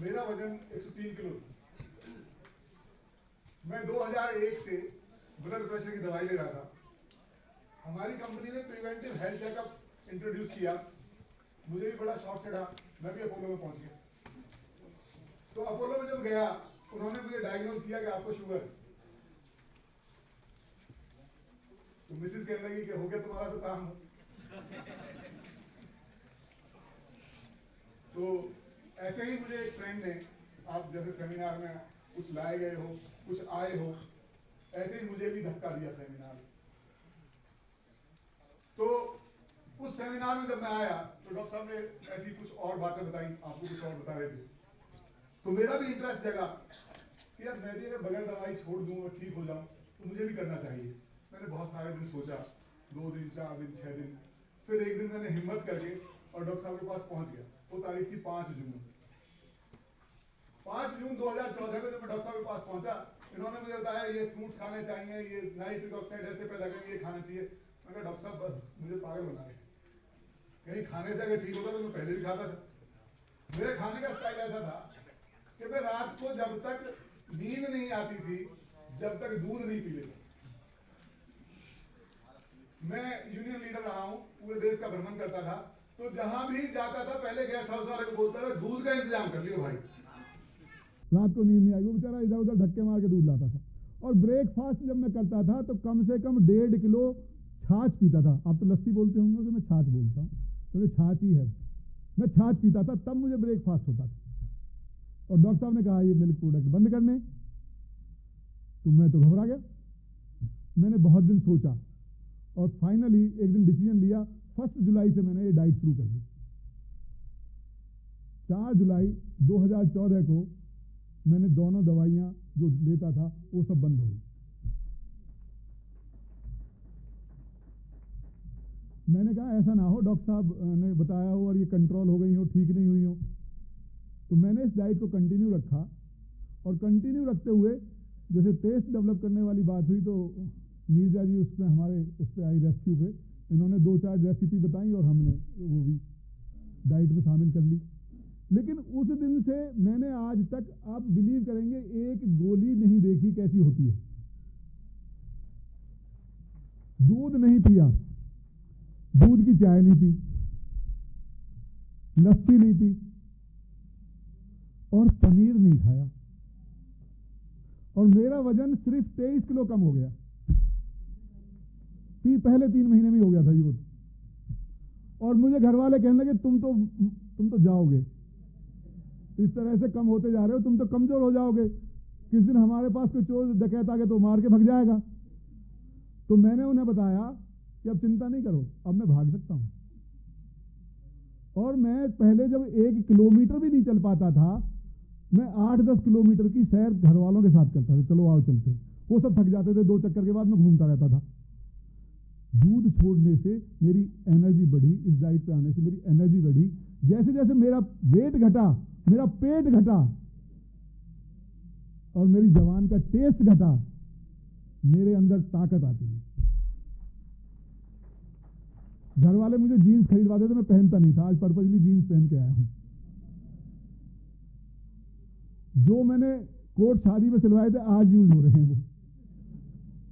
मेरा वजन 103 किलो था। मैं 2001 से ब्लड प्रेशर की दवाई ले रहा था। हमारी कंपनी ने प्रिवेंटिव हेल्थ चेकअप इंट्रोड्यूस किया, मुझे भी बड़ा शौक चढ़ा, मैं भी अपोलो में पहुंच गया। तो अपोलो में जब गया, उन्होंने मुझे डायग्नोज किया कि आपको शुगर। तो मिसेस कहने लगी कि हो गया तुम्हारा तो काम। तो ऐसे ही मुझे एक फ्रेंड ने, आप जैसे सेमिनार में कुछ लाए गए हो, कुछ आए हो, ऐसे ही मुझे भी धक्का दिया सेमिनार। तो उस सेमिनार में जब मैं आया तो डॉक्टर साहब ने ऐसी कुछ और बातें बताई, आपको कुछ और बता रहे थे। तो मेरा भी इंटरेस्ट जगा कि यार मैं भी अगर बगैर दवाई छोड़ दूं और ठीक हो जाऊं तो मुझे भी करना चाहिए। मैंने बहुत सारे दिन सोचा, 2 दिन, 4 दिन, 6 दिन, फिर एक दिन मैंने हिम्मत करके और डॉक्टर साहब के पास पहुंच गया। वो तारीख थी 5 जून 2014 को जब मैं डॉक्टर साहब के पास पहुंचा, इन्होंने मुझे बताया ये फ्रूट्स खाने चाहिए, ये नाइट्रिक ऑक्साइड ऐसे पैदा करेंगे, ये खाना चाहिए। मैं कहा डॉक्टर साहब बस मुझे पागल बना रहे, कहीं खाने से अगर ठीक होता तो मैं पहले भी खाता था। मेरे खाने का स्टाइल ऐसा था कि मैं रात को जब तक नींद नहीं आती थी, जब तक दूध नहीं पी लेता। मैं यूनियन लीडर रहा हूं, पूरे देश का भ्रमण करता था, तो जहां भी जाता था पहले गेस्ट हाउस वाले को बोलता था दूध का इंतजाम कर लियो भाई। रात को नींद नहीं आई, वो बेचारा इधर उधर धक्के मार के दूध लाता था। और ब्रेकफास्ट जब मैं करता था तो कम से कम 1.5 किलो छाछ पीता था। आप तो लस्सी बोलते होंगे, उसे मैं छाछ बोलता हूँ, तो छाछ ही है। मैं छाछ पीता था, तब मुझे ब्रेकफास्ट होता था। और डॉक्टर साहब ने कहा ये मिल्क प्रोडक्ट बंद करने, तो मैं तो घबरा गया। मैंने बहुत दिन सोचा और फाइनली एक दिन डिसीजन लिया। 1 जुलाई से मैंने ये डाइट शुरू कर दी। 4 जुलाई 2014 को मैंने दोनों दवाइयां जो लेता था वो सब बंद हो गई। मैंने कहा ऐसा ना हो डॉक्टर साहब ने बताया हो और ये कंट्रोल हो गई हो, ठीक नहीं हुई हो। तो मैंने इस डाइट को कंटिन्यू रखा, और कंटिन्यू रखते हुए जैसे टेस्ट डेवलप करने वाली बात हुई तो नीरजा जी उसमें हमारे उस पर आई रेस्क्यू पे। इन्होंने 2-4 रेसिपी बताई और हमने वो भी डाइट में शामिल कर ली। लेकिन उस दिन से मैंने आज तक, आप बिलीव करेंगे, एक गोली नहीं देखी कैसी होती है। दूध नहीं पिया, दूध की चाय नहीं पी, लस्सी नहीं पी, और पनीर नहीं खाया, और मेरा वजन सिर्फ 23 किलो कम हो गया। पहले 3 महीने में हो गया था जी वो। और मुझे घर वाले कहने लगे तुम तो जाओगे, इस तरह से कम होते जा रहे हो, तुम तो कमजोर हो जाओगे, किस दिन हमारे पास कोई चोर डकैत आ गया तो मार के भाग जाएगा। तो मैंने उन्हें बताया कि अब चिंता नहीं करो, अब मैं भाग सकता हूं। और मैं पहले जब 1 किलोमीटर भी नहीं चल पाता था, मैं 8-10 किलोमीटर की सैर घर वालों के साथ करता था, चलो आओ चलते। वो सब थक जाते थे, 2 चक्कर के बाद मैं घूमता रहता था। दूध छोड़ने से मेरी एनर्जी बढ़ी, इस डाइट पे आने से मेरी एनर्जी बढ़ी। जैसे जैसे मेरा वेट घटा, मेरा पेट घटा, और मेरी जवान का टेस्ट घटा, मेरे अंदर ताकत आती है। घर वाले मुझे जीन्स खरीदवाते थे, मैं पहनता नहीं था, आज पर्पजली जीन्स पहन के आया हूं। जो मैंने कोट शादी में सिलवाए थे आज यूज हो रहे हैं वो।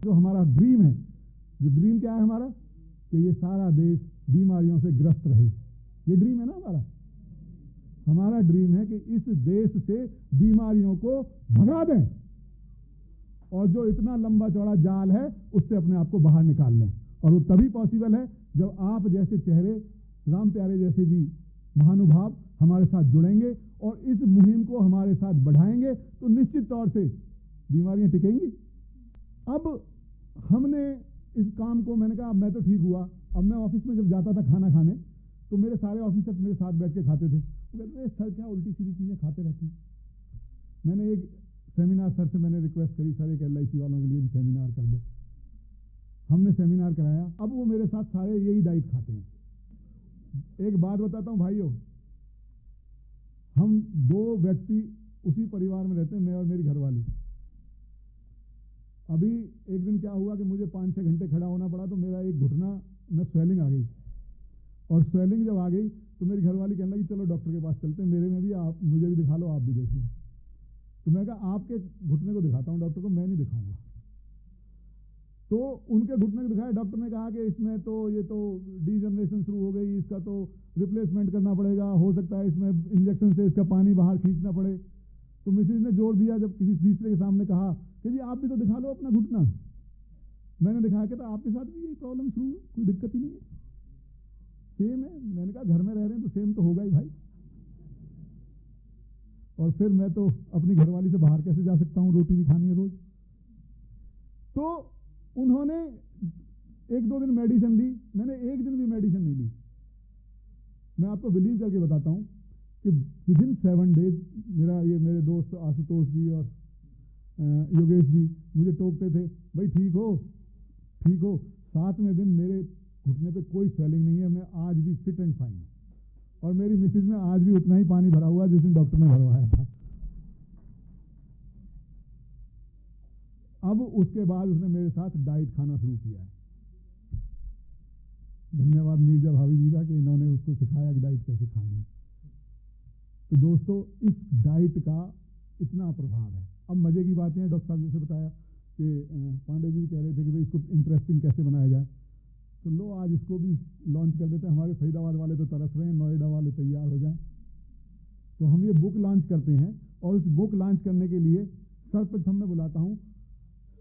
जो हमारा ड्रीम है, जो ड्रीम क्या है हमारा, कि ये सारा देश बीमारियों से ग्रस्त रहे, ये ड्रीम है ना हमारा। हमारा ड्रीम है कि इस देश से बीमारियों को भगा दें और जो इतना लंबा चौड़ा जाल है उससे अपने आप को बाहर निकाल लें। और वो तभी पॉसिबल है जब आप जैसे चेहरे, राम प्यारे जैसे जी महानुभाव हमारे साथ जुड़ेंगे और इस मुहिम को हमारे साथ बढ़ाएंगे तो निश्चित तौर से बीमारियां टिकेंगी। अब हमने इस काम को, मैंने कहा अब मैं तो ठीक हुआ। अब मैं ऑफिस में जब जाता था खाना खाने तो मेरे सारे ऑफिसर्स मेरे साथ बैठ के खाते थे। वो कहते थे सर क्या उल्टी सीधी चीज़ें खाते रहते हैं। मैंने एक सेमिनार सर से मैंने रिक्वेस्ट करी, सर एक LIC वालों के लिए भी सेमिनार कर दो। हमने सेमिनार कराया, अब वो मेरे साथ सारे यही डाइट खाते हैं। एक बात बताता हूँ भाइयों, हम 2 व्यक्ति उसी परिवार में रहते हैं, मैं और मेरी घरवाली। अभी एक दिन क्या हुआ कि मुझे 5-6 घंटे खड़ा होना पड़ा तो मेरा एक घुटना में स्वेलिंग आ गई। और स्वेलिंग जब आ गई तो मेरी घरवाली कहने लगी चलो डॉक्टर के पास चलते हैं, मेरे में भी, आप मुझे भी दिखा लो, आप भी देख लो। तो मैं कहा आपके घुटने को दिखाता हूँ डॉक्टर को, मैं नहीं दिखाऊंगा। तो उनके घुटने को दिखाया, डॉक्टर ने कहा कि इसमें तो ये तो डीजनरेशन शुरू हो गई, इसका तो रिप्लेसमेंट करना पड़ेगा, हो सकता है इसमें इंजेक्शन से इसका पानी बाहर खींचना पड़े। तो मिसेज ने जोर दिया, जब किसी तीसरे के सामने कहा कि जी आप भी तो दिखा लो अपना घुटना। मैंने दिखाया कि तो आपके साथ भी यही प्रॉब्लम शुरू है, कोई दिक्कत ही नहीं है, सेम है। मैंने कहा घर में रह रहे हैं तो सेम तो होगा ही भाई। और फिर मैं तो अपनी घरवाली से बाहर कैसे जा सकता हूँ, रोटी भी खानी है रोज। तो उन्होंने 1-2 दिन मेडिसिन ली, मैंने एक दिन भी मेडिसिन नहीं ली। मैं आपको बिलीव करके बताता हूँ कि विदिन 7 डेज मेरे दोस्त आशुतोष जी और योगेश जी मुझे टोकते थे, भाई ठीक हो ठीक हो। 7वें दिन मेरे घुटने पे कोई स्वेलिंग नहीं है, मैं आज भी फिट एंड फाइन हूँ। और मेरी मिसेज में आज भी उतना ही पानी भरा हुआ जिस दिन डॉक्टर ने भरवाया था। अब उसके बाद उसने मेरे साथ डाइट खाना शुरू किया है। धन्यवाद नीरजा भाभी जी का कि इन्होंने उसको सिखाया कि डाइट कैसे खानी है। तो दोस्तों इस डाइट का इतना प्रभाव है। अब मजे की बातें हैं, डॉक्टर साहब जैसे बताया कि पांडे जी भी कह रहे थे कि भाई इसको इंटरेस्टिंग कैसे बनाया जाए, तो लो आज इसको भी लॉन्च कर देते हैं। हमारे फरीदाबाद वाले तो तरस रहे हैं, नोएडा वाले तैयार हो जाएं। तो हम ये बुक लॉन्च करते हैं और इस बुक लॉन्च करने के लिए सर्वप्रथम मैं बुलाता हूँ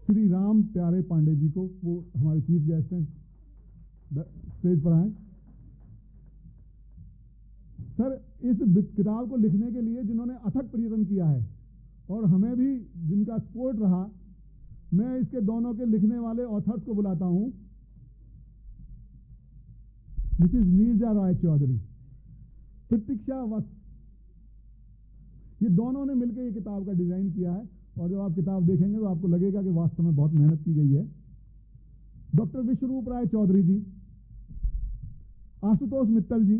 श्री राम प्यारे पांडे जी को, वो हमारे चीफ गेस्ट हैं, स्टेज पर आए। सर इस किताब को लिखने के लिए जिन्होंने अथक प्रयत्न किया है और हमें भी जिनका सपोर्ट रहा, मैं इसके दोनों के लिखने वाले ऑथर्स को बुलाता हूं। मिसेस नीरजा रॉय चौधरी, प्रतीक्षा वक्त, ये दोनों ने मिलकर ये किताब का डिजाइन किया है। और जब आप किताब देखेंगे तो आपको लगेगा कि वास्तव में बहुत मेहनत की गई है। डॉक्टर विश्वरूप राय चौधरी जी, आशुतोष मित्तल जी,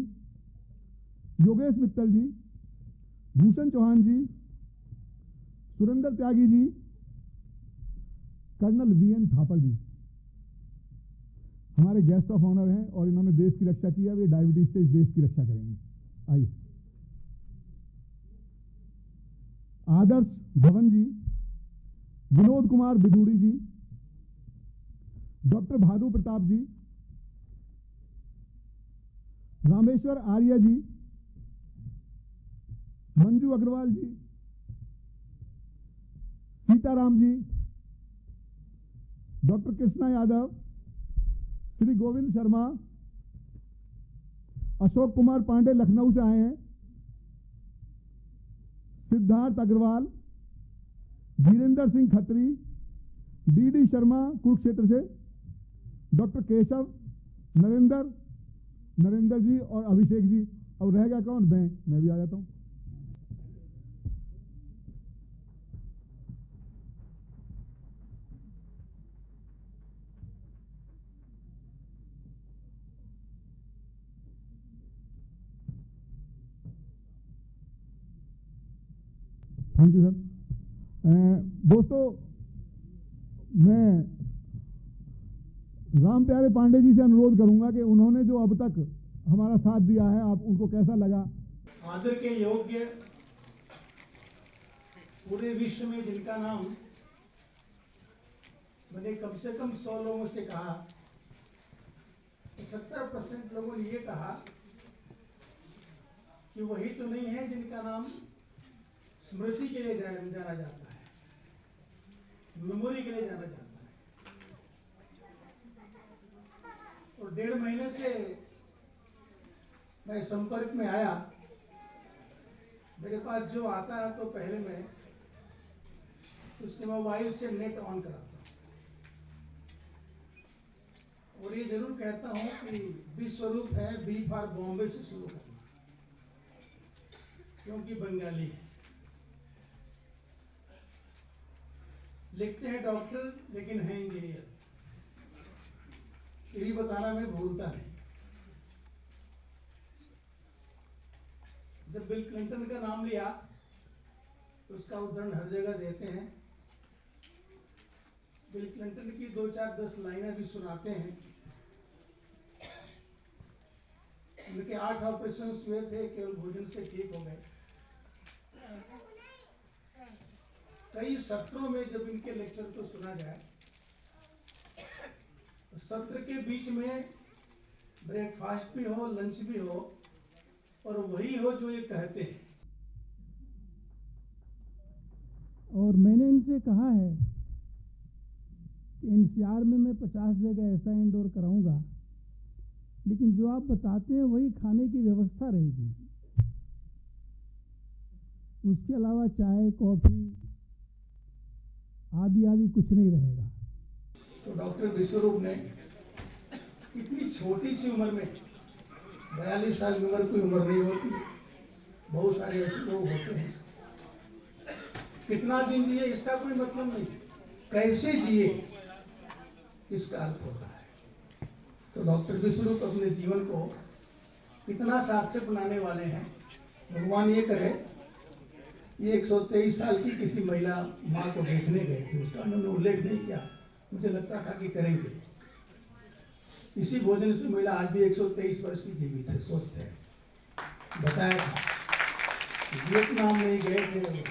योगेश मित्तल जी, भूषण चौहान जी, सुरेंद्र त्यागी जी, कर्नल VN थापर जी हमारे गेस्ट ऑफ ऑनर हैं और इन्होंने देश की रक्षा की है। वे डायबिटीज से इस देश की रक्षा करेंगे। आइए आदर्श धवन जी, विनोद कुमार बिदुड़ी जी, डॉक्टर भादु प्रताप जी, रामेश्वर आर्य जी, मंजू अग्रवाल जी, सीताराम जी, डॉक्टर कृष्णा यादव, श्री गोविंद शर्मा, अशोक कुमार पांडे लखनऊ से आए हैं, सिद्धार्थ अग्रवाल, धीरेन्द्र सिंह खत्री, DD शर्मा कुरुक्षेत्र से, डॉक्टर केशव, नरेंद्र जी और अभिषेक जी। अब रह गया कौन? मैं भी आ जाता हूं। Thank you sir. दोस्तों मैं राम प्यारे पांडे जी से अनुरोध करूंगा कि उन्होंने जो अब तक हमारा साथ दिया है, आप उनको कैसा लगा? आदर के योग्य पूरे विश्व में जिनका नाम मैंने कम से कम 100 लोगों से कहा, 75% लोगों ने ये कहा कि वही तो नहीं है जिनका नाम स्मृति के लिए जाना जाता है, मेमोरी के लिए जाना जाता है। और 1.5 महीने से मैं संपर्क में आया, मेरे पास जो आता है तो पहले मैं उसके मोबाइल से नेट ऑन कराता हूँ और ये जरूर कहता हूँ कि विश्वरूप है, बी फॉर बॉम्बे से शुरू करना, क्योंकि बंगाली है। लिखते हैं डॉक्टर लेकिन है इंजीनियर, ये भी बताना मैं भूलता नहीं। जब बिल क्लिंटन का नाम लिया उसका उदाहरण हर जगह देते हैं। बिल क्लिंटन की 2-4-10 लाइनें भी सुनाते हैं। उनके 8 ऑपरेशन हुए थे, केवल भोजन से ठीक हो गए। कई सत्रों में जब इनके लेक्चर को सुना जाए, सत्र के बीच में ब्रेकफास्ट भी हो, लंच भी हो, और वही हो जो ये कहते हैं। और मैंने इनसे कहा है कि एनसीआर में मैं 50 जगह ऐसा इंडोर कराऊंगा, लेकिन जो आप बताते हैं वही खाने की व्यवस्था रहेगी। उसके अलावा चाय, कॉफी आदि कुछ नहीं रहेगा। तो डॉक्टर विश्वरूप ने इतनी छोटी सी उम्र में, 42 साल की उम्र कोई उम्र नहीं होती, बहुत सारे ऐसे लोग होते हैं, कितना दिन जिए इसका कोई मतलब नहीं, कैसे जिए इसका अर्थ होता है। तो डॉक्टर विश्वरूप अपने जीवन को कितना सार्थक बनाने वाले हैं। भगवान ये करे, ये 123 साल की किसी महिला माँ को देखने गए थे, उसका उन्होंने उल्लेख नहीं किया, मुझे लगता था कि करेंगे। इसी भोजन से महिला आज भी 123 वर्ष की जीवित है, स्वस्थ है। बताया था वियतनाम में गए थे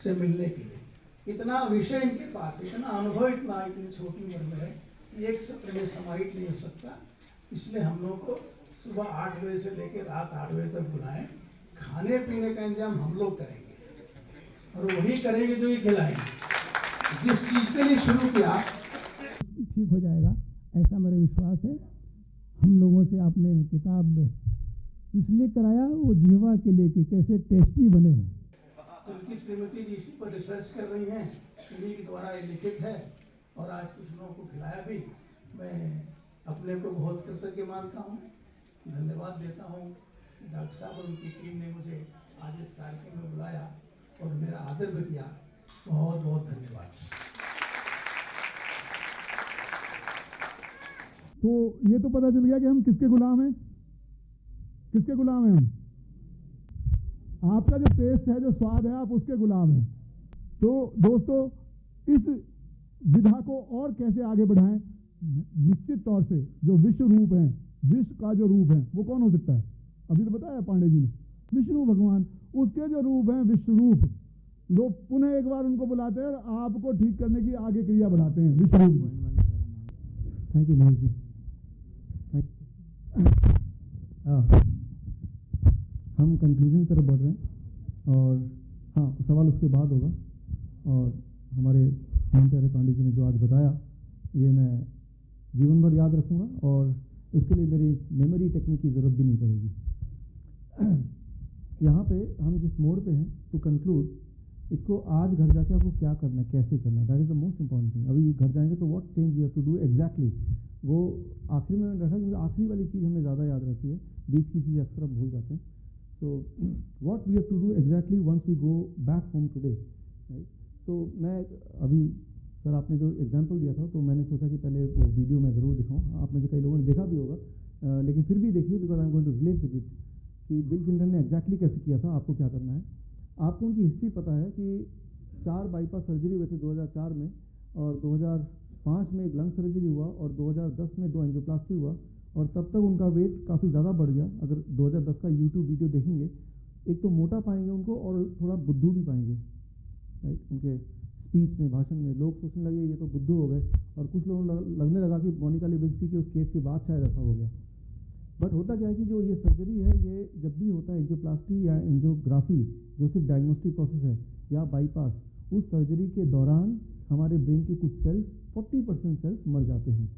से मिलने के लिए। इतना विषय इनके पास, इतना अनुभव, इतनी छोटी उम्र में है कि एक सत्र में समाहित नहीं हो सकता। इसलिए हम लोग को सुबह 8 बजे से लेकर रात 8 बजे तक बुलाएं। खाने पीने का इंतजाम हम लोग करेंगे और वही करेंगे जो ये खिलाएंगे। जिस चीज के लिए शुरू किया ठीक हो जाएगा, ऐसा मेरा विश्वास है। हम लोगों से आपने किताब इसलिए कराया, वो जीवा के लिए कि कैसे टेस्टी बने हैं। उनकी श्रीमती जी इसी पर रिसर्च कर रही हैं, इन्हीं के द्वारा ये लिखित है और आज कुछ लोगों को खिलाया भी। मैं अपने को बहुत कृतज्ञ मानता हूँ, धन्यवाद देता हूँ। डॉक्टर साहब और उनकी टीम ने मुझे आज इस कार्यक्रम में बुलाया और मेरा आदर भी किया। बहुत बहुत धन्यवाद। तो ये तो पता चल गया कि हम किसके गुलाम हैं, किसके गुलाम हैं हम। आपका जो टेस्ट है, जो स्वाद है, आप उसके गुलाम हैं। तो दोस्तों, इस विधा को और कैसे आगे बढ़ाएं? निश्चित तौर से जो विश्व रूप है, विश्व का जो रूप है, वो कौन हो सकता है? अभी तो बताया पांडे जी ने, विष्णु भगवान। उसके जो रूप हैं, विश्व रूप, लोग पुनः एक बार उनको बुलाते हैं और आपको ठीक करने की आगे क्रिया बढ़ाते हैं, विश्व रूप। Thank you Mahesh ji. हम कंक्लूजन की तरफ बढ़ रहे हैं और हाँ, सवाल उसके बाद होगा। और हमारे राम प्यारे पांडे जी ने जो आज बताया, ये मैं जीवन भर याद रखूँगा और इसके लिए मेरी मेमोरी टेक्निक की ज़रूरत भी नहीं पड़ेगी। यहाँ पे हम जिस मोड पे हैं, टू कंक्लूड, इसको आज घर जाके आपको क्या करना है, कैसे करना है, that is the most important thing. अभी घर जाएंगे तो what change you have to do exactly, वो आखिरी में रखा, क्योंकि आखिरी वाली चीज़ हमें ज़्यादा याद रहती है, बीच की चीज़ अक्सर हम भूल जाते हैं। So what we have to do exactly once we go back home today, right. तो मैं अभी सर आपने जो एग्जांपल दिया था, तो मैंने सोचा कि पहले वो वीडियो मैं ज़रूर दिखाऊँ। आप में से कई लोगों ने देखा भी होगा, लेकिन फिर भी देखिए, because I am going to relate with it, कि बिल क्लिंटन ने एग्जैक्टली कैसे किया था, आपको क्या करना है। आपको उनकी हिस्ट्री पता है कि 4 बाईपास सर्जरी हुए थे 2004 में, और 2005 में एक लंग सर्जरी हुआ और 2010 में 2 एंजियोप्लास्टी हुआ, और तब तक उनका वेट काफ़ी ज़्यादा बढ़ गया। अगर 2010 का यूट्यूब वीडियो देखेंगे, एक तो मोटा पाएंगे उनको और थोड़ा बुद्धू भी पाएंगे, राइट। उनके स्पीच में, भाषण में लोग सोचने लगे ये तो बुद्धू हो गए, और कुछ लोगों लगने लगा कि मोनिका लेविंस्की के उस केस के बाद शायद ऐसा हो गया। बट होता क्या है कि जो ये सर्जरी है, ये जब भी होता है एंजियोप्लास्टी या एंजियोग्राफी, जो सिर्फ डायग्नोस्टिक प्रोसेस है, या बाईपास, उस सर्जरी के दौरान हमारे ब्रेन के कुछ सेल्स 40% सेल्स मर जाते हैं,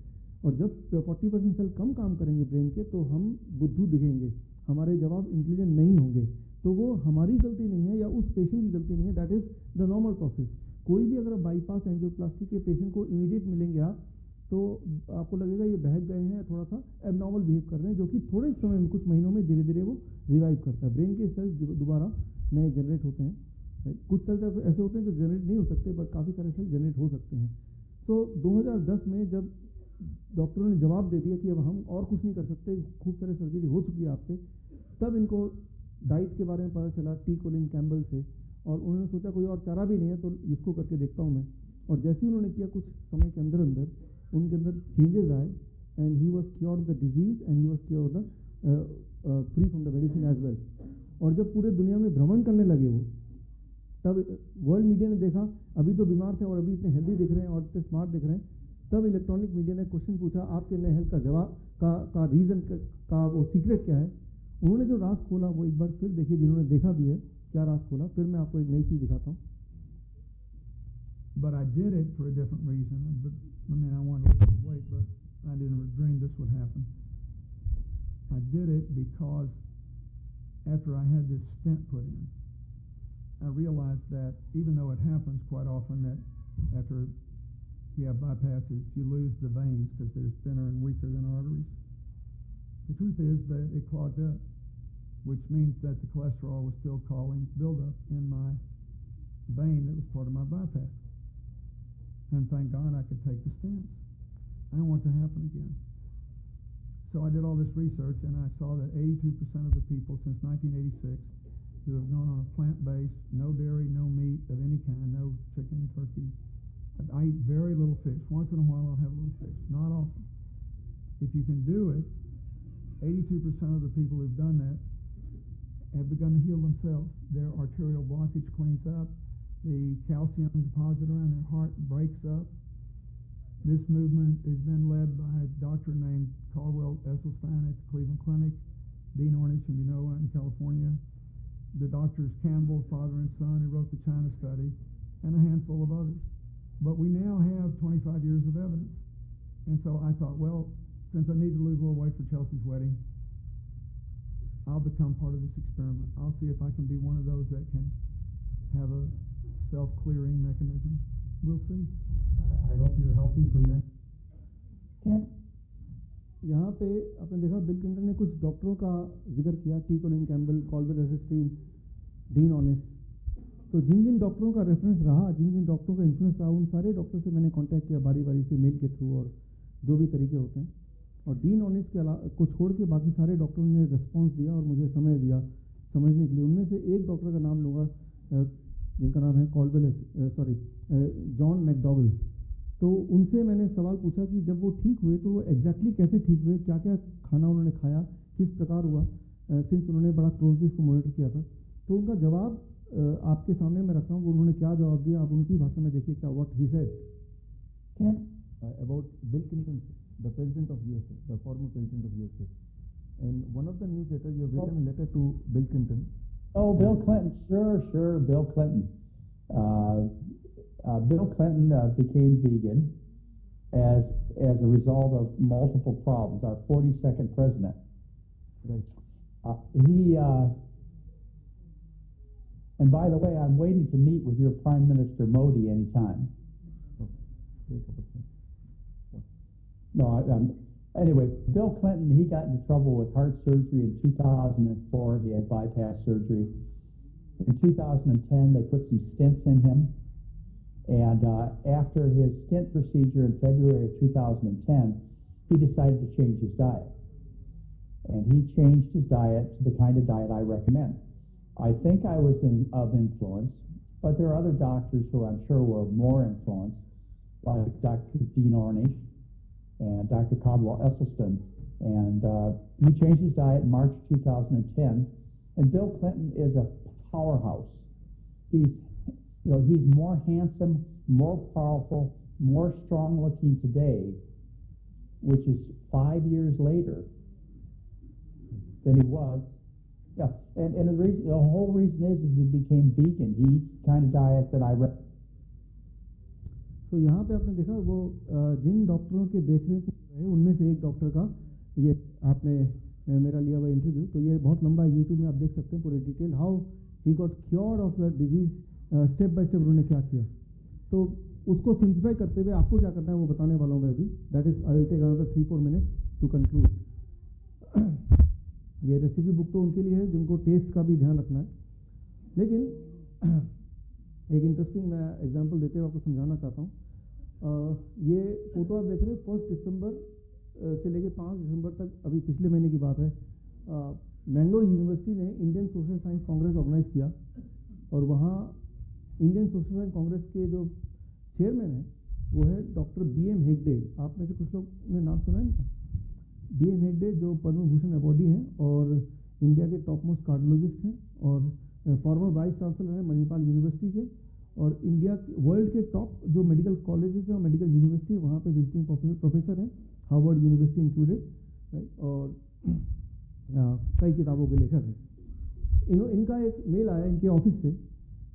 और जब 40% सेल कम काम करेंगे ब्रेन के, तो हम बुद्धू दिखेंगे, हमारे जवाब इंटेलिजेंट नहीं होंगे। तो वो हमारी गलती नहीं है या उस पेशेंट की गलती नहीं है, that is the normal process. कोई भी अगर बाईपास एंजियोप्लास्टी के पेशेंट को इमीडिएट मिलेंगे आप, तो आपको लगेगा ये बहक गए हैं, थोड़ा सा एबनॉर्मल बिहेव कर रहे हैं, जो कि थोड़े समय में, कुछ महीनों में धीरे धीरे वो रिवाइव करता है। ब्रेन के सेल्स दोबारा नए जनरेट होते हैं, कुछ सेल्स ऐसे होते हैं जो जनरेट नहीं हो सकते, बट काफ़ी सारे सेल्स जनरेट हो सकते हैं। तो 2010 में जब डॉक्टरों ने जवाब दे दिया कि अब हम और कुछ नहीं कर सकते, खूब सारे सर्जरी हो चुकी है आपसे, तब इनको डाइट के बारे में पता चला टी कोलिन कैम्बल से, और उन्होंने सोचा कोई और चारा भी नहीं है तो इसको करके देखता हूँ मैं। और जैसे ही उन्होंने किया, कुछ समय के अंदर अंदर उनके अंदर चेंजेस आए, and he was cured the disease and he was cured the free from the medicine as well. और जब पूरे दुनिया में भ्रमण करने लगे वो, तब वर्ल्ड मीडिया ने देखा अभी तो बीमार थे और अभी इतने हेल्दी दिख रहे हैं और इतने स्मार्ट दिख रहे हैं, तब इलेक्ट्रॉनिक मीडिया ने क्वेश्चन पूछा आपके नए हेल्थ का जवाब का रीज़न का वो सीक्रेट क्या है। उन्होंने जो राज खोला वो एक बार फिर देखिए, जिन्होंने देखा भी है क्या राज खोला। फिर मैं आपको एक नई चीज़ दिखाता हूँ। But I did it for a different reason. But I mean, I wanted to lose weight, but I didn't dream this would happen. I did it because after I had this stent put in, I realized that even though it happens quite often that after you have bypasses, you lose the veins because they're thinner and weaker than arteries. The truth is that it clogged up, which means that the cholesterol was still causing buildup in my vein that was part of my bypass. And thank God I could take the stents. I don't want it to happen again. So I did all this research, and I saw that 82% of the people since 1986 who have gone on a plant-based, no dairy, no meat of any kind, no chicken, turkey. I eat very little fish. Once in a while I'll have a little fish, not often. If you can do it, 82% of the people who've done that have begun to heal themselves. Their arterial blockage cleans up. The calcium deposit around their heart breaks up. This movement has been led by a doctor named Caldwell Esselstyn at the Cleveland Clinic, Dean Ornish in Minoa in California, the doctors Campbell, father and son, who wrote the China study, and a handful of others. But we now have 25 years of evidence. And so I thought, well, since I need to lose a little weight for Chelsea's wedding, I'll become part of this experiment. I'll see if I can be one of those that can have a self-clearing mechanism. We'll see. I hope you're healthy from that. यहाँ पे आपने देखा बिल क्लिंटन ने कुछ डॉक्टरों का जिक्र किया, टी कोलिन कैम्बल, कॉल्बेल एसेस्टीन, डीन ऑनिस। तो जिन जिन डॉक्टरों का रेफरेंस रहा, जिन जिन डॉक्टरों का इन्फ्लुएंस रहा, उन सारे डॉक्टर से मैंने कांटेक्ट किया बारी बारी से, मेल के थ्रू और जो भी तरीके होते हैं। और डीन ऑनिस के अलावा को छोड़ के बाकी सारे डॉक्टरों ने रिस्पॉन्स दिया और मुझे समय दिया समझने के लिए। उनमें से एक डॉक्टर का नाम लूँगा जिनका नाम है जॉन मैकडॉगल। तो उनसे मैंने सवाल पूछा कि जब वो ठीक हुए तो वो एग्जैक्टली कैसे ठीक हुए, क्या क्या खाना उन्होंने खाया, किस प्रकार हुआ, सिंस उन्होंने बड़ा क्लोजली इसको मॉनिटर किया था। तो उनका जवाब आपके सामने मैं रखता हूँ, वो उन्होंने क्या जवाब दिया, आप उनकी भाषा में देखिए क्या what he said about bill Clinton, the president of USA, the former president of USA. And one of the newsletters, you have written a letter to Bill Clinton. Oh, Bill Clinton, sure, Bill Clinton. Bill Clinton became vegan as a result of multiple problems. Our 42nd president. Right. And by the way, I'm waiting to meet with your Prime Minister Modi anytime. No, anyway, Bill Clinton, he got into trouble with heart surgery in 2004. He had bypass surgery. In 2010, they put some stents in him. And after his stent procedure in February of 2010, he decided to change his diet. And he changed his diet to the kind of diet I recommend. I think I was of influence, but there are other doctors who I'm sure were more influenced. like Dr. Dean Ornish and Dr. Caldwell Esselstyn. And he changed his diet in March 2010. And Bill Clinton is a powerhouse. He's more handsome, more powerful, more strong looking today, which is 5 years later than he was. Yeah, and the whole reason is he became vegan. He eats the kind of diet that I recommend. तो यहाँ पे आपने देखा वो जिन डॉक्टरों के देखने में उनमें से एक डॉक्टर का ये आपने मेरा लिया हुआ इंटरव्यू, तो ये बहुत लंबा है, यूट्यूब में आप देख सकते हैं पूरे detail, how he got cured of the disease, step by step उन्होंने क्या किया। तो उसको सिंप्लीफाई करते हुए आपको क्या करना है वो बताने वाला हूँ मैं अभी। That is I will take another 3-4 minute to conclude. ये रेसिपी बुक तो उनके लिए है जिनको टेस्ट का भी ध्यान रखना है, लेकिन एक इंटरेस्टिंग मैं एग्जांपल देते हुए आपको समझाना चाहता हूँ। ये फोटो आप देख रहे हैं 1 दिसंबर से लेकर 5 दिसंबर तक, अभी पिछले महीने की बात है, मैंगलोर यूनिवर्सिटी ने Indian Social Science Congress organize किया और वहाँ इंडियन सोशल साइंस कांग्रेस के जो चेयरमैन हैं वो है डॉक्टर BM हेगडे। आप में से कुछ लोग ने नाम सुना है इनका। BM हेगडे जो पद्म भूषण अवॉर्डी हैं और इंडिया के टॉप मोस्ट कार्डियोलॉजिस्ट हैं और फॉर्मर वाइस चांसलर हैं मणिपाल यूनिवर्सिटी के, और इंडिया वर्ल्ड के टॉप जो मेडिकल कॉलेजेस हैं और मेडिकल यूनिवर्सिटी है वहाँ पे विजिटिंग प्रोफेसर हैं, हार्वर्ड यूनिवर्सिटी इंक्लूडेड, राइट, और कई किताबों के लेखक हैं। इनका एक मेल आया इनके ऑफिस से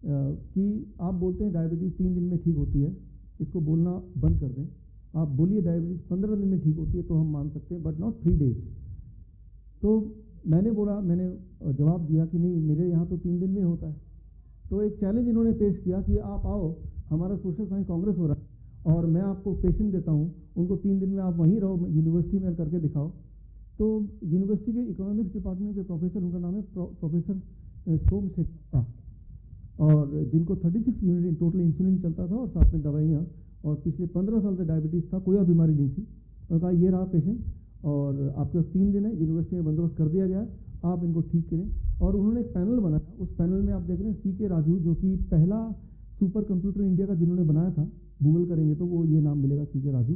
कि आप बोलते हैं डायबिटीज़ 3 दिन में ठीक होती है, इसको बोलना बंद कर दें। आप बोलिए डायबिटीज़ 15 दिन में ठीक होती है तो हम मान सकते हैं, बट नॉट 3 डेज। तो मैंने जवाब दिया कि नहीं, मेरे यहाँ तो 3 दिन में होता है। तो एक चैलेंज इन्होंने पेश किया कि आप आओ, हमारा सोशल साइंस कांग्रेस हो रहा है और मैं आपको पेशेंट देता हूँ, उनको 3 दिन में आप वहीं रहो, यूनिवर्सिटी में करके दिखाओ। तो यूनिवर्सिटी के इकोनॉमिक्स डिपार्टमेंट के प्रोफेसर, उनका नाम है प्रोफेसर सोमशेखर, और जिनको 36 यूनिट टोटल इंसुलिन चलता था और साथ में दवाइयाँ, और पिछले 15 साल से डायबिटीज़ था, कोई और बीमारी नहीं थी। उन्होंने कहा ये रहा पेशेंट और आपके पास 3 दिन है, यूनिवर्सिटी में बंदोबस्त कर दिया गया, आप इनको ठीक करें। और उन्होंने एक पैनल बनाया, उस पैनल में आप देख रहे हैं CK राजू, जो कि पहला सुपर कंप्यूटर इंडिया का जिन्होंने बनाया था, गूगल करेंगे तो वो ये नाम मिलेगा, CK राजू।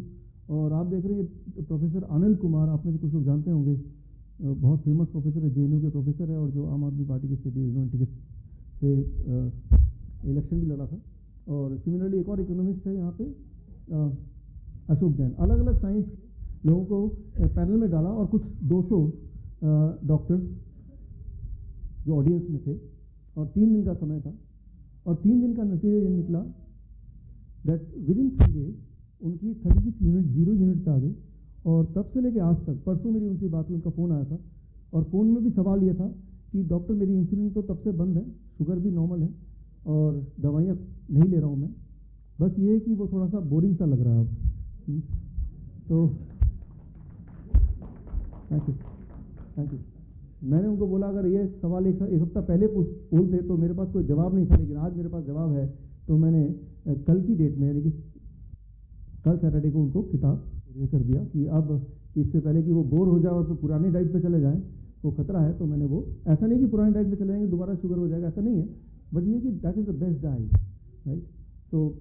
और आप देख रहे हैं प्रोफेसर आनंद कुमार, आप में से कुछ लोग जानते होंगे, बहुत फेमस प्रोफेसर है, JNU के प्रोफेसर है और जो आम आदमी पार्टी के स्टेट टिकट से इलेक्शन भी लड़ा था। और सिमिलरली एक और इकोनॉमिस्ट है यहाँ पे, अशोक जैन। अलग अलग साइंस के लोगों को पैनल में डाला और कुछ 200 डॉक्टर्स जो ऑडियंस में थे, और 3 दिन का समय था, और 3 दिन का नतीजा ये निकला दैट विदिन 3 डेज उनकी 36 यूनिट 0 यूनिट पे आ गई। और तब से लेके आज तक, परसों मेरी उनसे बात हुई, उनका फ़ोन आया था और फ़ोन में भी सवाल ये था कि डॉक्टर मेरी इंसुलिन तो तब से बंद है, शुगर भी नॉर्मल है और दवाइयाँ नहीं ले रहा हूँ मैं, बस ये है कि वो थोड़ा सा बोरिंग सा लग रहा है अब। तो थैंक यू। मैंने उनको बोला अगर ये सवाल एक हफ्ता पहले बोलते तो मेरे पास कोई जवाब नहीं था, लेकिन आज मेरे पास जवाब है। तो मैंने कल की डेट में, यानी कि कल सैटरडे को उनको किताब ये कर दिया कि अब इससे पहले कि वो बोर हो जाए और फिर पुरानी डाइट पे चले जाएं, वो खतरा है। तो मैंने वो, ऐसा नहीं कि पुरानी डाइट पे चले जाएंगे दोबारा शुगर हो जाएगा, ऐसा नहीं है, बट ये कि that is the best diet, right. तो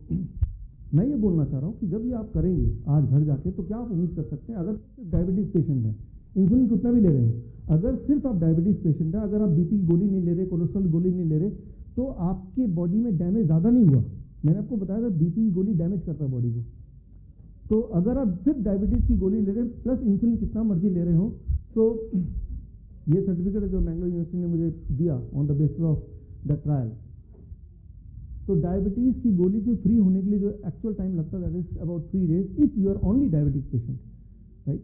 मैं ये बोलना चाह रहा हूँ कि जब ये आप करेंगे आज घर जाके, तो क्या आप उम्मीद कर सकते हैं, अगर डायबिटीज़ पेशेंट हैं, इंसुलिन कितना भी ले रहे हो, अगर सिर्फ आप डायबिटीज़ पेशेंट हैं, अगर आप BP की गोली नहीं ले रहे, कोलेस्ट्रॉल की गोली नहीं ले रहे, तो आपके बॉडी में डैमेज ज़्यादा नहीं हुआ। मैंने आपको बताया था BP की गोली डैमेज करता है बॉडी को। तो अगर आप सिर्फ डायबिटीज़ की गोली ले रहे हैं प्लस इंसुलिन कितना मर्जी ले रहे हो, तो ये सर्टिफिकेट है जो मैंगलोर यूनिवर्सिटी ने मुझे दिया on the basis of the trial. तो डायबिटीज़ की गोली से फ्री होने के लिए जो एक्चुअल टाइम लगता है that is about 3 days if you are only diabetic patient, right.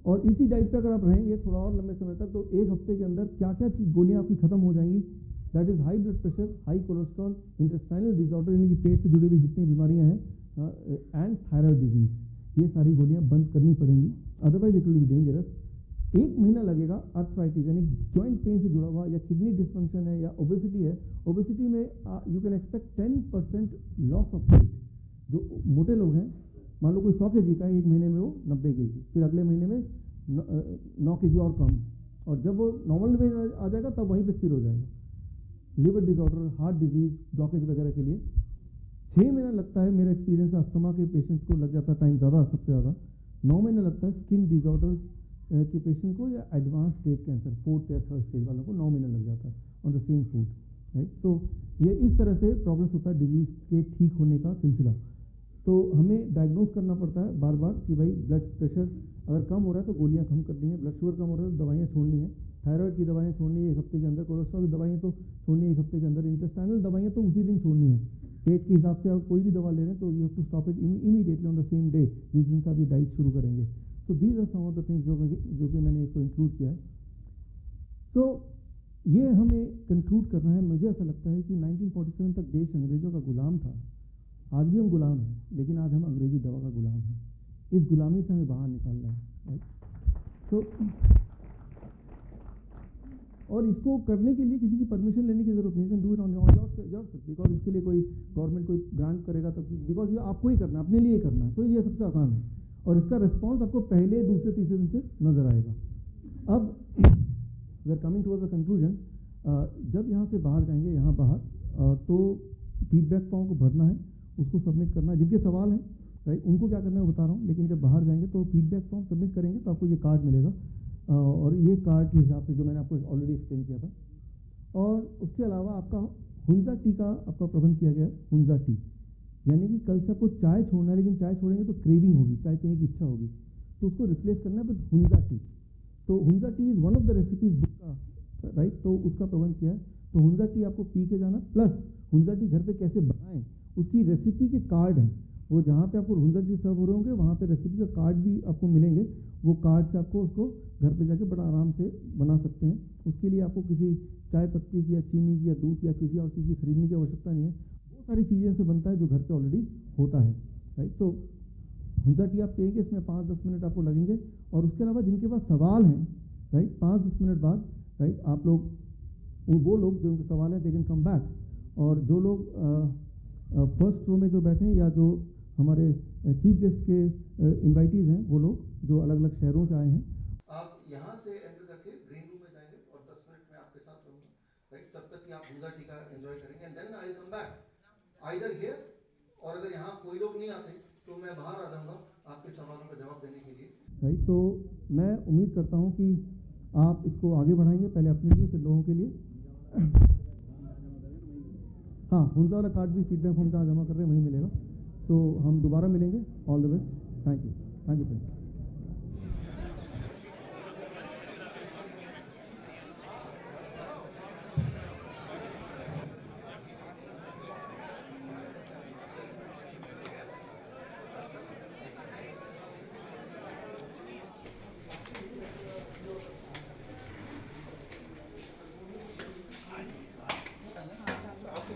और इसी डाइट पे अगर आप रहेंगे थोड़ा और लंबे समय तक, तो 1 हफ्ते के अंदर क्या क्या गोलियाँ आपकी खत्म हो जाएंगी। That is high blood pressure, high cholesterol, intestinal disorder, यानी कि पेट से जुड़ी हुई जितनी बीमारियाँ हैं, एंड थायराइड डिजीज़, ये सारी गोलियाँ बंद करनी पड़ेंगी, otherwise it will be dangerous. 1 महीना लगेगा अर्थराइटिस यानी जॉइंट पेन से जुड़ा हुआ, या किडनी डिसफंक्शन है, या ओबेसिटी है। ओबेसिटी में you can expect 10% loss of weight. जो मोटे लोग हैं, मान लो कोई 100 kg का है, 1 महीने में वो 90 kg, फिर अगले महीने में 9 kg और कम, और जब वो नॉर्मल वेट आ जाएगा तब वहीं पे स्थिर हो जाएगा। Liver disorder, heart disease, blockage वगैरह के लिए 6 महीना लगता है, मेरा एक्सपीरियंस अस्थमा के पेशेंट्स को लग जाता है टाइम ज़्यादा, सबसे ज़्यादा 9 महीना लगता है स्किन डिसऑर्डर के पेशेंट को, या एडवांस स्टेज कैंसर 4th या 3rd स्टेज वालों को 9 महीना लग जाता है on the same food, right. तो ये इस तरह से प्रोग्रेस होता है डिजीज़ के ठीक होने का सिलसिला। तो हमें डायग्नोज करना पड़ता है बार बार कि भाई ब्लड प्रेशर अगर कम हो रहा है तो गोलियां कम करनी है, ब्लड शुगर कम हो रहा है तो दवाइयाँ छोड़नी है, थायराइड की दवाइयाँ छोड़नी है 1 हफ्ते के अंदर, कोलेस्ट्रॉल की दवाइयाँ तो छोड़नी है 1 हफ्ते के अंदर, इंटेस्टाइनल दवाइयाँ तो उसी दिन छोड़नी है। पेट के हिसाब से अगर कोई भी दवा ले रहे हैं तो you have to stop it immediately on the same day, जिस दिन से आप ये डाइट शुरू करेंगे। So these are some of the things जो कि मैंने इसको इंक्लूड किया है। तो ये हमें कंक्लूड करना है। मुझे ऐसा लगता है कि 1947 तक देश अंग्रेज़ों का गुलाम था, आज भी हम गुलाम हैं, लेकिन आज हम अंग्रेजी दवा का गुलाम हैं। इस गुलामी से हमें बाहर निकालना है, राइट। तो और इसको करने के लिए किसी की परमिशन लेने की जरूरत नहीं, can do it on yourself, because इसके लिए कोई गवर्नमेंट कोई ग्रांट करेगा तो, बिकॉज ये आपको ही करना है, अपने लिए ही करना है। तो ये सबसे आसान है और इसका रिस्पॉन्स आपको पहले, दूसरे, तीसरे दिन से नजर आएगा। अब we are coming towards the conclusion. जब यहाँ से बाहर जाएंगे, यहाँ बाहर तो फीडबैक फॉर्म को भरना है, उसको सबमिट करना है। जिनके सवाल हैं, राइट, उनको क्या करना है वो बता रहा हूँ, लेकिन जब बाहर जाएंगे तो फीडबैक फॉर्म सबमिट करेंगे तो आपको ये कार्ड मिलेगा, और ये कार्ड के हिसाब से जो मैंने आपको ऑलरेडी एक्सप्लेन किया था। और उसके अलावा आपका हुंजा टी का आपका प्रबंध किया गया है। हुंजा टी यानी कि कल से आपको चाय छोड़ना है, लेकिन चाय छोड़ेंगे तो क्रेविंग होगी, चाय पीने की इच्छा होगी, तो उसको रिप्लेस करना है विद हुंजा टी। तो Hunza tea is one of the recipes book का, राइट, तो उसका प्रबंध किया है। तो हुंजा टी आपको पी के जाना, प्लस हुंजा टी घर पे कैसे बनाएं उसकी रेसिपी के कार्ड हैं, वो जहाँ पे आपको हुंजा टी सर्व हो रहे होंगे वहाँ पे रेसिपी का कार्ड भी आपको मिलेंगे। वो कार्ड से आपको उसको घर पे जाके बड़ा आराम से बना सकते हैं। उसके लिए आपको किसी चाय पत्ती की या चीनी की या दूध या किसी और चीज़ की खरीदने की आवश्यकता नहीं है, बहुत सारी चीज़ें से बनता है जो घर पे ऑलरेडी होता है, राइट। तो हुंजा टी आप पिएंगे, इसमें 5-10 मिनट आपको लगेंगे। और उसके अलावा जिनके पास सवाल हैं, राइट, 5-10 मिनट बाद, राइट, आप लोग वो लोग जो उनके सवाल हैं दे कैन कम बैक, और जो लोग फर्स्ट रो में जो बैठे हैं या जो हमारे चीफ गेस्ट के इन्वाइटीज़ हैं, वो लोग जो अलग अलग शहरों से आए हैं, आप यहाँ से एंटर करके ग्रीन रूम में जाएंगे और 10 मिनट में आपके साथ रहूँगा, राइट, तब तक कि आप हुंजा टी का एंजॉय करेंगे, and then I will come back either here, और अगर यहाँ कोई लोग नहीं आते तो मैं बाहर आ जाऊँगा आपके सवालों का जवाब देने के लिए, राइट। तो मैं उम्मीद करता हूँ कि आप इसको आगे बढ़ाएंगे, पहले अपने लिए फिर लोगों के लिए। हाँ, हुंजा वाला कार्ड भी फीडबैक फॉर्म जहाँ जमा कर रहे हैं वहीं मिलेगा। तो हम दोबारा मिलेंगे। All the best. Thank you friends.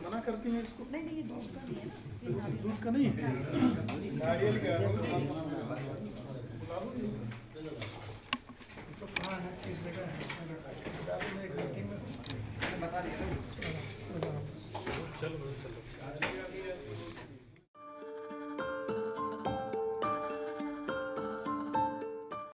मना करती हैं इसको? नहीं, ये दूध का नहीं है, दूध का नहीं है, नारियल का है। कहाँ है, किस जगह है, बता दिया। चलो